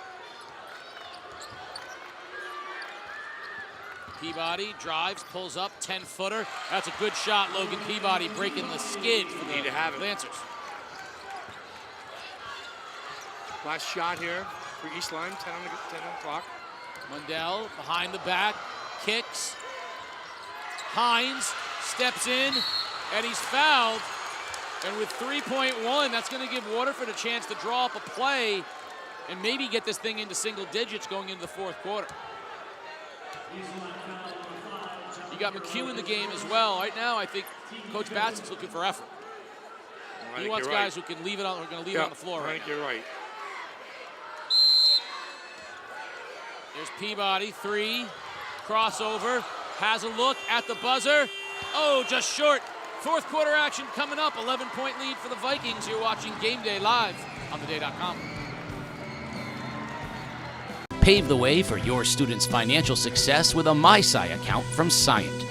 Speaker 1: Peabody drives, pulls up, 10-footer. That's a good shot, Logan Peabody breaking the skid for the Lancers.
Speaker 2: Last shot here. for East Lyme, 10 on the clock.
Speaker 1: Mundell behind the back, kicks. Hines steps in, and he's fouled. And with 3.1, that's going to give Waterford a chance to draw up a play and maybe get this thing into single digits going into the fourth quarter. You got McHugh in the game as well. Right now, I think Coach Bassett's looking for effort. He wants guys who can leave it on, who are going to leave it on the floor.
Speaker 2: I think you're right.
Speaker 1: There's Peabody, 3, crossover, has a look at the buzzer. Oh, just short. Fourth quarter action coming up. 11-point lead for the Vikings. You're watching Game Day live on theday.com.
Speaker 10: Pave the way for your students' financial success with a MySci account from Scient.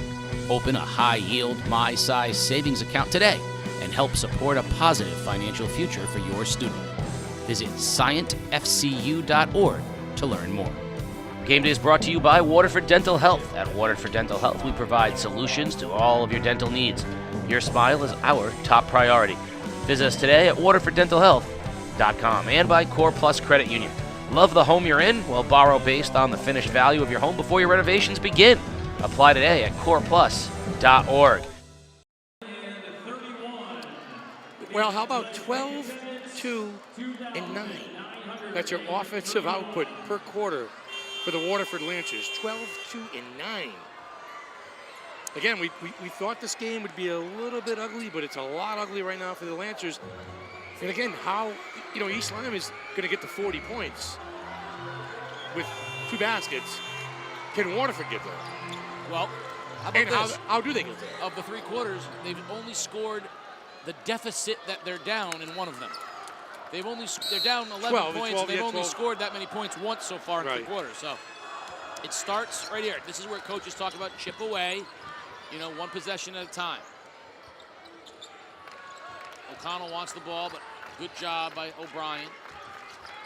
Speaker 10: Open a high-yield MySci savings account today and help support a positive financial future for your student. Visit scientfcu.org to learn more. Game Day is brought to you by Waterford Dental Health. At Waterford Dental Health, we provide solutions to all of your dental needs. Your smile is our top priority. Visit us today at waterforddentalhealth.com and by Core Plus Credit Union. Love the home you're in? Well, borrow based on the finished value of your home before your renovations begin. Apply today at coreplus.org.
Speaker 2: Well, how about 12, 2, and 9? That's your offensive output per quarter for the Waterford Lancers. 12, 2, and 9. Again, we thought this game would be a little bit ugly, but it's a lot ugly right now for the Lancers. And again, how, East Lyme is going to get to 40 points with 2 baskets. Can Waterford get there?
Speaker 1: Well, how about this?
Speaker 2: How do they get there?
Speaker 1: Of the 3 quarters, they've only scored the deficit that they're down in one of them. They're down 11 points, and they've only scored that many points once so far in 3 quarters. So it starts right here. This is where coaches talk about chip away, one possession at a time. O'Connell wants the ball, but good job by O'Brien.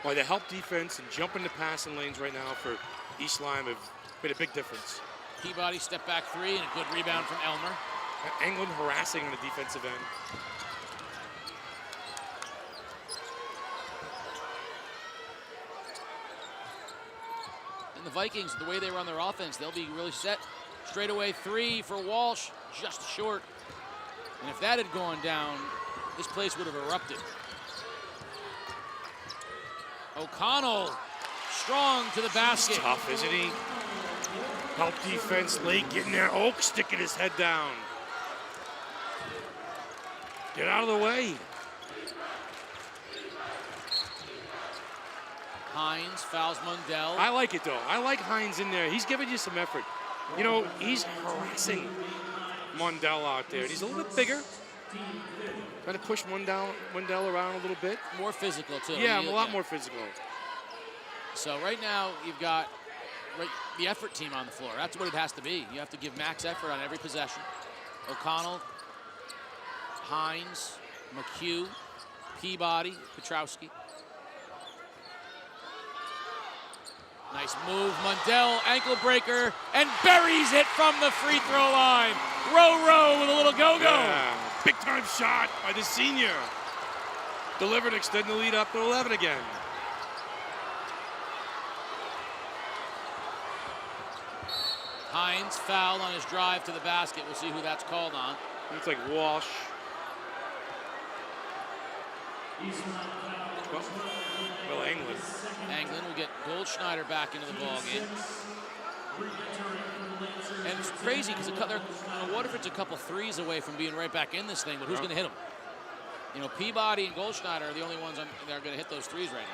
Speaker 2: Well, the help defense and jumping the passing lanes right now for East Lyme have made a big difference.
Speaker 1: Peabody step back 3 and a good rebound from Elmer.
Speaker 2: England harassing on the defensive end.
Speaker 1: And the Vikings, the way they run their offense, they'll be really set. Straightaway 3 for Walsh, just short. And if that had gone down, this place would have erupted. O'Connell, strong to the basket.
Speaker 2: He's tough, isn't he? Help defense late, getting there. Oak sticking his head down. Get out of the way.
Speaker 1: Hines fouls Mundell.
Speaker 2: I like it, though. I like Hines in there. He's giving you some effort. He's harassing Mundell out there. He's a little bit bigger. Trying to push Mundell around a little bit.
Speaker 1: More physical, too.
Speaker 2: Yeah, a lot more physical.
Speaker 1: So right now, you've got the effort team on the floor. That's what it has to be. You have to give max effort on every possession. O'Connell, Hines, McHugh, Peabody, Petrowski. Nice move, Mundell, ankle breaker, and buries it from the free throw line. Row with a little go-go.
Speaker 2: Yeah. Big time shot by the senior. Delivered, extend the lead up to 11 again.
Speaker 1: Hines fouled on his drive to the basket. We'll see who that's called on.
Speaker 2: Looks like Walsh. Well,
Speaker 1: Anglin will get Goldschneider back into the ball game. And it's crazy because Waterford's a couple threes away from being right back in this thing, but who's going to hit them? Peabody and Goldschneider are the only ones that are going to hit those threes right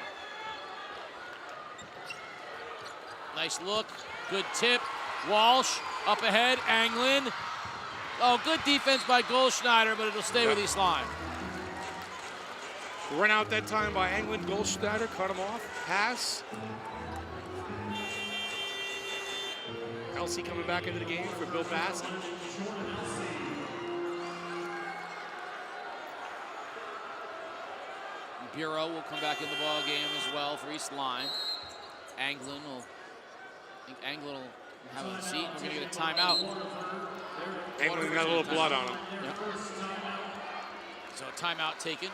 Speaker 1: now. Nice look, good tip. Walsh up ahead, Anglin. Oh, good defense by Goldschneider, but it'll stay with East Lyme.
Speaker 2: Run out that time by Anglin. Goldschneider cut him off. Pass. Kelsey coming back into the game for Bill Bassett.
Speaker 1: Bureau will come back in the ball game as well for East Lyme. Anglin will have a seat. We're going to get a timeout.
Speaker 2: Anglin got a little blood on him.
Speaker 1: Yep. So a timeout taken.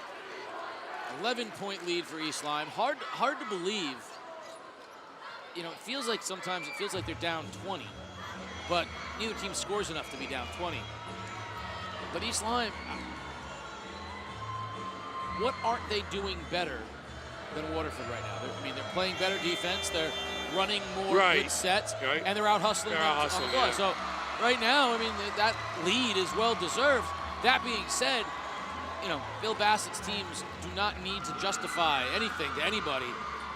Speaker 1: 11-point lead for East Lyme. Hard to believe you know, it feels like they're down 20, but neither team scores enough to be down 20. But East Lyme, what aren't they doing better than Waterford right now? They're playing better defense. They're running more good sets, and they're out hustling on the floor. So right now, I mean, that lead is well deserved. That being said, you know, Bill Bassett's teams do not need to justify anything to anybody,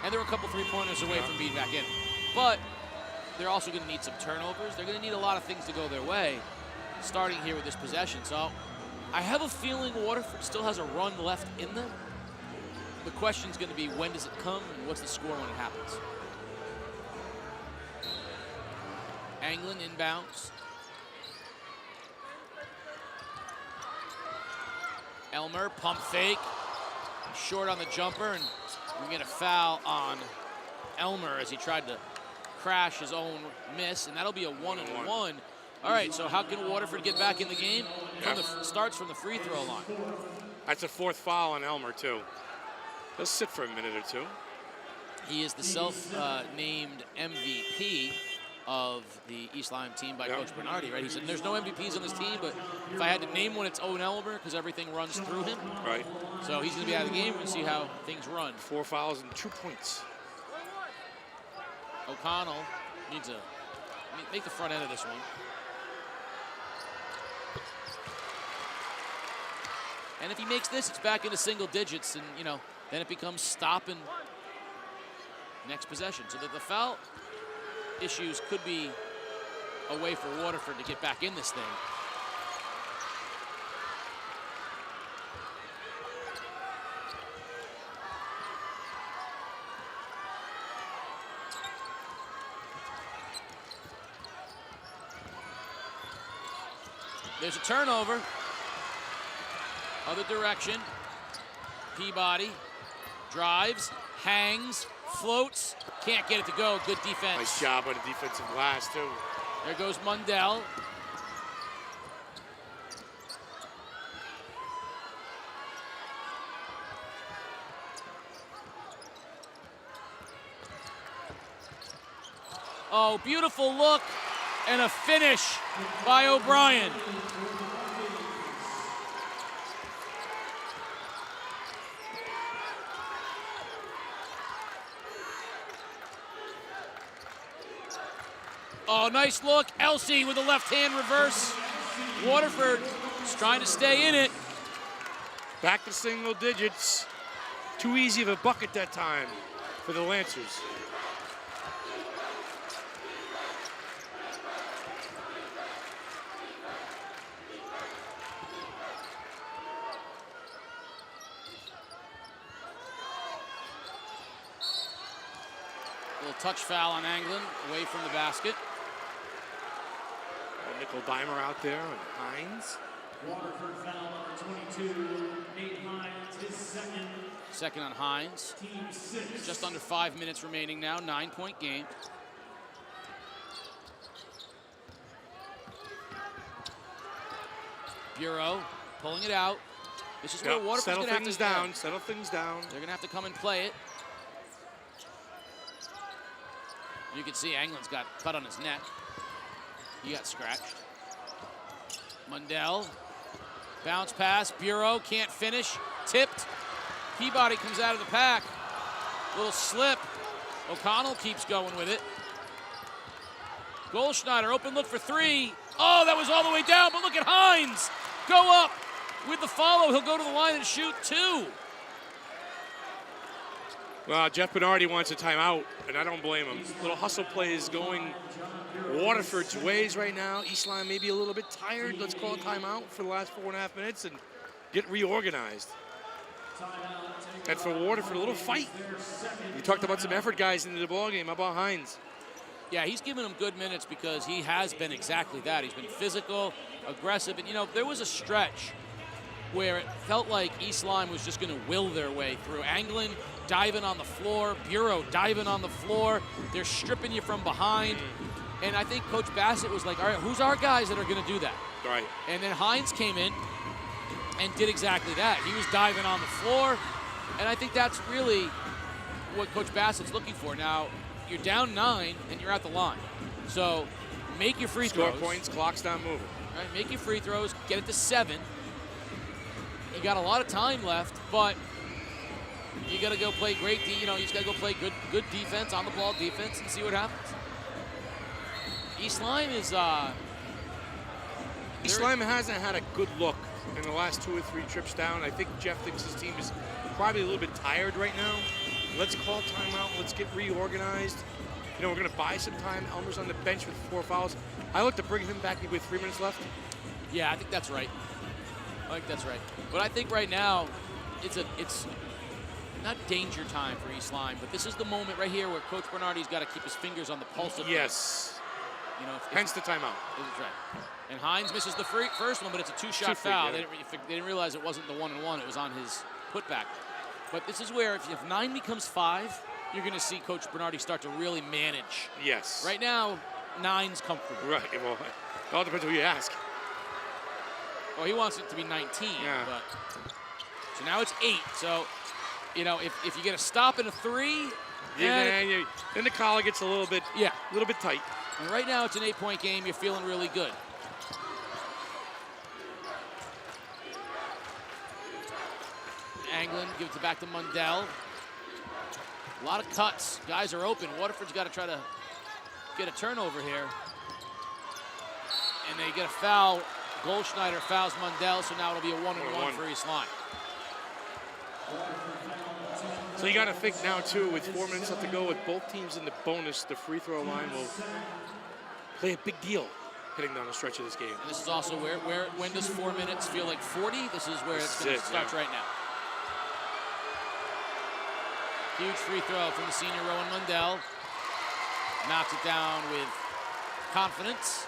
Speaker 1: and they're a couple three-pointers away from being back in. But they're also going to need some turnovers. They're going to need a lot of things to go their way, starting here with this possession. So I have a feeling Waterford still has a run left in them. The question's going to be, when does it come, and what's the score when it happens? Anglin inbounds. Elmer, pump fake. Short on the jumper, and we get a foul on Elmer as he tried to crash his own miss, and that'll be a 1-and-1. All right, so how can Waterford get back in the game? Starts from the free throw line.
Speaker 2: That's a fourth foul on Elmer, too. He'll sit for a minute or two.
Speaker 1: He is the self-named MVP of the East Lyme team by Coach Bernardi, right? He said, there's no MVPs on this team, but if I had to name one, it's Owen Elmer, because everything runs through him.
Speaker 2: Right.
Speaker 1: So he's going to be out of the game. We'll see how things run.
Speaker 2: 4 fouls and 2 points.
Speaker 1: O'Connell needs to make the front end of this one. And if he makes this, it's back into single digits, and, you know, then it becomes stop and next possession. So that the foul issues could be a way for Waterford to get back in this thing. There's a turnover. Other direction. Peabody drives, hangs, floats, can't get it to go. Good defense.
Speaker 2: Nice job on the defensive glass, too.
Speaker 1: There goes Mundell. Oh, beautiful look and a finish by O'Brien. Oh, nice look. Elsey with a left-hand reverse. Waterford is trying to stay in it.
Speaker 2: Back to single digits. Too easy of a bucket that time for the Lancers.
Speaker 1: Little touch foul on Anglin, away from the basket.
Speaker 2: Nickel Dimer out there on Hines.
Speaker 4: Waterford foul number 22, Nate Hines, his second.
Speaker 1: Second on Hines.
Speaker 4: Team 6.
Speaker 1: Just under 5 minutes remaining now, 9-point game. Bureau pulling it out. This is where Waterford's going to have to
Speaker 2: settle things down.
Speaker 1: They're going to have to come and play it. You can see Anglin's got cut on his neck. He got scratched. Mundell, bounce pass, Bureau can't finish, tipped. Peabody comes out of the pack. Little slip. O'Connell keeps going with it. Goldschneider, open look for three. Oh, that was all the way down, but look at Hines. Go up with the follow. He'll go to the line and shoot two.
Speaker 2: Well, Jeff Bernardi wants a timeout, and I don't blame him. Little hustle play is going Waterford's ways right now. East Lyme maybe a little bit tired. Let's call a timeout for the last 4.5 minutes and get reorganized. And for Waterford, a little fight. You talked about some effort guys into the ballgame. How about Hines?
Speaker 1: Yeah, he's given him good minutes because he has been exactly that. He's been physical, aggressive, and, you know, there was a stretch where it felt like East Lyme was just going to will their way through. Anglin diving on the floor, Bureau diving on the floor. They're stripping you from behind. And I think Coach Bassett was like, all right, who's our guys that are going to do that?
Speaker 2: Right.
Speaker 1: And then Hines came in and did exactly that. He was diving on the floor. And I think that's really what Coach Bassett's looking for. Now, you're down 9 and you're at the line. So make your free throws.
Speaker 2: Score points, clock's not moving.
Speaker 1: Right, make your free throws, get it to 7. You got a lot of time left, but you got to go play great. You just got to go play good defense, on the ball defense, and see what happens. East Lyme is.
Speaker 2: East Lyme hasn't had a good look in the last 2 or 3 trips down. I think Jeff thinks his team is probably a little bit tired right now. Let's call timeout. Let's get reorganized. We're going to buy some time. Elmer's on the bench with 4 fouls. I look to bring him back with 3 minutes left.
Speaker 1: Yeah, I think that's right. But I think right now, it's not danger time for East Lyme, but this is the moment right here where Coach Bernardi's got to keep his fingers on the pulse of
Speaker 2: yes. Hence the timeout.
Speaker 1: That's right. And Hines misses the first one, but it's a 2-shot foul.
Speaker 2: Yeah.
Speaker 1: They didn't realize it wasn't the 1-and-1. It was on his putback. But this is where if 9 becomes 5, you're going to see Coach Bernardi start to really manage.
Speaker 2: Yes.
Speaker 1: Right now, 9's comfortable.
Speaker 2: Right. Well, it all depends who you ask.
Speaker 1: Well, he wants it to be 19.
Speaker 2: Yeah.
Speaker 1: But, so now it's 8. So, if you get a stop and a 3,
Speaker 2: then the collar gets a little bit tight.
Speaker 1: And right now it's an 8-point game. You're feeling really good. Anglin gives it back to Mundell. A lot of cuts. Guys are open. Waterford's got to try to get a turnover here. And they get a foul. Goldschneider fouls Mundell, so now it'll be a 1-and-1 for East Lyme.
Speaker 2: So you got to think now, too, with 4 minutes left to go, with both teams in the bonus, the free throw line will play a big deal heading down the stretch of this game.
Speaker 1: And this is also when does 4 minutes feel like 40? This is where it's going to start right now. Huge free throw from the senior Rowan Mundell. Knocks it down with confidence.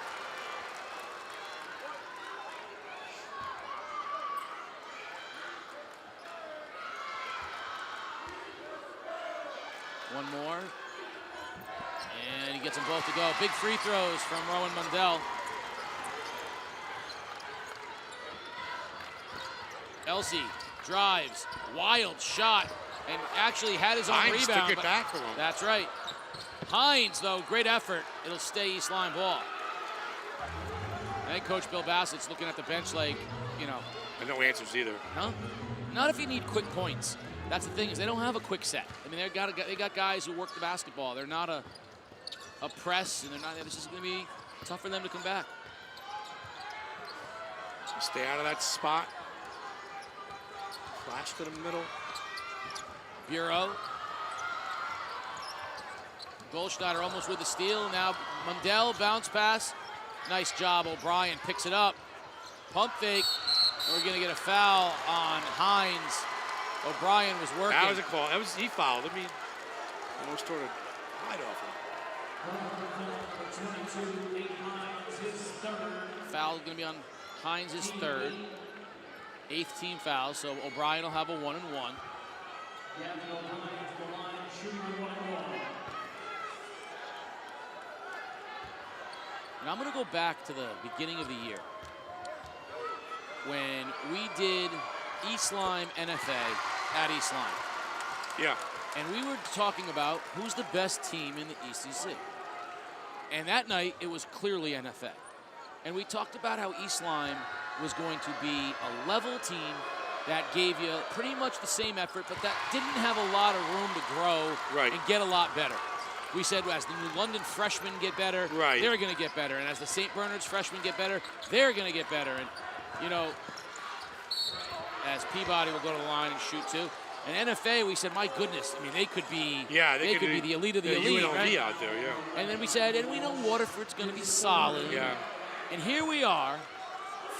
Speaker 1: One more. And he gets them both to go. Big free throws from Rowan Mundell. Elsey drives. Wild shot. And actually had his own
Speaker 2: Hines
Speaker 1: rebound.
Speaker 2: took it back from him.
Speaker 1: That's right. Hines, though, great effort. It'll stay East Lyme ball. I think Coach Bill Bassett's looking at the bench like,
Speaker 2: And no answers either.
Speaker 1: No? Not if you need quick points. That's the thing, is they don't have a quick set. I mean, they got guys who work the basketball. They're not a press, and this is going to be tough for them to come back.
Speaker 2: Stay out of that spot. Flash to the middle.
Speaker 1: Bureau. Goldschneider almost with the steal. Now Mundell, bounce pass. Nice job, O'Brien picks it up. Pump fake. We're going to get a foul on Hines. O'Brien was working.
Speaker 2: That was a call. He fouled him. He almost tore a hide off him.
Speaker 1: Foul going to be on Hines' third. 8th team foul, so O'Brien will have a 1-and-1. And I'm going to go back to the beginning of the year when we did East Lyme NFA at East Lyme.
Speaker 2: Yeah.
Speaker 1: And we were talking about who's the best team in the ECC. And that night, it was clearly NFA. And we talked about how East Lyme was going to be a level team that gave you pretty much the same effort, but that didn't have a lot of room to grow and get a lot better. We said as the New London freshmen get better, they're going to get better. And as the St. Bernard's freshmen get better, they're going to get better. And, as Peabody will go to the line and shoot too. And NFA, we said, my goodness, I mean, they could be they could be the elite of the elite,
Speaker 2: UNLV
Speaker 1: right?
Speaker 2: out there, yeah.
Speaker 1: And then we said, and we know Waterford's going to be solid.
Speaker 2: Yeah.
Speaker 1: And here we are,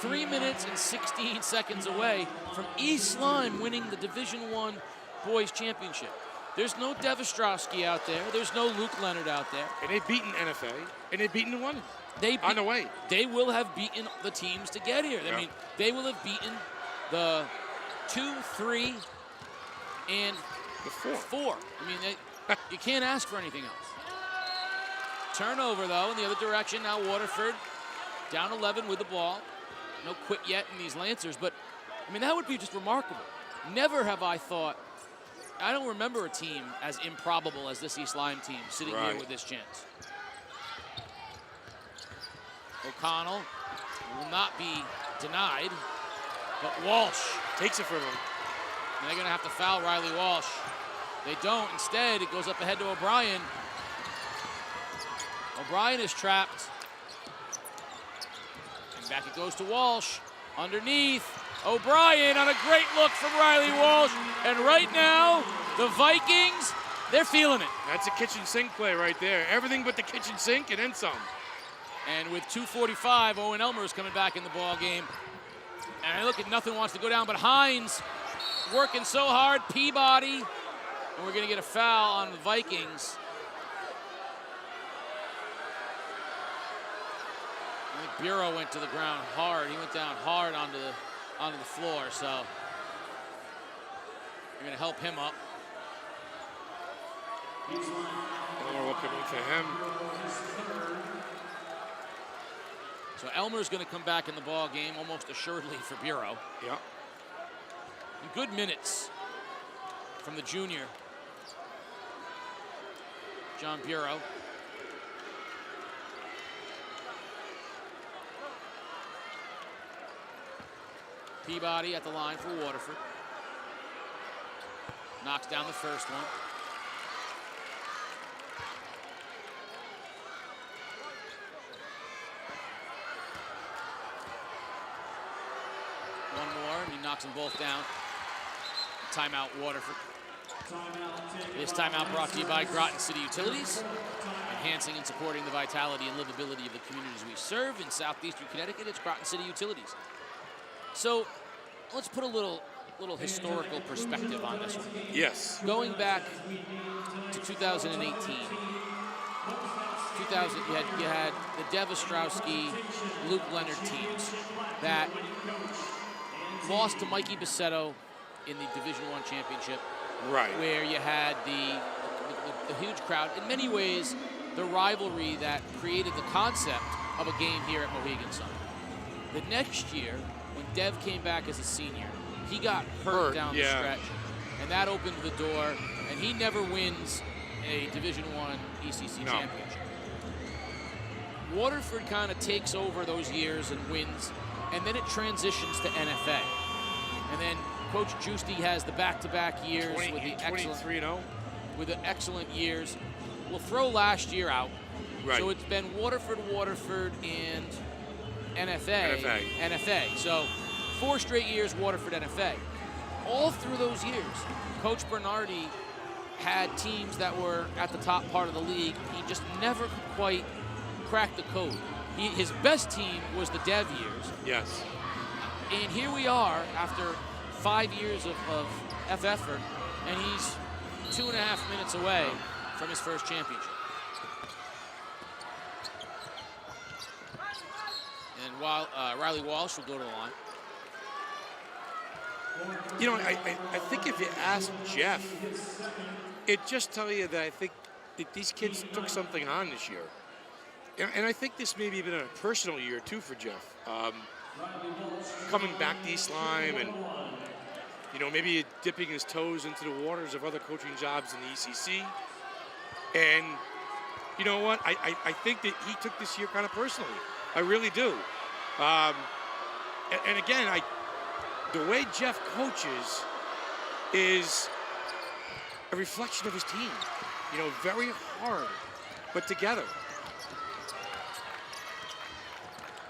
Speaker 1: 3 minutes and 16 seconds away from East Lyme winning the Division I Boys Championship. There's no Devostrowski out there. There's no Luke Leonard out there.
Speaker 2: And they've beaten NFA, and they've beaten New London
Speaker 1: on
Speaker 2: the way. They
Speaker 1: will have beaten the teams to get here.
Speaker 2: Yeah.
Speaker 1: I mean, they will have beaten the 2, 3, and
Speaker 2: the 4.
Speaker 1: I mean, you can't ask for anything else. Turnover, though, in the other direction. Now Waterford down 11 with the ball. No quit yet in these Lancers, but, I mean, that would be just remarkable. Never have I thought, I don't remember a team as improbable as this East Lyme team sitting here with this chance. O'Connell will not be denied, but Walsh
Speaker 2: takes it from him.
Speaker 1: And they're going to have to foul Riley Walsh. They don't. Instead, it goes up ahead to O'Brien. O'Brien is trapped. And back it goes to Walsh. Underneath. O'Brien on a great look from Riley Walsh. And right now, the Vikings, they're feeling it.
Speaker 2: That's a kitchen sink play right there. Everything but the kitchen sink and then some.
Speaker 1: And with 2:45, Owen Elmer is coming back in the ball game. And look at nothing wants to go down, but Hines working so hard. Peabody. And we're going to get a foul on the Vikings. I think Bureau went to the ground hard. He went down hard onto the floor, so we're going to help him up.
Speaker 2: Elmer will come in to him.
Speaker 1: So Elmer's going to come back in the ball game almost assuredly for Bureau.
Speaker 2: Yeah.
Speaker 1: And good minutes from the junior, John Bureau. Peabody at the line for Waterford. Knocks down the first one. One more, and he knocks them both down. Timeout, Waterford. This timeout brought to you by Groton City Utilities, enhancing and supporting the vitality and livability of the communities we serve in southeastern Connecticut. It's Groton City Utilities. So let's put a little historical perspective on this one.
Speaker 2: Yes.
Speaker 1: Going back to 2018, you had the Dev Ostrowski, Luke Leonard teams that lost to Mikey Bassetto in the Division I championship.
Speaker 2: Right.
Speaker 1: Where you had the huge crowd. In many ways, the rivalry that created the concept of a game here at Mohegan Sun. The next year, when Dev came back as a senior, he got hurt down the stretch, and that opened the door, and he never wins a Division I ECC championship. Waterford kind of takes over those years and wins, and then it transitions to NFA. And then Coach Giusti has the back-to-back years with the excellent years. We'll throw last year out.
Speaker 2: Right.
Speaker 1: So it's been Waterford, and NFA. So 4 straight years Waterford NFA. All through those years, Coach Bernardi had teams that were at the top part of the league. He just never quite cracked the code. His best team was the Dev years.
Speaker 2: Yes.
Speaker 1: And here we are after 5 years of F effort, and he's 2.5 minutes away from his first championship. And while Riley Walsh will go to the line.
Speaker 2: You know, I think if you ask Jeff, it just tell you that I think that these kids took something on this year. And I think this may be been a personal year, too, for Jeff. Coming back to East Lyme and, you know, maybe dipping his toes into the waters of other coaching jobs in the ECC. And you know what? I think that he took this year kind of personally. I really do. And again, the way Jeff coaches is a reflection of his team. You know, very hard, but together.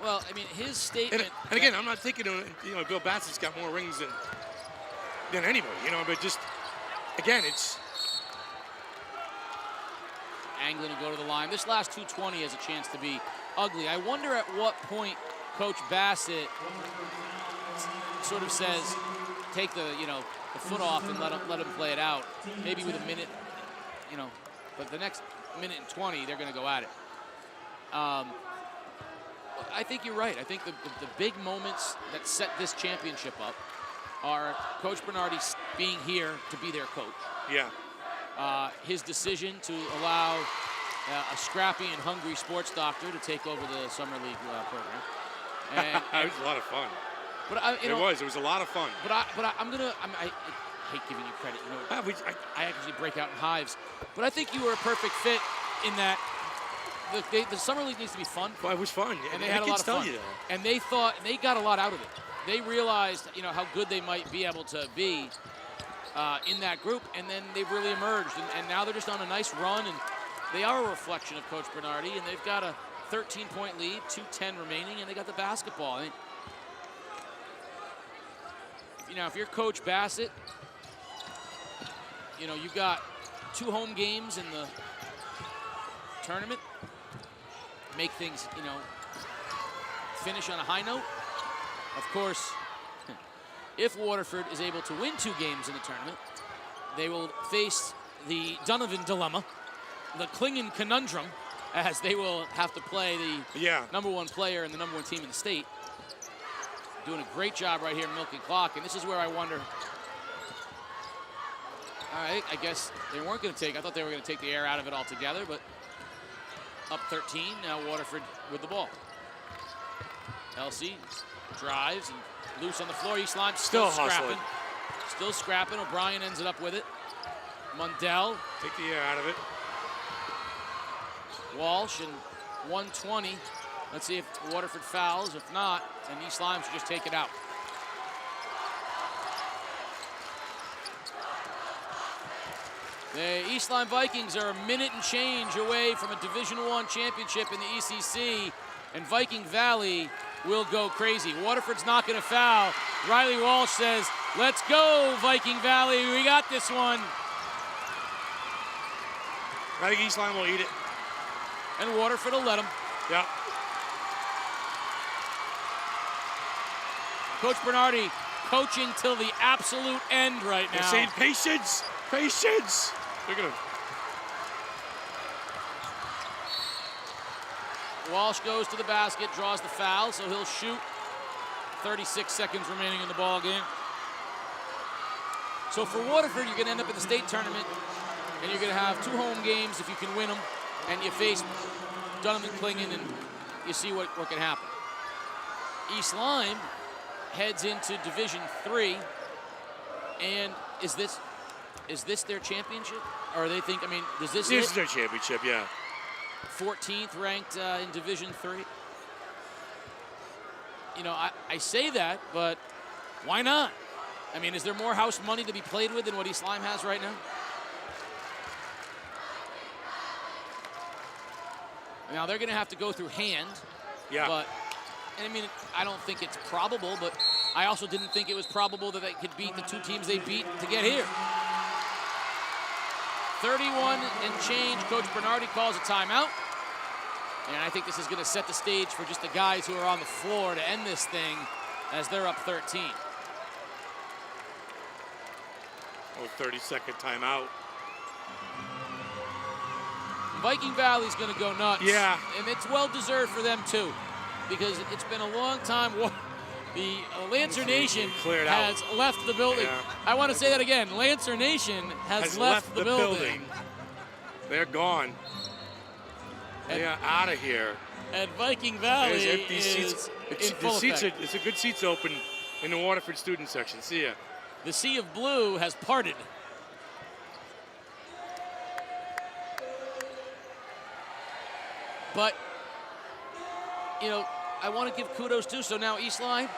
Speaker 1: Well, I mean, his statement.
Speaker 2: And again, I'm not thinking, you know, Bill Bassett's got more rings than anybody, you know, but just, again, it's.
Speaker 1: Anglin to go to the line. This last 220 has a chance to be ugly. I wonder at what point Coach Bassett sort of says, take the foot off and let him play it out. Maybe with a minute, you know, but the next minute and 20, they're going to go at it. I think you're right. I think the big moments that set this championship up are Coach Bernardi being here to be their coach.
Speaker 2: Yeah.
Speaker 1: His decision to allow a scrappy and hungry sports doctor to take over the summer league program. And
Speaker 2: it was a lot of fun.
Speaker 1: But
Speaker 2: it was a lot of fun.
Speaker 1: But hate giving you credit. You know, I actually break out in hives. But I think you were a perfect fit in that the summer league needs to be fun.
Speaker 2: Well, it was fun.
Speaker 1: And they had a lot of fun. And they thought, they got a lot out of it. They realized, you know, how good they might be able to be in that group, and then they've really emerged. And now they're just on a nice run, and they are a reflection of Coach Bernardi, and they've got a 13-point lead, 2:10 remaining, and they got the basketball. I mean, if you're Coach Bassett, you know, you've got 2 home games in the tournament. Make things, you know, finish on a high note. Of course, if Waterford is able to win 2 games in the tournament, they will face the Donovan dilemma, the Klingen conundrum, as they will have to play the number 1 player and the number 1 team in the state. Doing a great job right here milking clock, and this is where I wonder, all right, I guess they weren't going to take, I thought they were going to take the air out of it altogether, but up 13, now Waterford with the ball. LC drives and loose on the floor. Lyme still scrapping. Still scrapping. O'Brien ends it up with it. Mundell.
Speaker 2: Take the air out of it.
Speaker 1: Walsh and 120. Let's see if Waterford fouls. If not, then East Lyme should just take it out. The East Lyme Vikings are a minute and change away from a Division I championship in the ECC, and Viking Valley will go crazy. Waterford's not going to foul. Riley Walsh says, let's go, Viking Valley. We got this one.
Speaker 2: I think East Lyme will eat it.
Speaker 1: And Waterford will let them.
Speaker 2: Yeah.
Speaker 1: Coach Bernardi coaching till the absolute end right now.
Speaker 2: They're saying patience, patience. Look at him.
Speaker 1: Walsh goes to the basket, draws the foul, so he'll shoot. 36 seconds remaining in the ball game. So for Waterford, you're going to end up in the state tournament, and you're going to have 2 home games if you can win them, and you face Donovan Klingen, and you see what can happen. East Lyme heads into Division III, and is this their championship? Or they think, I mean,
Speaker 2: This is their championship, yeah.
Speaker 1: 14th ranked in Division III. You know, I say that, but why not? I mean, is there more house money to be played with than what East Lyme has right now? Now, they're going to have to go through hand.
Speaker 2: Yeah.
Speaker 1: But, and I mean, I don't think it's probable, but I also didn't think it was probable that they could beat the 2 teams they beat to get here. 31 and change. Coach Bernardi calls a timeout. And I think this is going to set the stage for just the guys who are on the floor to end this thing as they're up 13.
Speaker 2: Oh, 30-second timeout.
Speaker 1: Viking Valley's going to go nuts.
Speaker 2: Yeah.
Speaker 1: And it's well-deserved for them, too, because it's been a long time. The Lancer Nation has left the building.
Speaker 2: Yeah.
Speaker 1: I want to say that again. Lancer Nation has left the building.
Speaker 2: They're gone. They are out of here.
Speaker 1: And Viking Valley
Speaker 2: There's empty
Speaker 1: is
Speaker 2: seats.
Speaker 1: in full effect.
Speaker 2: It's a good seats open in the Waterford student section. See ya.
Speaker 1: The sea of blue has parted. But, you know, I want to give kudos too. So now East Lyme,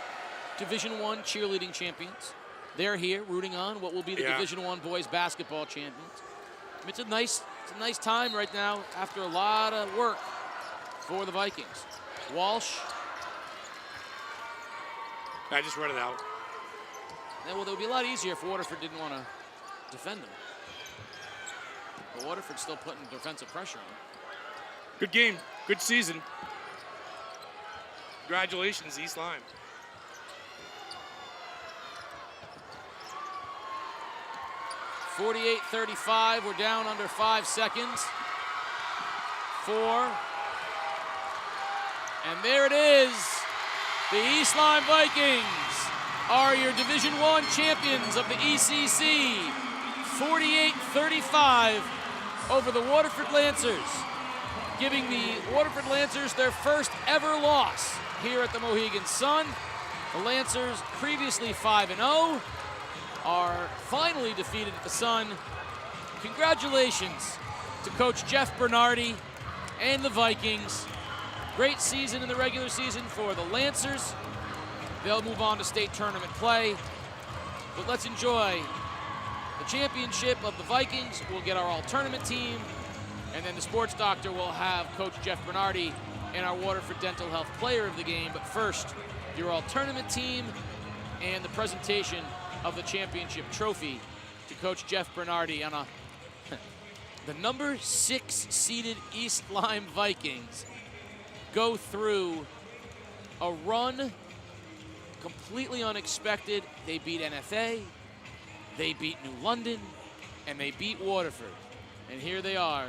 Speaker 1: Division I cheerleading champions. They're here rooting on what will be the Division I boys basketball champions. I mean, it's a nice time right now after a lot of work for the Vikings. Walsh.
Speaker 2: I just read it out.
Speaker 1: Well, it would be a lot easier if Waterford didn't want to defend them. But Waterford's still putting defensive pressure on them.
Speaker 2: Good game, good season. Congratulations, East Lyme.
Speaker 1: .38-35, we're down under 5 seconds. 4. And there it is. The East Lyme Vikings are your Division I champions of the ECC. 48-35 over the Waterford Lancers, giving the Waterford Lancers their first ever loss here at the Mohegan Sun. The Lancers previously 5-0. are finally defeated at the Sun. Congratulations to Coach Jeff Bernardi and the Vikings. Great season in the regular season for the Lancers. They'll move on to state tournament play. But let's enjoy the championship of the Vikings. We'll get our all-tournament team, and then the sports doctor will have Coach Jeff Bernardi and our Waterford Dental Health player of the game. But first, your all-tournament team and the presentation of the championship trophy to Coach Jeff Bernardi on the number 6 seeded East Lyme Vikings go through a run completely unexpected. They beat NFA, they beat New London, and they beat Waterford. And here they are,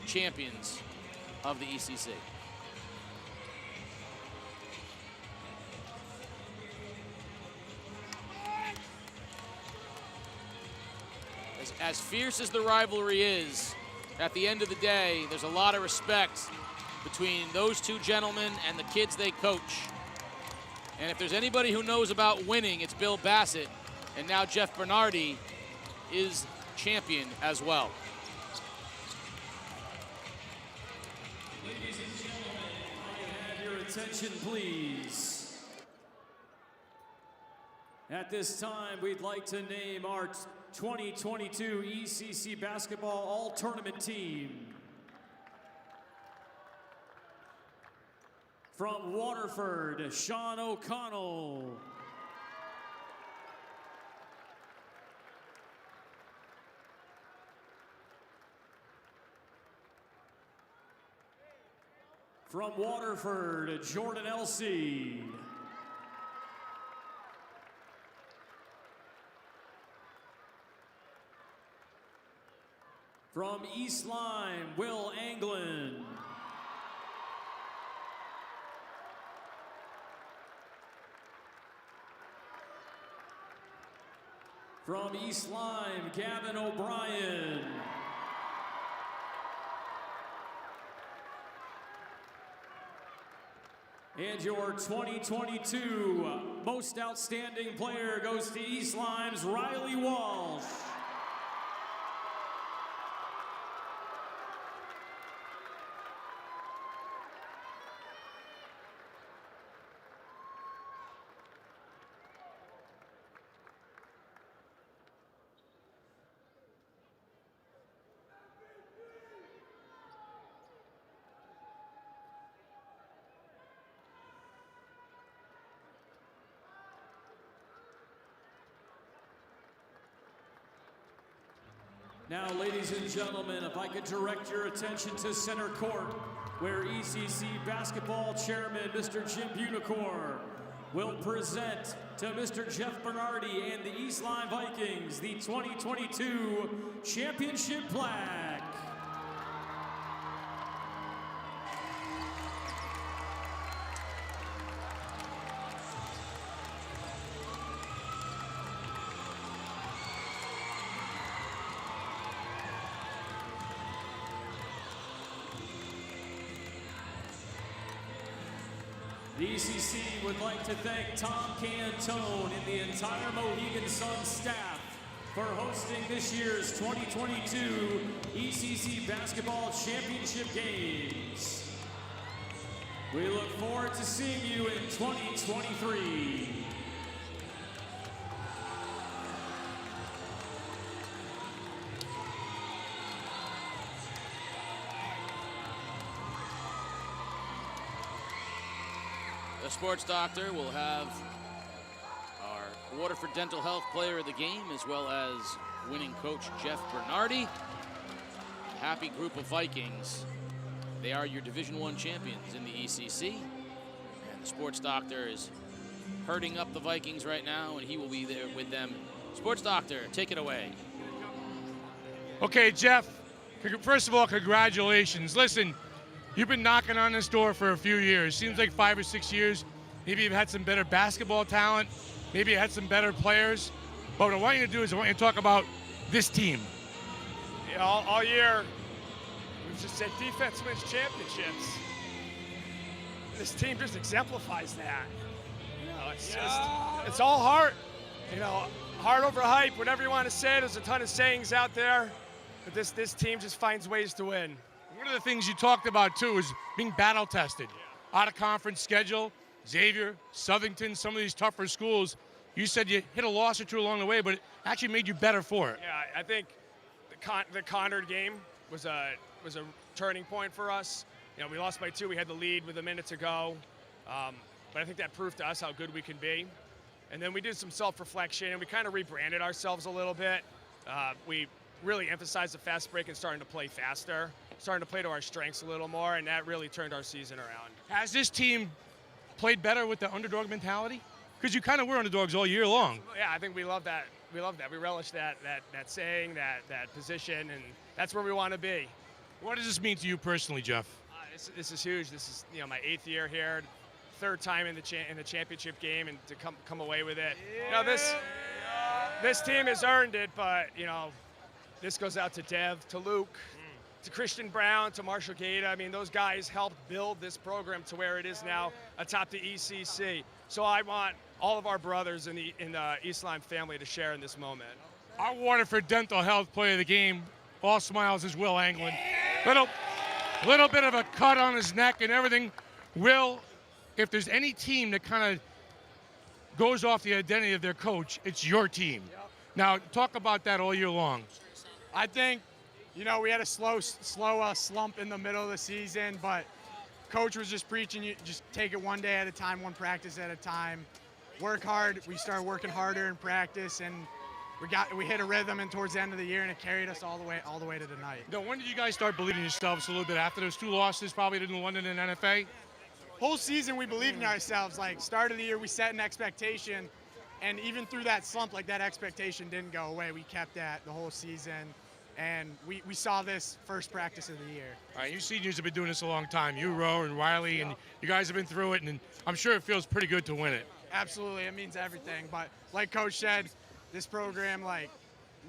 Speaker 1: champions of the ECC. As fierce as the rivalry is, at the end of the day, there's a lot of respect between those two gentlemen and the kids they coach. And if there's anybody who knows about winning, it's Bill Bassett. And now Jeff Bernardi is champion as well.
Speaker 4: Ladies and gentlemen, if I can have your attention, please. At this time, we'd like to name our 2022 ECC Basketball All-Tournament team. From Waterford, Sean O'Connell. From Waterford, Jordan Elsey. From East Lyme, Will Anglin. From East Lyme, Gavin O'Brien. And your 2022 Most Outstanding Player goes to East Lyme's Riley Walsh. Now, ladies and gentlemen, if I could direct your attention to center court, where ECC basketball chairman, Mr. Jim Bunicor, will present to Mr. Jeff Bernardi and the East Lyme Vikings the 2022 championship plaque. The ECC would like to thank Tom Cantone and the entire Mohegan Sun staff for hosting this year's 2022 ECC Basketball Championship Games. We look forward to seeing you in 2023.
Speaker 1: The sports doctor will have our Waterford Dental Health player of the game, as well as winning coach Jeff Bernardi. Happy group of Vikings. They are your Division I champions in the ECC. And the sports doctor is herding up the Vikings right now, and he will be there with them. Sports doctor, take it away.
Speaker 3: Okay, Jeff, first of all, congratulations. Listen, you've been knocking on this door for a few years. Seems like 5 or 6 years. Maybe you've had some better basketball talent. Maybe you had some better players. But what I want you to do is I want you to talk about this team.
Speaker 14: You know, all year, we've just said defense wins championships. This team just exemplifies that. You know, it's all heart. You know, heart over hype, whatever you want to say. There's a ton of sayings out there, but this team just finds ways to win.
Speaker 3: One of the things you talked about, too, is being battle-tested. Out-of-conference schedule, Xavier, Southington, some of these tougher schools. You said you hit a loss or two along the way, but it actually made you better for it.
Speaker 14: Yeah, I think the Conard game was a turning point for us. You know, we lost by 2. We had the lead with a minute to go. But I think that proved to us how good we can be. And then we did some self-reflection, and we kind of rebranded ourselves a little bit. We really emphasized the fast break and starting to play faster, starting to play to our strengths a little more, and that really turned our season around.
Speaker 3: Has this team played better with the underdog mentality? Because you kind of were underdogs all year long.
Speaker 14: Yeah, I think we love that. We love that. We relish that saying, that position, and that's where we want to be.
Speaker 3: What does this mean to you personally, Jeff?
Speaker 14: This is huge. This is my 8th year here, 3rd time in the championship game, and to come away with it. You know, this team has earned it, but this goes out to Dev, to Luke, to Christian Brown, to Marshall Gaeta. I mean, those guys helped build this program to where it is now atop the ECC. So I want all of our brothers in the East Lyme family to share in this moment.
Speaker 3: Our Waterford Dental Health player of the game, all smiles, is Will Anglin. Little bit of a cut on his neck and everything. Will, if there's any team that kind of goes off the identity of their coach, it's your team. Yep. Now, talk about that all year long.
Speaker 11: I think, we had a slow slump in the middle of the season, but Coach was just preaching, you just take it one day at a time, one practice at a time. Work hard. We started working harder in practice, and we hit a rhythm, and towards the end of the year, and it carried us all the way to tonight.
Speaker 3: Now, when did you guys start believing in yourselves a little bit after those 2 losses, probably to London and NFA?
Speaker 11: Whole season we believed in ourselves. Like, start of the year we set an expectation, and even through that slump, like, that expectation didn't go away. We kept that the whole season, and we saw this first practice of the year.
Speaker 3: All right, you seniors have been doing this a long time. You, Roe, and Riley, and you guys have been through it, and I'm sure it feels pretty good to win it.
Speaker 11: Absolutely, it means everything. But like Coach said, this program, like,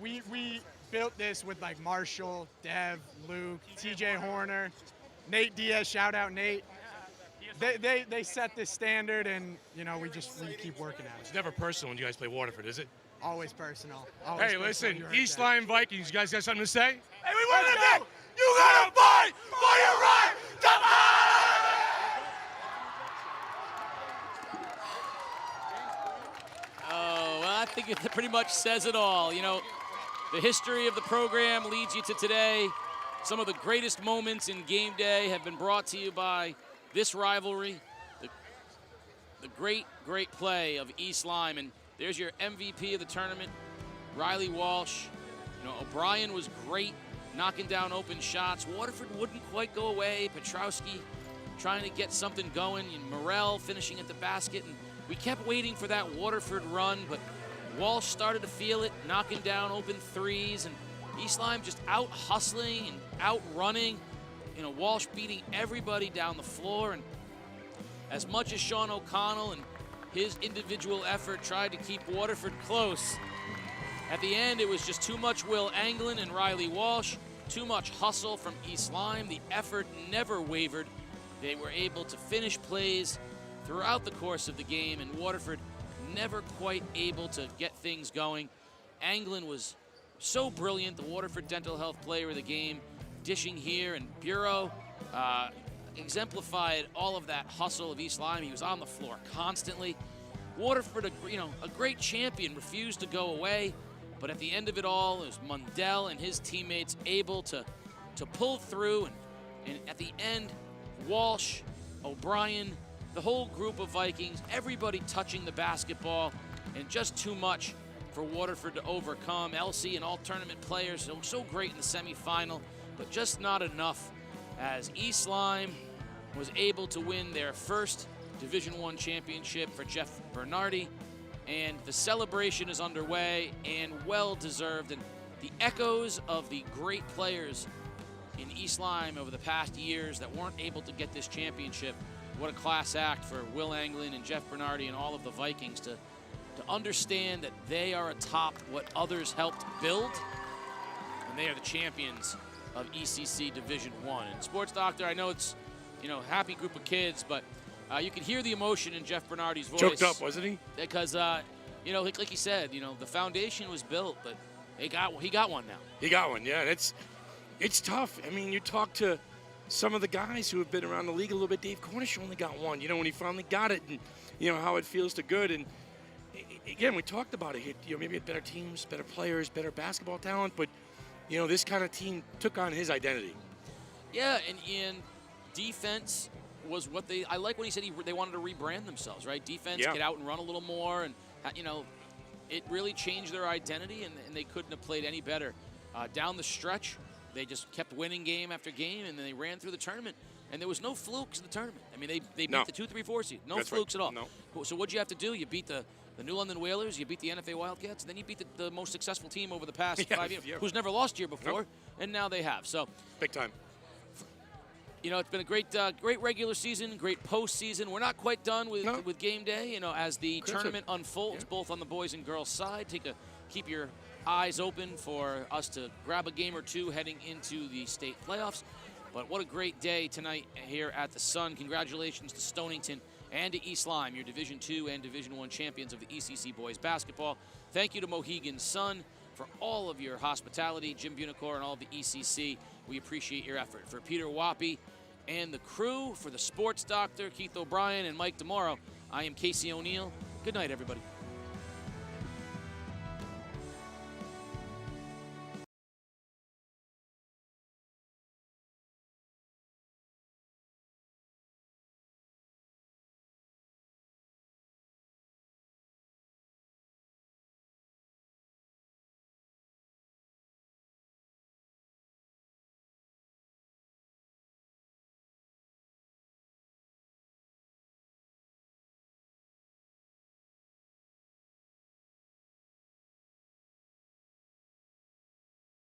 Speaker 11: we built this with, like, Marshall, Dev, Luke, TJ Horner, Nate Diaz, shout out Nate. They set this standard, and we keep working at it.
Speaker 3: It's never personal when you guys play Waterford, is it?
Speaker 11: Always personal.
Speaker 3: Hey, listen, East Lyme Vikings, you guys got something to say?
Speaker 5: Hey, we want to think you gotta fight for your right to
Speaker 1: Oh, well, I think it pretty much says it all. The history of the program leads you to today. Some of the greatest moments in game day have been brought to you by this rivalry, the great play of East Lyme. And there's your MVP of the tournament, Riley Walsh. O'Brien was great, knocking down open shots. Waterford wouldn't quite go away. Petrowski trying to get something going. And Morrell finishing at the basket. And we kept waiting for that Waterford run, but Walsh started to feel it, knocking down open threes. And East Lyme just out hustling and out running. Walsh beating everybody down the floor. And as much as Sean O'Connell and his individual effort tried to keep Waterford close, at the end it was just too much Will Anglin and Riley Walsh, too much hustle from East Lyme. The effort never wavered. They were able to finish plays throughout the course of the game, and Waterford never quite able to get things going. Anglin was so brilliant, the Waterford Dental Health player of the game, dishing here, and Bureau exemplified all of that hustle of East Lyme. He was on the floor constantly. Waterford, a great champion, refused to go away, but at the end of it all, it was Mundell and his teammates able to pull through, and at the end, Walsh, O'Brien, the whole group of Vikings, everybody touching the basketball, and just too much for Waterford to overcome. Elsie and all tournament players, so great in the semifinal, but just not enough, as East Lyme was able to win their first Division I championship for Jeff Bernardi, and the celebration is underway and well-deserved. And the echoes of the great players in East Lyme over the past years that weren't able to get this championship, what a class act for Will Anglin and Jeff Bernardi and all of the Vikings to understand that they are atop what others helped build, and they are the champions of ECC Division I. And Sports Doctor, I know it's, happy group of kids, but you can hear the emotion in Jeff Bernardi's voice.
Speaker 2: Choked up, wasn't he?
Speaker 1: Because you know, like you said, you know, the foundation was built, but he got one now.
Speaker 2: He got one, yeah. And it's tough. I mean, you talk to some of the guys who have been around the league a little bit. Dave Cornish only got one, you know, when he finally got it, and, you know, how it feels to good. And, again, we talked about it. You know, maybe better teams, better players, better basketball talent, but, you know, this kind of team took on his identity.
Speaker 1: Yeah, and defense was what I like when he said they wanted to rebrand themselves, right? Defense, get out and run a little more, and, you know, it really changed their identity, and they couldn't have played any better. Down the stretch, they just kept winning game after game, and then they ran through the tournament. And there was no flukes in the tournament. I mean, they beat the 2, 3, 4 seed. No flukes at all. No. So what'd you have to do? You beat the New London Whalers, you beat the NFA Wildcats, and then you beat the most successful team over the past 5 years, who's never lost here before, and now they have. So
Speaker 2: big time.
Speaker 1: You know, it's been a great regular season, great postseason. We're not quite done with game day. You know, as the tournament unfolds, both on the boys and girls side, keep your eyes open for us to grab a game or two heading into the state playoffs. But what a great day tonight here at the Sun. Congratulations to Stonington and to East Lyme, your Division II and Division I champions of the ECC boys basketball. Thank you to Mohegan Sun for all of your hospitality, Jim Bunicor and all of the ECC. We appreciate your effort. For Peter Wappy and the crew, for the sports doctor, Keith O'Brien and Mike DeMauro, I am Casey O'Neill. Good night, everybody.